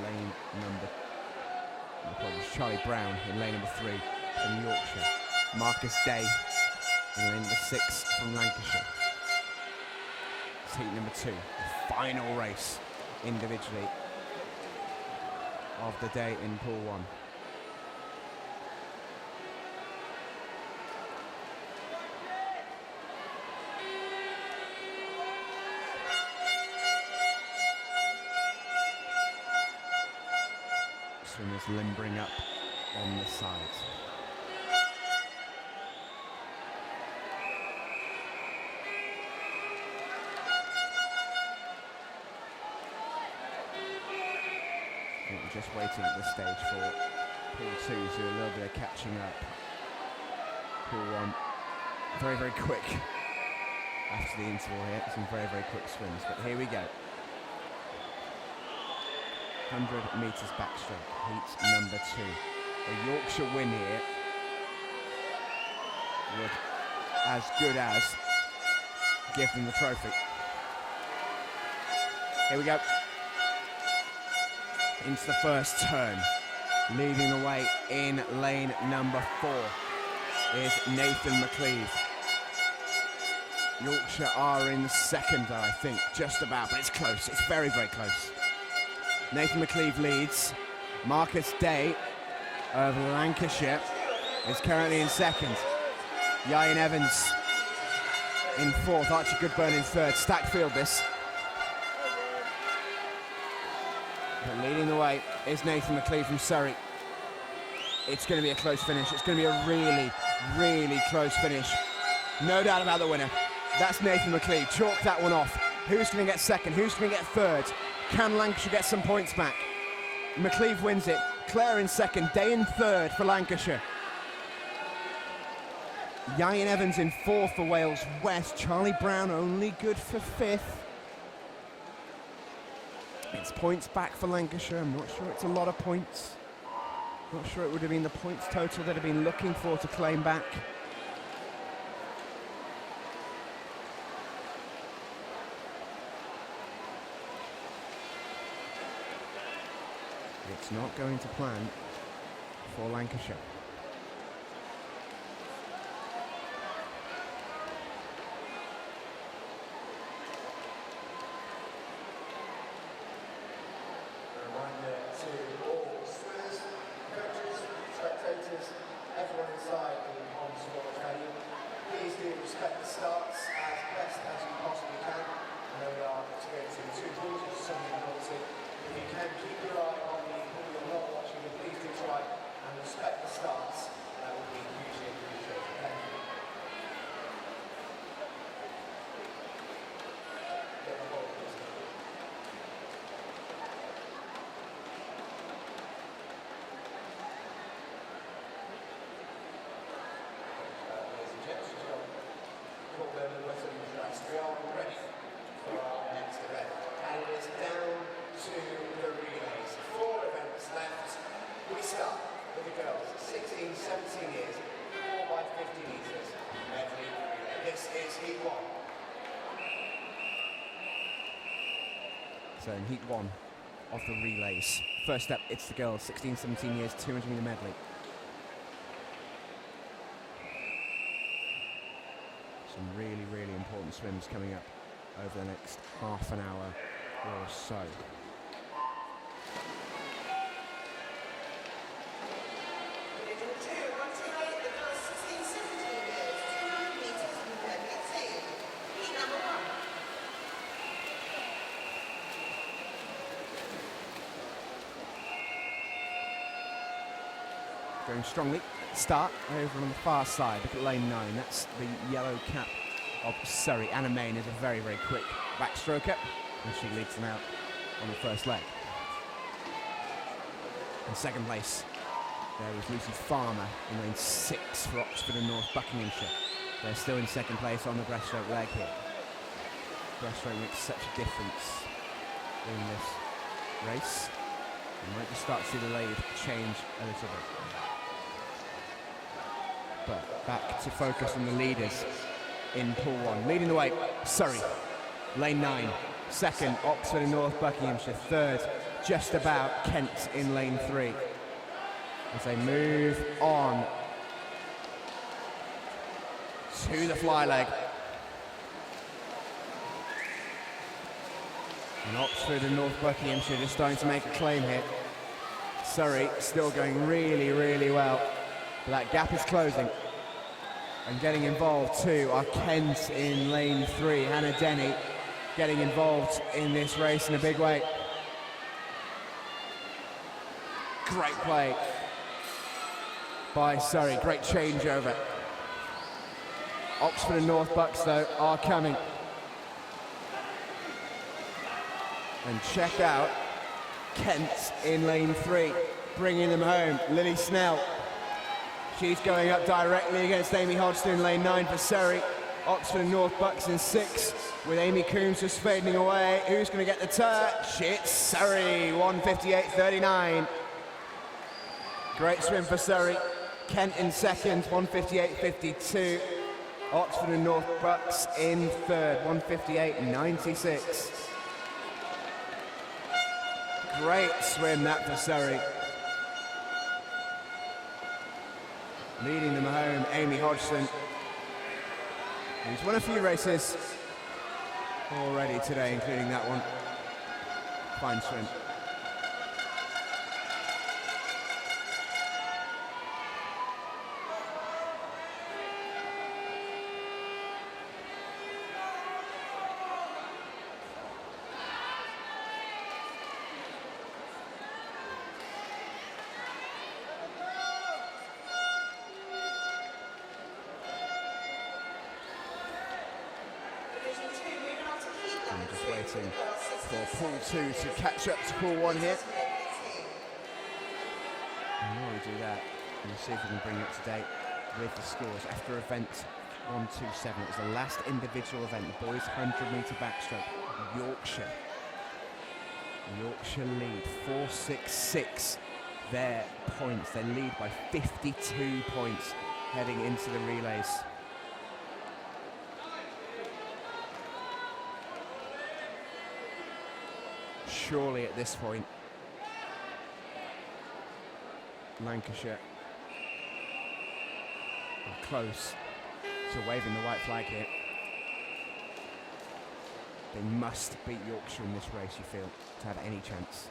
lane Charlie Brown in lane number 3 from Yorkshire. Marcus Day in lane number 6 from Lancashire. It's heat number 2, the final race individually of the day in pool 1. Swimmers limbering up on the sides. I think we're just waiting at this stage for pool 2 to do a little bit of catching up. Pool 1, very, very quick after the interval here. Some very, very quick swims, but here we go. 100 metres backstroke, heat number 2. A Yorkshire win here would as good as give them the trophy. Here we go. Into the first turn. Leading the way in lane number 4 is Nathan McLeave. Yorkshire are in second though, I think, just about, but it's close, it's very, very close. Nathan McLeave leads. Marcus Day of Lancashire is currently in second. Ian Evans in 4th. Archie Goodburn in 3rd. Stacked field this. But leading the way is Nathan McLeave from Surrey. It's going to be a close finish. It's going to be a really, really close finish. No doubt about the winner. That's Nathan McLeave. Chalk that one off. Who's going to get second? Who's going to get third? Can Lancashire get some points back? McLeave wins it. Clare in second. Day in third for Lancashire. Ian Evans in 4th for Wales West. Charlie Brown only good for 5th. It's points back for Lancashire. I'm not sure it's a lot of points. Not sure it would have been the points total that have been looking for to claim back. It's not going to plan for Lancashire. Everyone inside the on sport venue, please do respect the starts as best as you possibly can. I know we are experiencing two pools, which is something you want to. If you can, keep your eye on the pool you're not watching, and please do try and respect the starts. That would be hugely appreciated. Thank you. Get the ball, please. We are ready for our next event, and it is down to the relays. 4 events left. We start with the girls, 16, 17 years, 4 by 50 metres, Medley relay. This is heat 1. So in heat 1 of the relays, first up, it's the girls, 16, 17 years, 200 metre medley. Some really, really important swims coming up over the next half an hour or so. Going strongly. Start over on the far side. Look at lane 9. That's the yellow cap of Surrey. Anna Main is a very, very quick backstroker, and she leads them out on the first leg. In second place, there was Lucy Farmer in lane 6 for Oxford and North Buckinghamshire. They're still in second place on the breaststroke leg here. Breaststroke makes such a difference in this race. You might just start to see the lead change a little bit. But back to focus on the leaders in pool 1. Leading the way, Surrey, lane 9. Second, Oxford and North Buckinghamshire. Third, just about Kent in lane 3. As they move on to the fly leg. And Oxford and North Buckinghamshire just starting to make a claim here. Surrey still going really, really well. But that gap is closing. And getting involved too are Kent in lane 3. Hannah Denny getting involved in this race in a big way. Great play by Surrey, great changeover. Oxford and North Bucks though are coming. And check out Kent in lane 3, bringing them home. Lily Snell, she's going up directly against Amy Hodgson in lane 9 for Surrey. Oxford and North Bucks in 6, with Amy Coombs just fading away. Who's going to get the touch? It's Surrey, 1:58.39. Great swim for Surrey. Kent in second, 1:58.52. Oxford and North Bucks in third, 1:58.96. Great swim that for Surrey. Leading them home, Amy Hodgson, who's won a few races already today, including that one. Fine swim. For pool 2 to catch up to pool 1 here. And while we do that, we'll see if we can bring you up to date with the scores after event 127. It was the last individual event, the boys 100 metre backstroke, Yorkshire. Yorkshire lead 4-6-6 their points. They lead by 52 points heading into the relays. Surely at this point, Lancashire are close to waving the white flag here. They must beat Yorkshire in this race, you feel, to have any chance.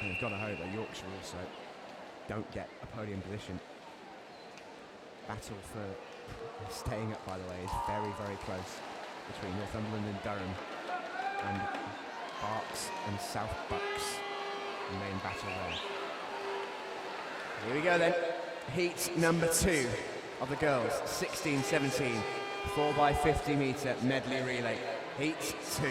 And you've got to hope that Yorkshire also don't get a podium position. Battle for staying up, by the way, is very, very close between Northumberland and Durham, and Berks and South Bucks, the main battle there. Here we go then. Heat number 2 of the girls, 16-17, 4x50 metre medley relay. Heat 2.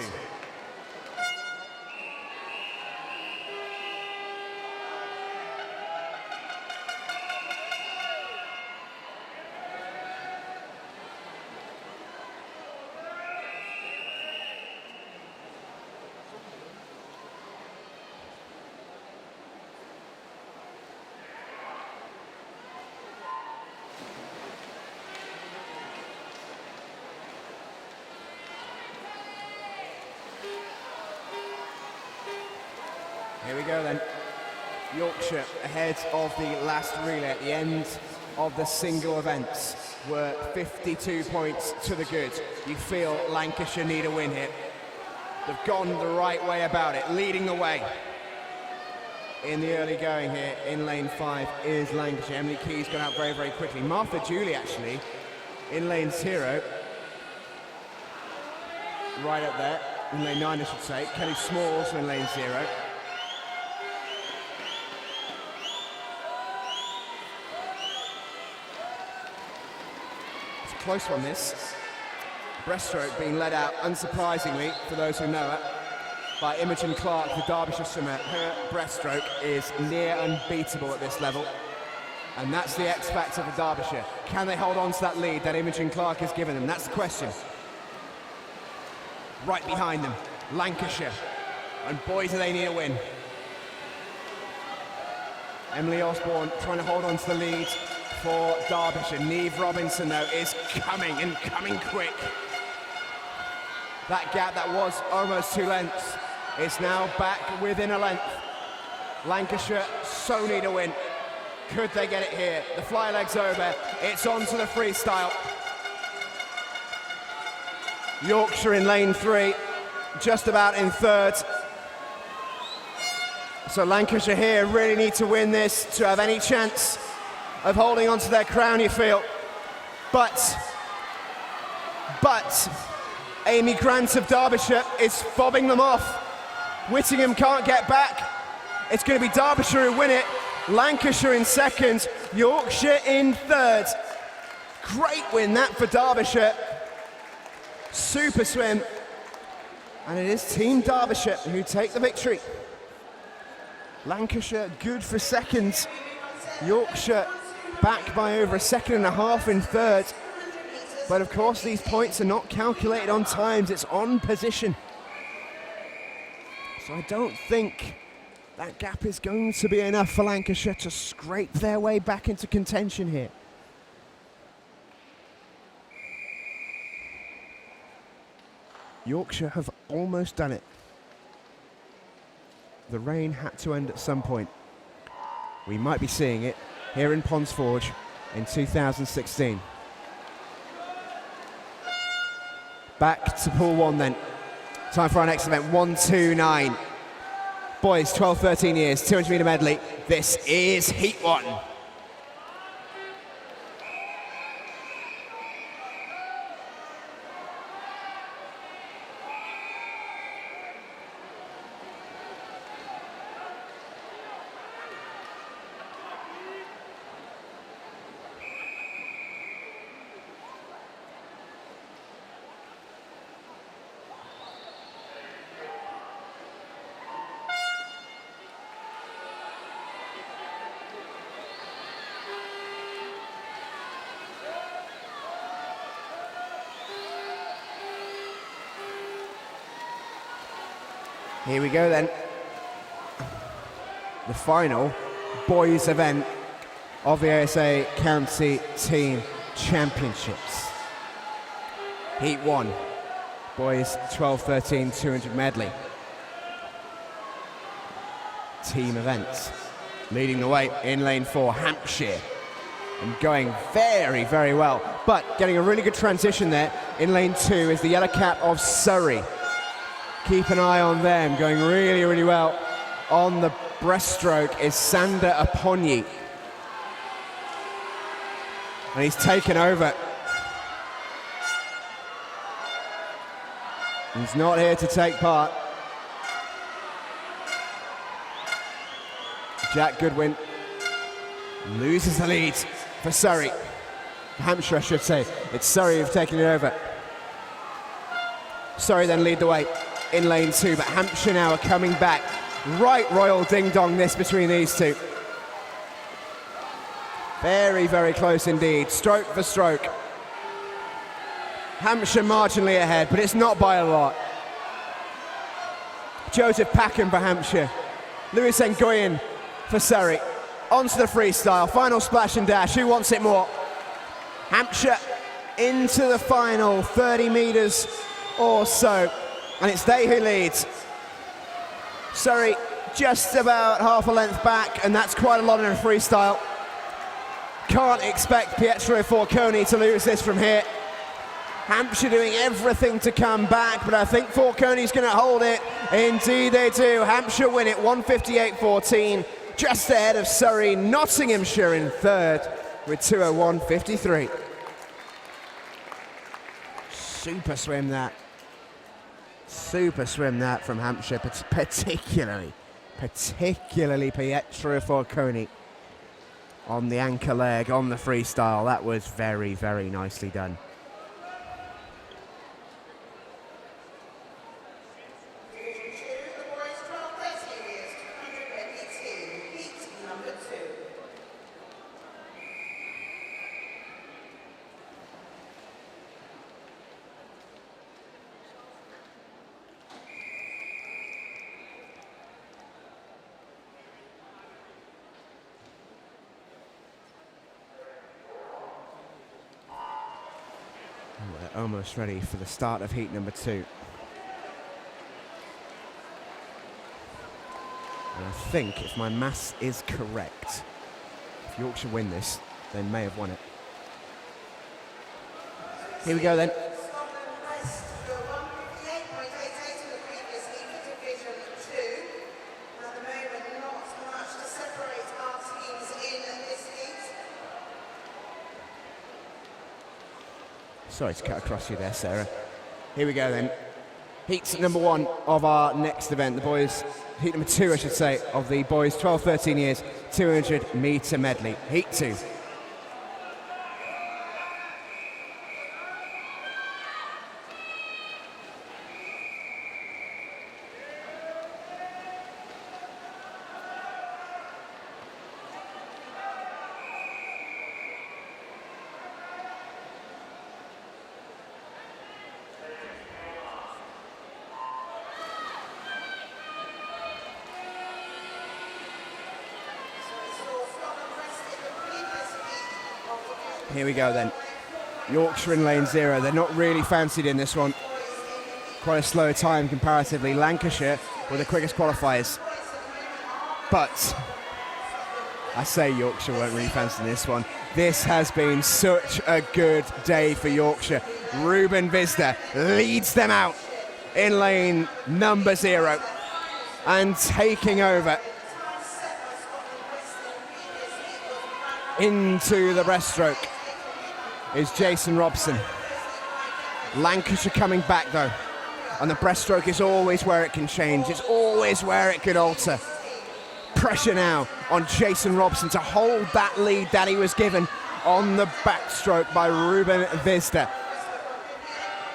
Here we go then. Yorkshire ahead of the last relay at the end of the single events were 52 points to the good. You feel Lancashire need a win here. They've gone the right way about it, leading the way. In the early going here in lane 5 is Lancashire. Emily Key's gone out very, very quickly. Martha Julie actually in lane 0. Right up there, in lane 9 I should say. Kelly Small also in lane 0. Close one this. Breaststroke being led out, unsurprisingly, for those who know her, by Imogen Clark, the Derbyshire swimmer. Her breaststroke is near unbeatable at this level. And that's the X factor for Derbyshire. Can they hold on to that lead that Imogen Clark has given them? That's the question. Right behind them, Lancashire. And boy, do they need a win. Emily Osborne trying to hold on to the lead for Derbyshire. Neve Robinson, though, is coming, and coming quick. That gap that was almost 2 lengths is now back within a length. Lancashire so need a win. Could they get it here? The fly leg's over. It's on to the freestyle. Yorkshire in lane 3, just about in 3rd. So Lancashire here really need to win this to have any chance of holding on to their crown, you feel. But Amy Grant of Derbyshire is fobbing them off. Whittingham can't get back. It's going to be Derbyshire who win it. Lancashire in 2nd, Yorkshire in 3rd. Great win that for Derbyshire. Super swim. And it is Team Derbyshire who take the victory. Lancashire good for 2nd. Yorkshire back by over 1.5 seconds in 3rd. But of course these points are not calculated on times, it's on position. So I don't think that gap is going to be enough for Lancashire to scrape their way back into contention here. Yorkshire have almost done it. The rain had to end at some point. We might be seeing it here in Ponds Forge in 2016. Back to pool 1 then. Time for our next event, 129. Boys, 12-13 years, 200 metre medley. This is Heat 1. Here we go then. The final boys event of the ASA County Team Championships. Heat 1, boys 12-13 200 medley. Team events. Leading the way in lane 4, Hampshire. And going very, very well. But getting a really good transition there in lane 2 is the yellow cap of Surrey. Keep an eye on them, going really, really well. On the breaststroke is Sander Aponyi. And he's taken over. He's not here to take part. Jack Goodwin loses the lead for Surrey. Hampshire, I should say. It's Surrey who've taken it over. Surrey then lead the way in lane 2, but Hampshire now are coming back. Right royal ding-dong this between these two. Very, very close indeed, stroke for stroke. Hampshire marginally ahead, but it's not by a lot. Joseph Packham for Hampshire. Lewis Nguyen for Surrey. Onto the freestyle, final splash and dash. Who wants it more? Hampshire into the final 30 metres or so, and it's they who leads. Surrey just about half a length back, and that's quite a lot in a freestyle. Can't expect Pietro Forconi to lose this from here. Hampshire doing everything to come back, but I think Forconi's going to hold it. Indeed they do. Hampshire win it 158.14, just ahead of Surrey. Nottinghamshire in third with 201.53. Super swim that. Super swim that from Hampshire, particularly Pietro Forconi on the anchor leg, on the freestyle. That was very, very nicely done. We're almost ready for the start of heat number 2. And I think, if my maths is correct, if Yorkshire win this, they may have won it. Here we go then. Sorry to cut across you there, Sarah. Here we go then. Heat number 1 of our next event. The boys, heat number 2, I should say, of the boys 12-13 years, 200 metre medley. Heat 2. Here we go then. Yorkshire in lane 0. They're not really fancied in this one. Quite a slow time comparatively. Lancashire were the quickest qualifiers. But I say Yorkshire weren't really fancied in this one. This has been such a good day for Yorkshire. Ruben Visda leads them out in lane number 0 and taking over into the breaststroke is Jason Robson. Lancashire coming back though, and the breaststroke is always where it can change. It's always where it could alter. Pressure now on Jason Robson to hold that lead that he was given on the backstroke by Ruben Visda.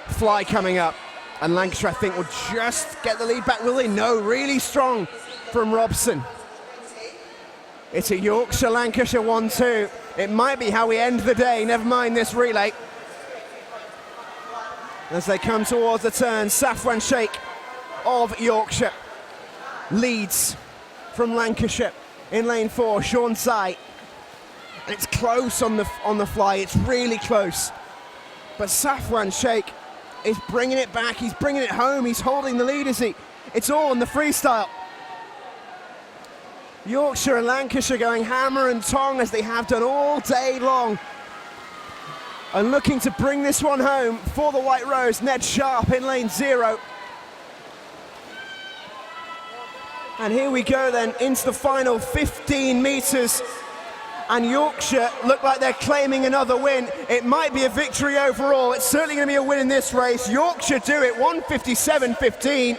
Fly coming up, and Lancashire I think will just get the lead back. Will they? No, really strong from Robson. It's a Yorkshire-Lancashire 1-2. It might be how we end the day, never mind this relay. As they come towards the turn, Safwan Sheikh of Yorkshire leads from Lancashire in lane 4, Sean Sight. And it's close on the fly, it's really close. But Safwan Sheikh is bringing it back, he's bringing it home, he's holding the lead, is he? It's all in the freestyle. Yorkshire and Lancashire going hammer and tong as they have done all day long. And looking to bring this one home for the White Rose, Ned Sharp in lane 0. And here we go then into the final 15 metres. And Yorkshire look like they're claiming another win. It might be a victory overall. It's certainly going to be a win in this race. Yorkshire do it, 1:57.15.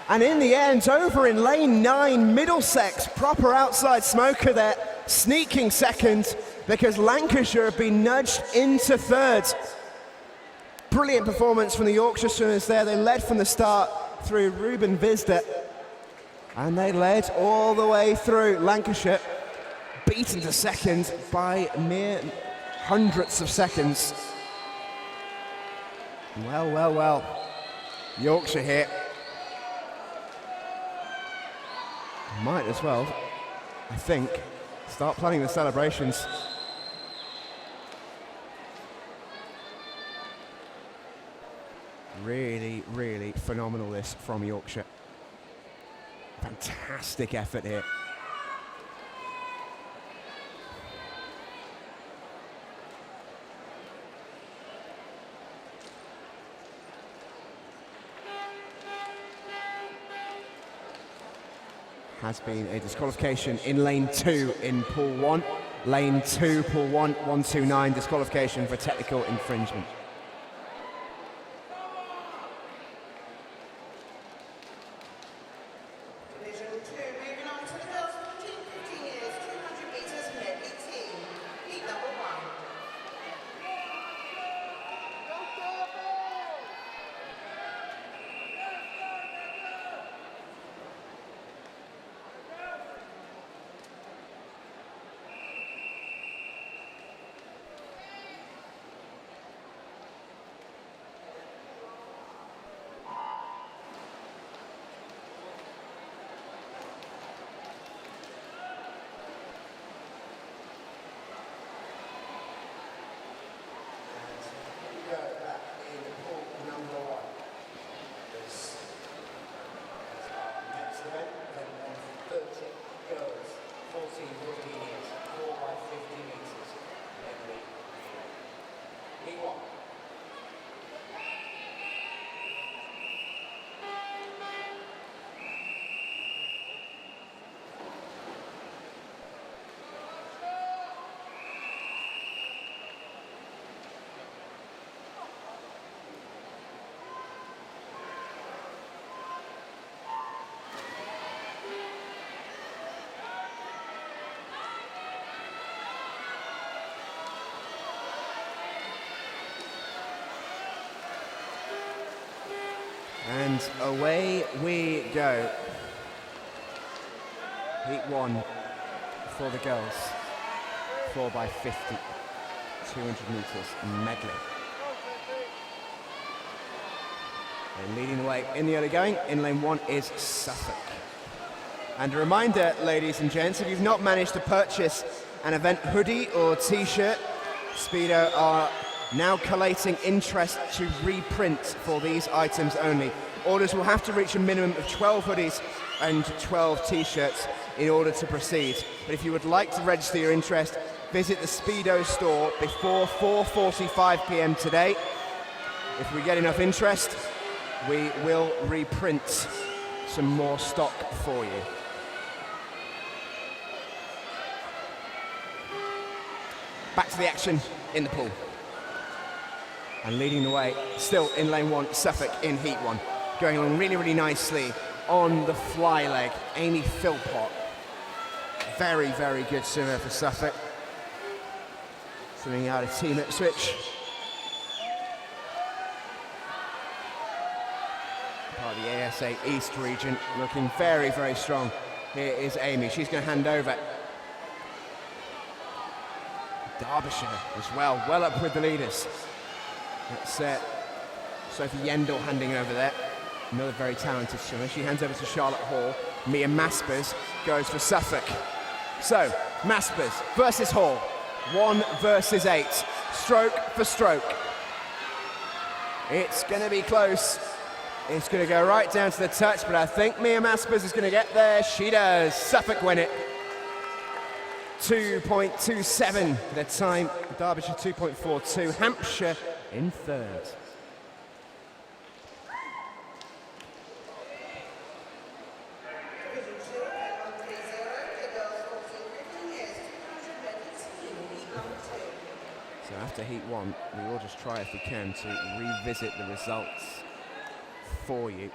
And in the end, over in lane 9, Middlesex, proper outside smoker there, sneaking second because Lancashire have been nudged into third. Brilliant performance from the Yorkshire swimmers there. They led from the start through Ruben Visda. And they led all the way through. Lancashire beaten to second by mere hundredths of seconds. Well, well, well. Yorkshire here. Might as well, I think, start planning the celebrations. Really, really phenomenal this from Yorkshire. Fantastic effort here. Has been a disqualification in lane 2 in pool 1. Lane 2, pool 1, 129, disqualification for technical infringement. Division 2, moving on to the girls 14-15 years, 200 metres Medley team. Heat number 1. And away we go. Heat 1 for the girls. 4x50. 200 metres medley. And leading the way in the early going, in lane 1 is Suffolk. And a reminder, ladies and gents, if you've not managed to purchase an event hoodie or t-shirt, Speedo are now collating interest to reprint for these items only. Orders will have to reach a minimum of 12 hoodies and 12 t-shirts in order to proceed. But if you would like to register your interest, visit the Speedo store before 4:45 p.m. today. If we get enough interest, we will reprint some more stock for you. Back to the action in the pool. And leading the way, still in lane 1, Suffolk in heat 1. Going along really, really nicely on the fly leg, Amy Philpott. Very, very good swimmer for Suffolk. Swimming out of Team Ipswich. Part of the ASA East region, looking very, very strong. Here is Amy, she's going to hand over. Derbyshire as well, well up with the leaders. That's Sophie Yendall handing over there. another very talented swimmer. She hands over to Charlotte Hall. Mia Maspers goes for Suffolk. So, Maspers versus Hall. 1 versus 8. Stroke for stroke. It's going to be close. It's going to go right down to the touch, but I think Mia Maspers is going to get there. She does. Suffolk win it. 2.27 the time. Derbyshire 2.42. Hampshire in third. So after heat 1, we will just try if we can to revisit the results for you.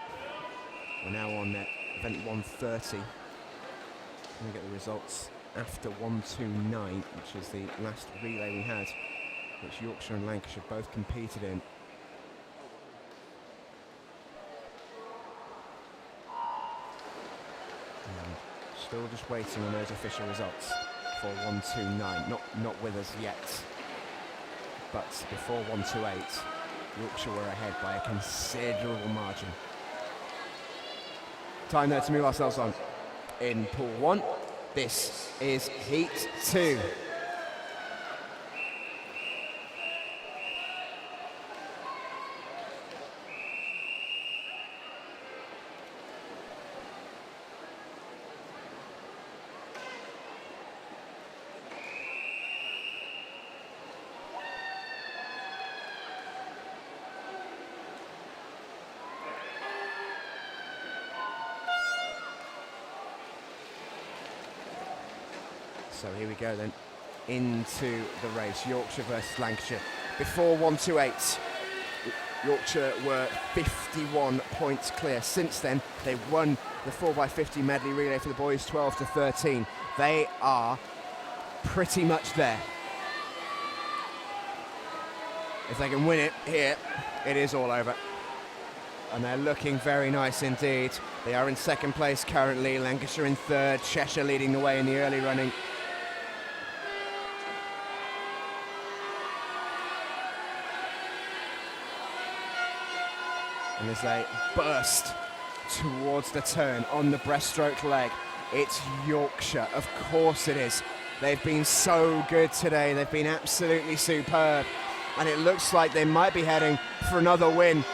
We're now on event 130. We get the results after 129, which is the last relay we had, which Yorkshire and Lancashire both competed in. And still just waiting on those official results for 129. Not with us yet, but before 128, Yorkshire were ahead by a considerable margin. Time there to move ourselves on. In pool 1, this is heat 2. So here we go then, into the race, Yorkshire versus Lancashire. Before 128, Yorkshire were 51 points clear. Since then, they've won the 4x50 medley relay for the boys, 12-13. They are pretty much there. If they can win it here, it is all over. And they're looking very nice indeed. They are in second place currently, Lancashire in third, Cheshire leading the way in the early running. And as they burst towards the turn on the breaststroke leg, it's Yorkshire, of course it is. They've been so good today, they've been absolutely superb. And it looks like they might be heading for another win.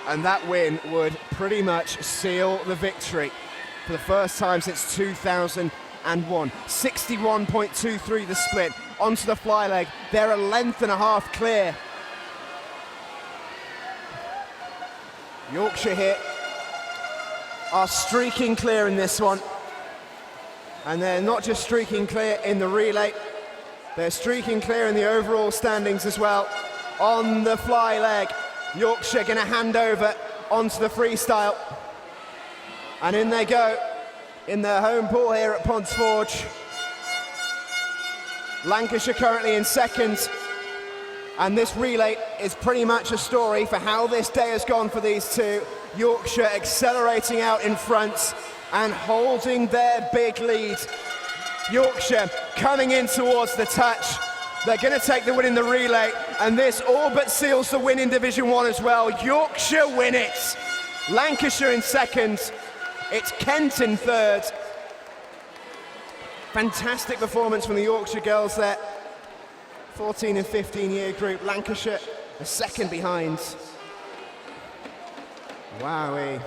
And that win would pretty much seal the victory for the first time since 2001. 61.23 the split onto the fly leg. They're a length and a half clear. Yorkshire here are streaking clear in this one. And they're not just streaking clear in the relay, they're streaking clear in the overall standings as well. On the fly leg, Yorkshire going to hand over onto the freestyle. And in they go, in their home pool here at Ponds Forge. Lancashire currently in second. And this relay is pretty much a story for how this day has gone for these two. Yorkshire accelerating out in front and holding their big lead. Yorkshire coming in towards the touch. They're going to take the win in the relay, and this all but seals the win in Division 1 as well. Yorkshire win it. Lancashire in second. It's Kent in third. Fantastic performance from the Yorkshire girls there. 14 and 15 year group. Lancashire a second behind. Wowee.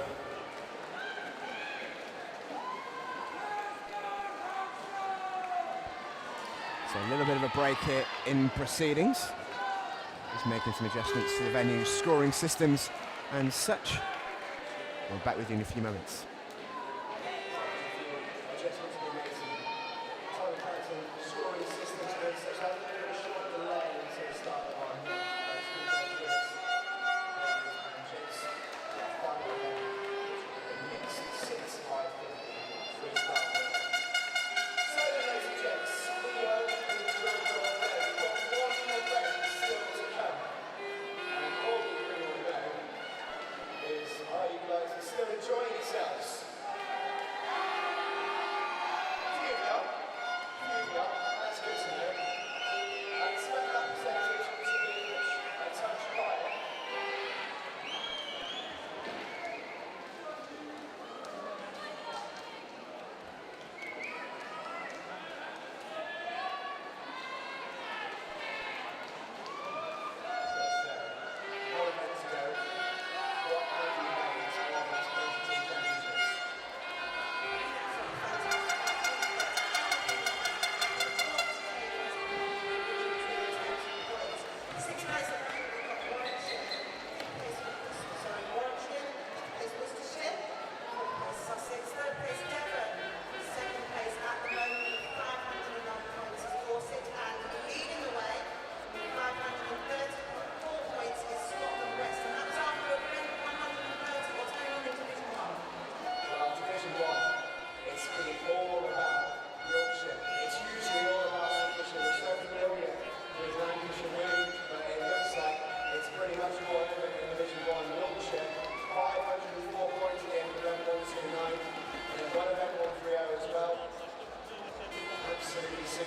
So a little bit of a break here in proceedings. Just making some adjustments to the venue's scoring systems and such. We'll be back with you in a few moments. Are you guys still enjoying yourselves?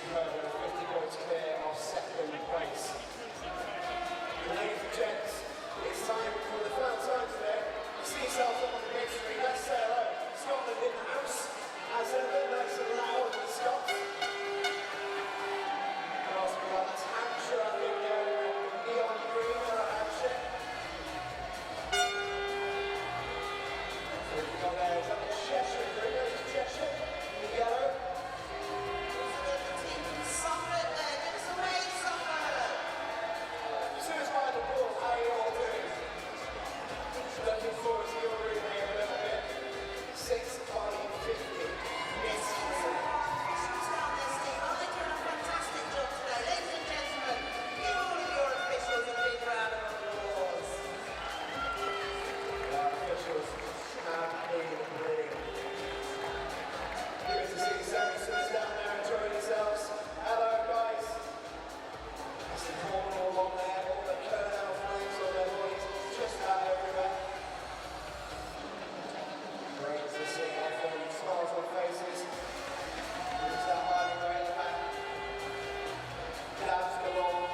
superb, 50 points clear of second place. Ladies and gents, it's time for the third time today to see yourselves up on the big screen. Let's say hello. Scotland in the house, as ever, nice and loud with Scots. And also we got that's Hampshire, I think, neon green or Hampshire. So we've got there, is that the Cheshire green? There's Cheshire in the yellow. Looking forward to your route here a little bit. 6 by 50. Yes. Officials down there, Steve. I think you're doing a fantastic job today. Ladies and gentlemen, give all of your officials a big round of applause. Our officials have been brilliant. Good to see seven swimmers down there enjoying themselves. Hello, guys. That's the corner along there, all the Colonel flags on their bodies, just about everywhere. Great to see everyone, smiles on faces. Who's that hiding right in the back? Dabs galore.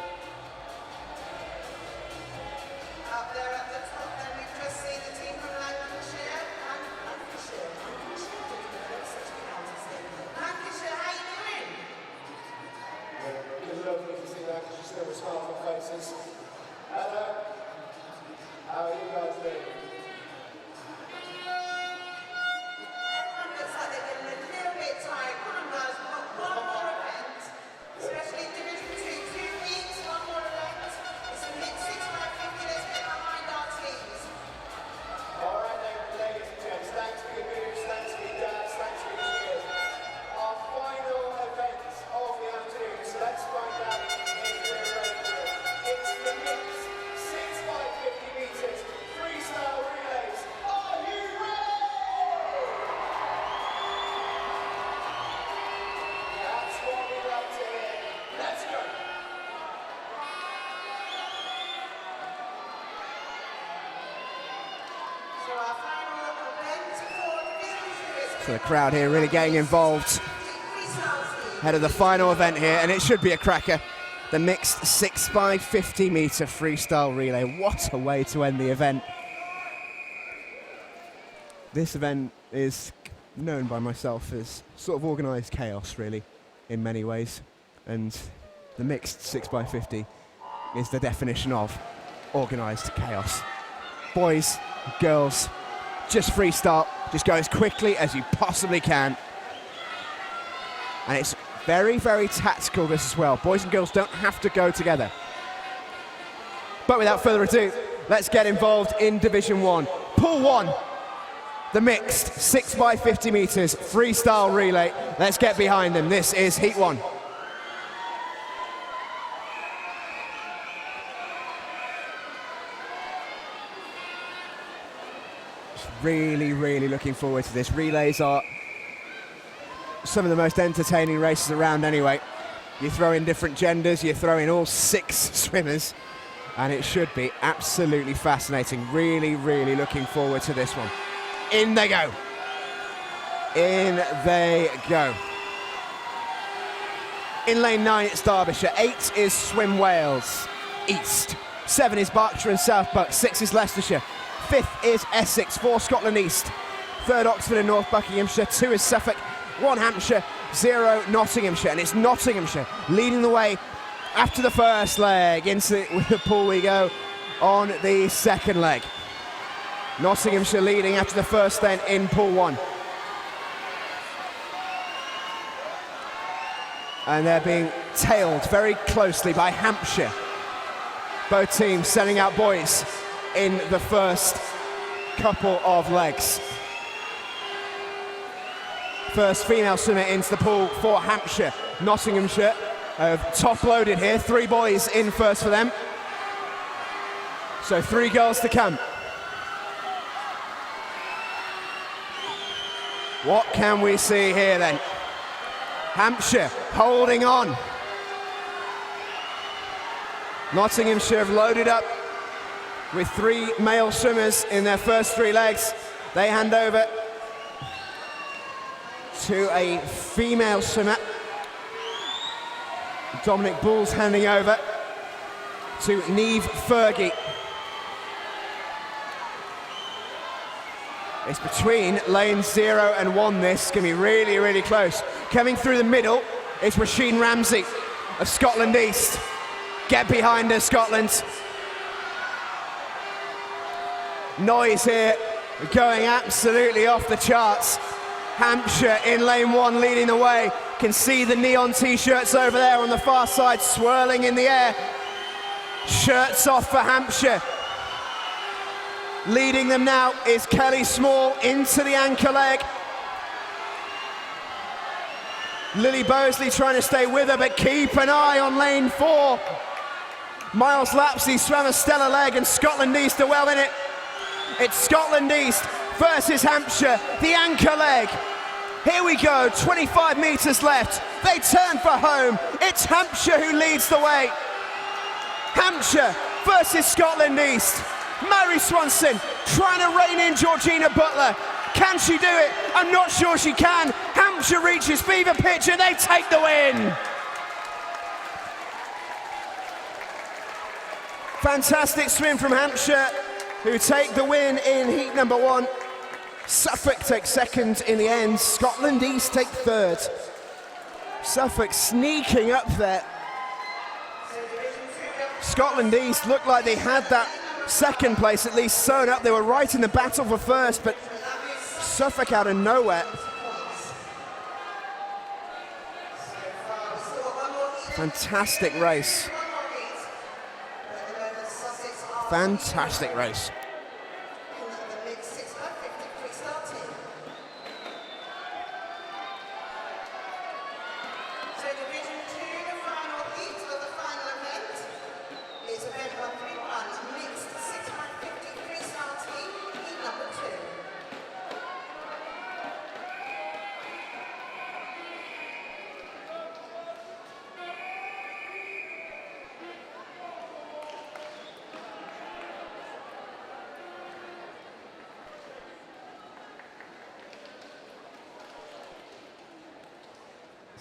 Up there at the top, then we've just seen the team from Lancashire. Lancashire, how you doing? It's lovely to see that, just still with smiles on faces. Hello. How are you guys doing? Everyone looks like they're getting a little bit tired. Come on, guys, we've got one more event, especially Division 2, 2 weeks, one more event. It's a mixed 6 by 50. Let's get behind our teams. All right, ladies and gents, thanks for your moves, thanks for your dabs, thanks for your cheers. Our final event of the afternoon, so let's find out if we're ready for it. It's the mixed 6 by 50 metres freestyle relays. Are you ready? That's what we like to hear. Let's go. So our final event for Division 2 is So the crowd here really getting involved freestyle team. ahead of the final event here, and it should be a cracker. The mixed 6 by 50 metre freestyle relay. What a way to end the event. This event is known by myself as sort of organised chaos, really, in many ways. And the mixed 6 by 50 is the definition of organised chaos. Boys, girls, just freestyle, just go as quickly as you possibly can. And it's very, very tactical this as well. Boys and girls don't have to go together. But without further ado, let's get involved in Division 1. Pool 1, the mixed 6 by 50 metres freestyle relay. Let's get behind them. This is Heat 1. Really, really looking forward to this. Relays are some of the most entertaining races around anyway. You throw in different genders, you throw in all 6 swimmers, and it should be absolutely fascinating. Really, really looking forward to this one. In they go. In they go. In lane 9, it's Derbyshire. 8 is Swim Wales, East. 7 is Berkshire and South Bucks. 6 is Leicestershire. 5th is Essex. 4 Scotland East. 3rd Oxford and North Buckinghamshire. 2 is Suffolk. 1 Hampshire. 0 Nottinghamshire. And it's Nottinghamshire leading the way after the first leg. Into the pool we go on the second leg. Nottinghamshire leading after the first then in pool 1. And they're being tailed very closely by Hampshire. Both teams sending out boys in the first couple of legs. First female swimmer into the pool for Hampshire. Nottinghamshire have top loaded here. 3 boys in first for them. So 3 girls to come. What can we see here then? Hampshire holding on. Nottinghamshire have loaded up with 3 male swimmers in their first 3 legs. They hand over to a female swimmer. Dominic Bull's handing over to Niamh Fergie. It's between lane 0 and 1, this is going to be really, really close. Coming through the middle is Roisin Ramsey of Scotland East. Get behind her, Scotland. Noise here, going absolutely off the charts. Hampshire in lane 1 leading the way. Can see the neon t-shirts over there on the far side swirling in the air. Shirts off for Hampshire. Leading them now is Kelly Small into the anchor leg. Lily Bosley trying to stay with her, but keep an eye on lane 4. Miles Lapsey swam a stellar leg, and Scotland East are well in it. It's Scotland East versus Hampshire, the anchor leg. Here we go, 25 metres left. They turn for home. It's Hampshire who leads the way. Hampshire versus Scotland East. Mary Swanson trying to rein in Georgina Butler. Can she do it? I'm not sure she can. Hampshire reaches fever pitch and they take the win. Fantastic swim from Hampshire, who take the win in heat number 1. Suffolk takes second in the end. Scotland East take third. Suffolk sneaking up there. Scotland East looked like they had that second place at least sewn up. They were right in the battle for first, but Suffolk out of nowhere. Fantastic race. Fantastic race.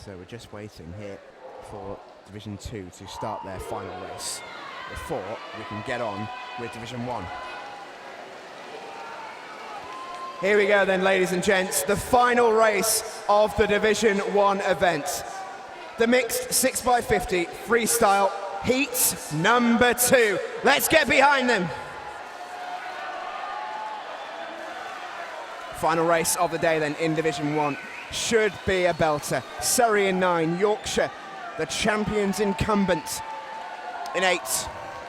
So we're just waiting here for Division 2 to start their final race before we can get on with Division 1. Here we go then, ladies and gents, the final race of the Division 1 event. The mixed 6x50 freestyle heat number 2. Let's get behind them. Final race of the day then in Division 1. Should be a belter. Surrey in 9, Yorkshire, the champions incumbent, in 8,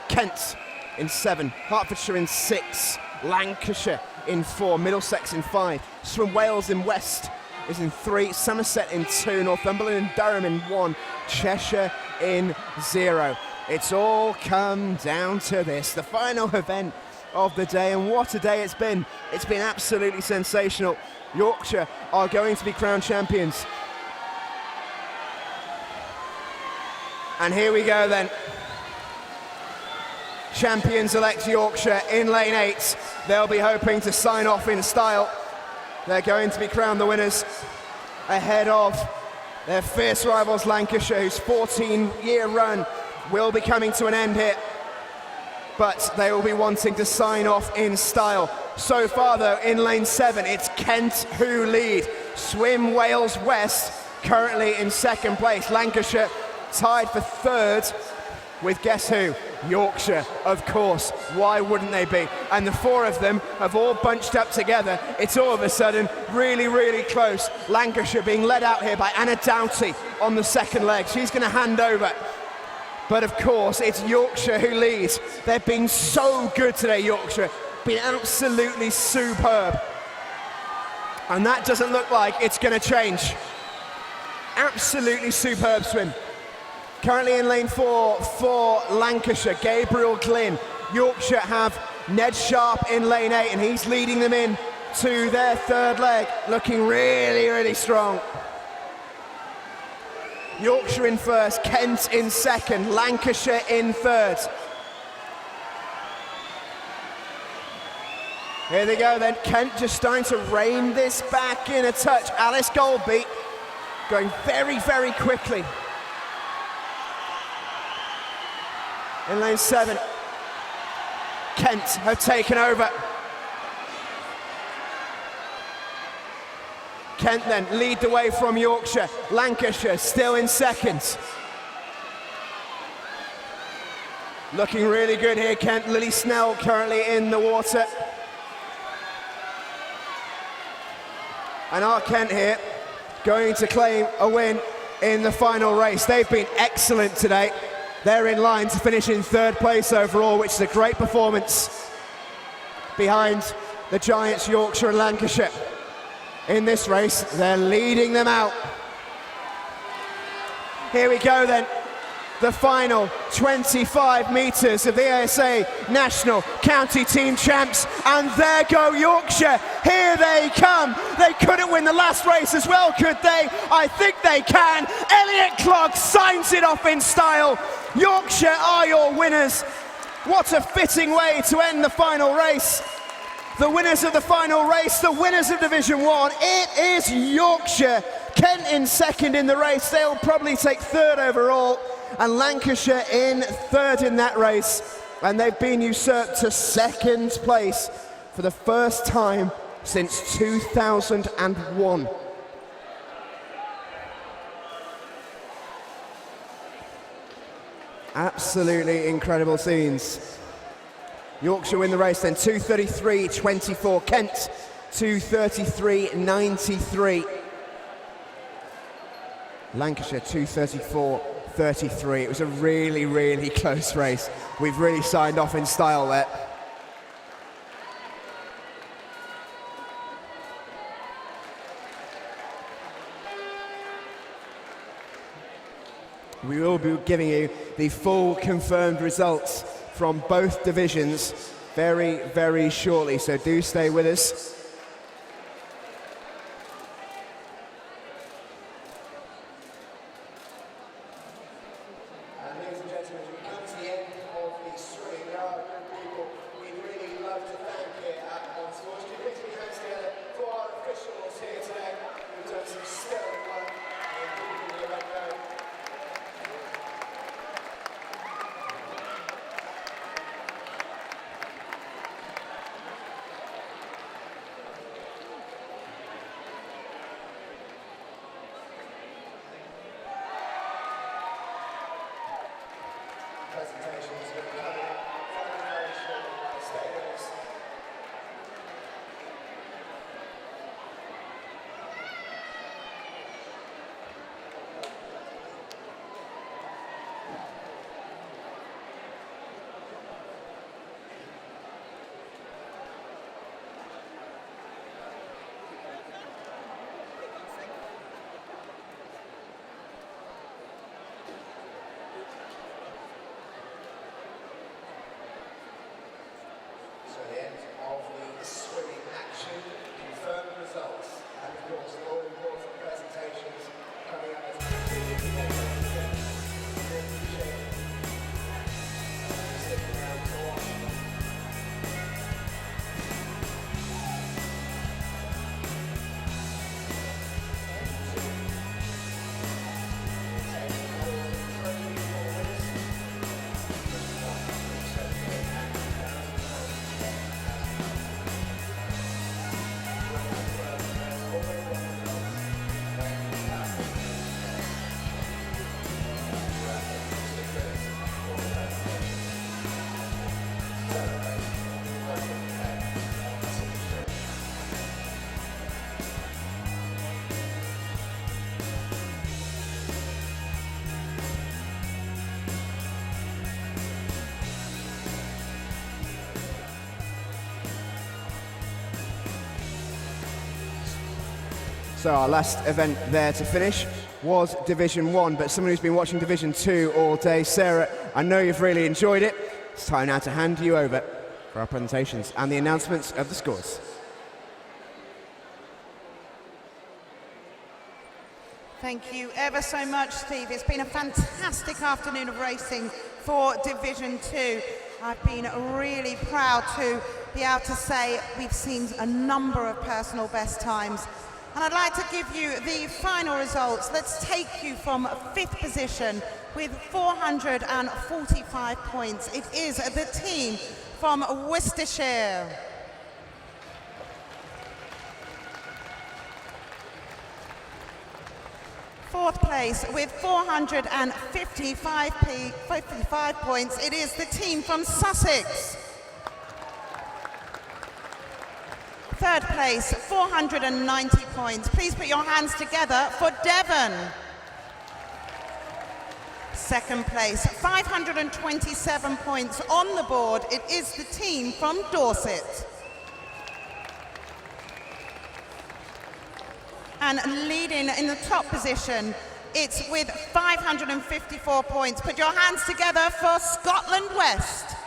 Kent in 7, Hertfordshire in 6, Lancashire in 4, Middlesex in 5, Swim Wales in West is in 3, Somerset in 2, Northumberland and Durham in 1, Cheshire in 0. It's all come down to this, the final event of the day, and what a day it's been. It's been absolutely sensational. Yorkshire are going to be crowned champions. And here we go then. Champions-elect Yorkshire in lane 8. They'll be hoping to sign off in style. They're going to be crowned the winners ahead of their fierce rivals Lancashire, whose 14-year run will be coming to an end here. But they will be wanting to sign off in style. So far though, in lane 7, it's Kent who lead. Swim Wales West currently in 2nd place. Lancashire tied for 3rd with guess who? Yorkshire, of course. Why wouldn't they be? And the 4 of them have all bunched up together. It's all of a sudden really, really close. Lancashire being led out here by Anna Doughty on the 2nd leg. She's going to hand over. But of course, it's Yorkshire who leads. They've been so good today, Yorkshire. Been absolutely superb. And that doesn't look like it's going to change. Absolutely superb swim. Currently in lane 4 for Lancashire, Gabriel Glynn. Yorkshire have Ned Sharp in lane 8, and he's leading them in to their 3rd leg, looking really, really strong. Yorkshire in 1st, Kent in 2nd, Lancashire in 3rd. Here they go then, Kent just starting to rein this back in a touch. Alice Goldbeat going very, very quickly. in lane 7. Kent have taken over. Kent then lead the way from Yorkshire. Lancashire still in second. Looking really good here, Kent. Lily Snell currently in the water. And our Kent here going to claim a win in the final race. They've been excellent today. They're in line to finish in 3rd place overall, which is a great performance behind the Giants, Yorkshire and Lancashire. In this race, they're leading them out. Here we go then, the final 25 metres of the ASA National County Team Champs, and there go Yorkshire. Here they come. They couldn't win the last race as well, could they? I think they can. Elliot Clogg signs it off in style. Yorkshire are your winners. What a fitting way to end the final race. The winners of the final race, the winners of Division 1, it is Yorkshire. Kent in 2nd in the race, they'll probably take 3rd overall, and Lancashire in 3rd in that race. And they've been usurped to 2nd place for the first time since 2001. Absolutely incredible scenes. Yorkshire win the race then, 2:33.24. Kent, 2:33.93. Lancashire, 2:34.33. It was a really, really close race. We've really signed off in style there. We will be giving you the full confirmed results from both divisions very, very shortly, so do stay with us. And ladies and gentlemen, we come to the end of the string. There are good people we'd really love to thank here at Onsports. Can you please put your hands together for our officials here today who've done some sterling work in keeping the event going. Presentations will be coming up very, very shortly. Stay with us. So the end of the swimming action, confirmed results, and of course the all-important presentations coming up as we continue to get ready. Sticking around to watch. So our last event there to finish was Division 1, but someone who's been watching Division 2 all day, Sarah, I know you've really enjoyed it. It's time now to hand you over for our presentations and the announcements of the scores. Thank you ever so much, Steve. It's been a fantastic afternoon of racing for Division 2. I've been really proud to be able to say we've seen a number of personal best times. And I'd like to give you the final results. Let's take you from 5th position with 445 points. It is the team from Worcestershire. Fourth place with 455 points. It is the team from Sussex. Third place, 490 points. Please put your hands together for Devon. Second place, 527 points on the board. It is the team from Dorset. And leading in the top position, it's with 554 points. Put your hands together for Scotland West.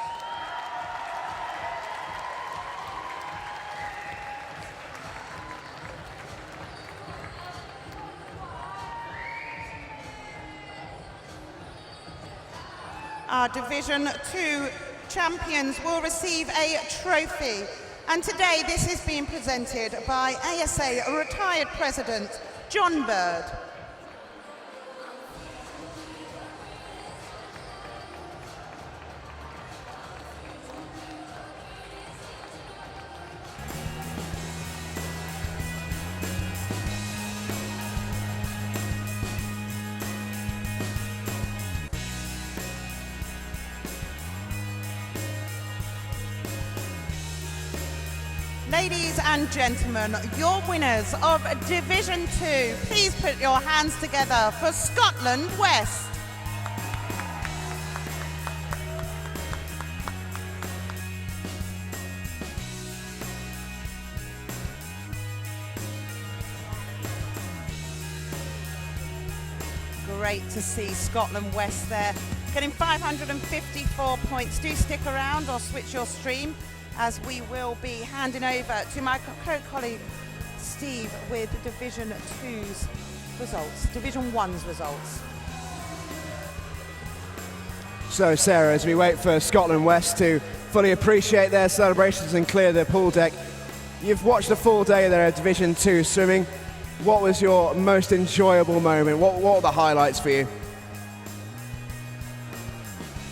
Our Division 2 champions will receive a trophy. And today this is being presented by ASA retired President John Bird. Ladies and gentlemen, your winners of Division 2, please put your hands together for Scotland West. Great to see Scotland West there, getting 554 points. Do stick around or switch your stream, as we will be handing over to my colleague Steve with Division 2's results, Division 1's results. So Sarah, as we wait for Scotland West to fully appreciate their celebrations and clear the pool deck, you've watched the full day of their Division 2 swimming. What was your most enjoyable moment? What were the highlights for you?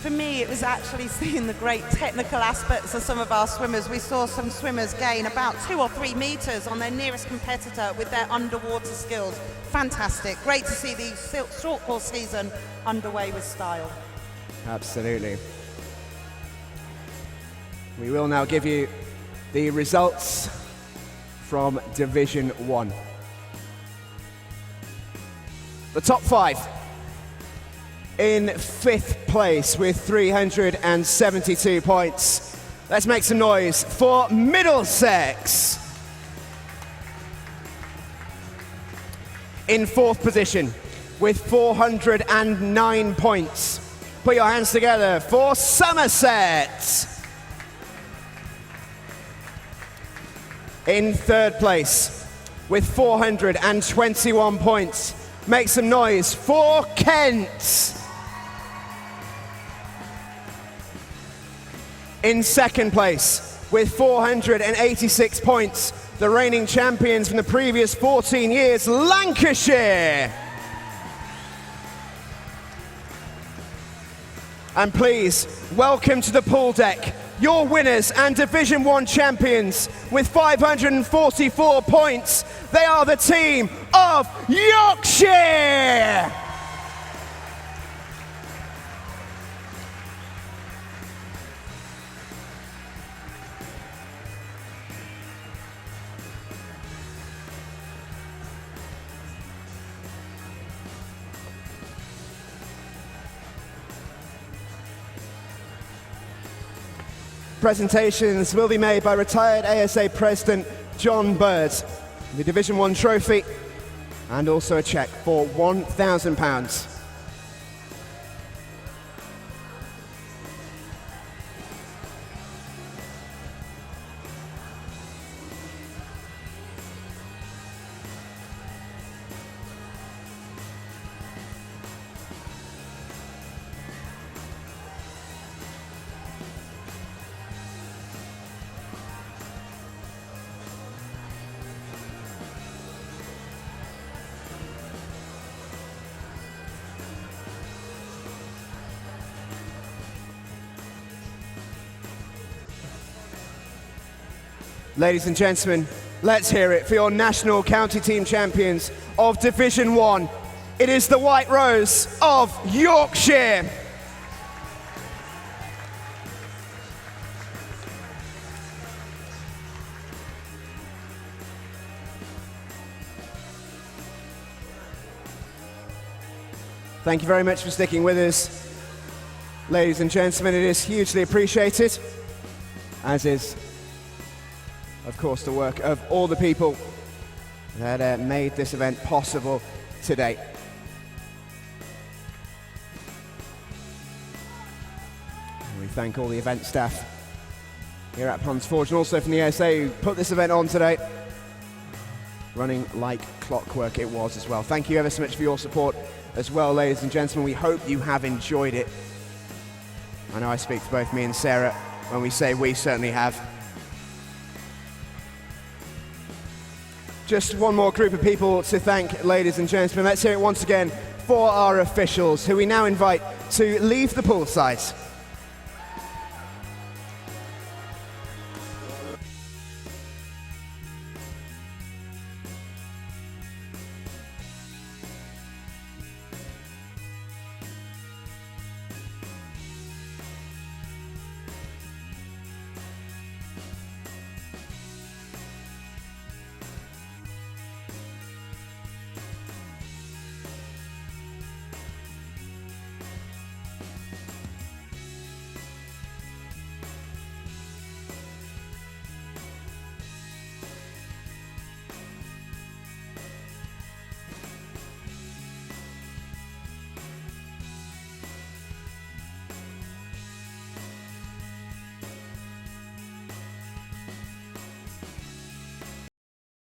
For me, it was actually seeing the great technical aspects of some of our swimmers. We saw some swimmers gain about 2 or 3 meters on their nearest competitor with their underwater skills. Fantastic. Great to see the short course season underway with style. Absolutely. We will now give you the results from Division 1. The top 5. In 5th place with 372 points. Let's make some noise for Middlesex. In 4th position with 409 points. Put your hands together for Somerset. In 3rd place with 421 points. Make some noise for Kent. In 2nd place with 486 points, the reigning champions from the previous 14 years, Lancashire. And please, welcome to the pool deck, your winners and Division 1 champions with 544 points. They are the team of Yorkshire. Presentations will be made by retired ASA President John Bird. The Division 1 trophy and also a cheque for £1,000. Ladies and gentlemen, let's hear it for your national county team champions of Division 1. It is the White Rose of Yorkshire. Thank you very much for sticking with us. Ladies and gentlemen, it is hugely appreciated, as is, of course, the work of all the people that made this event possible today. And we thank all the event staff here at Ponds Forge and also from the ASA who put this event on today. Running like clockwork it was as well. Thank you ever so much for your support as well, ladies and gentlemen. We hope you have enjoyed it. I know I speak for both me and Sarah when we say we certainly have. Just one more group of people to thank, ladies and gentlemen. Let's hear it once again for our officials, who we now invite to leave the poolside.